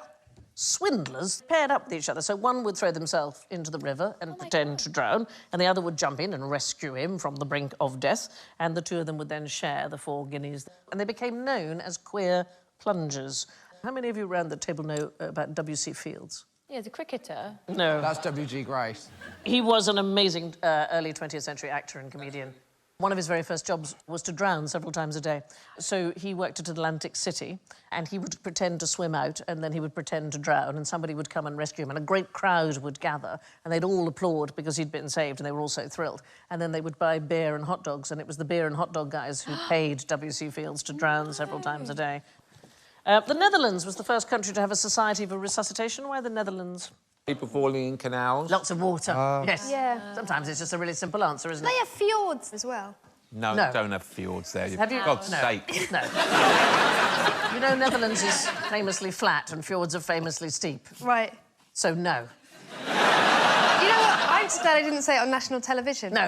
swindlers paired up with each other. So one would throw themselves into the river and pretend to drown, and the other would jump in and rescue him from the brink of death, and the two of them would then share the 4 guineas. And they became known as queer plungers. How many of you around the table know about W.C. Fields? Yeah, the cricketer. No. That's W.G. Grace. He was an amazing early 20th century actor and comedian. One of his very first jobs was to drown several times a day. So he worked at Atlantic City, and he would pretend to swim out, and then he would pretend to drown, and somebody would come and rescue him, and a great crowd would gather, and they'd all applaud because he'd been saved, and they were all so thrilled. And then they would buy beer and hot dogs, and it was the beer and hot dog guys who paid W.C. Fields to drown several times a day. The Netherlands was the first country to have a society for resuscitation. Why the Netherlands? People falling in canals. Lots of water, yes. Yeah. Sometimes it's just a really simple answer, isn't it? They have fjords as well. No, No. don't have fjords there. Have you? God's No. sake. No. You know, Netherlands is famously flat and fjords are famously steep. Right. So, no. You know what? I'm just glad I didn't say it on national television. No,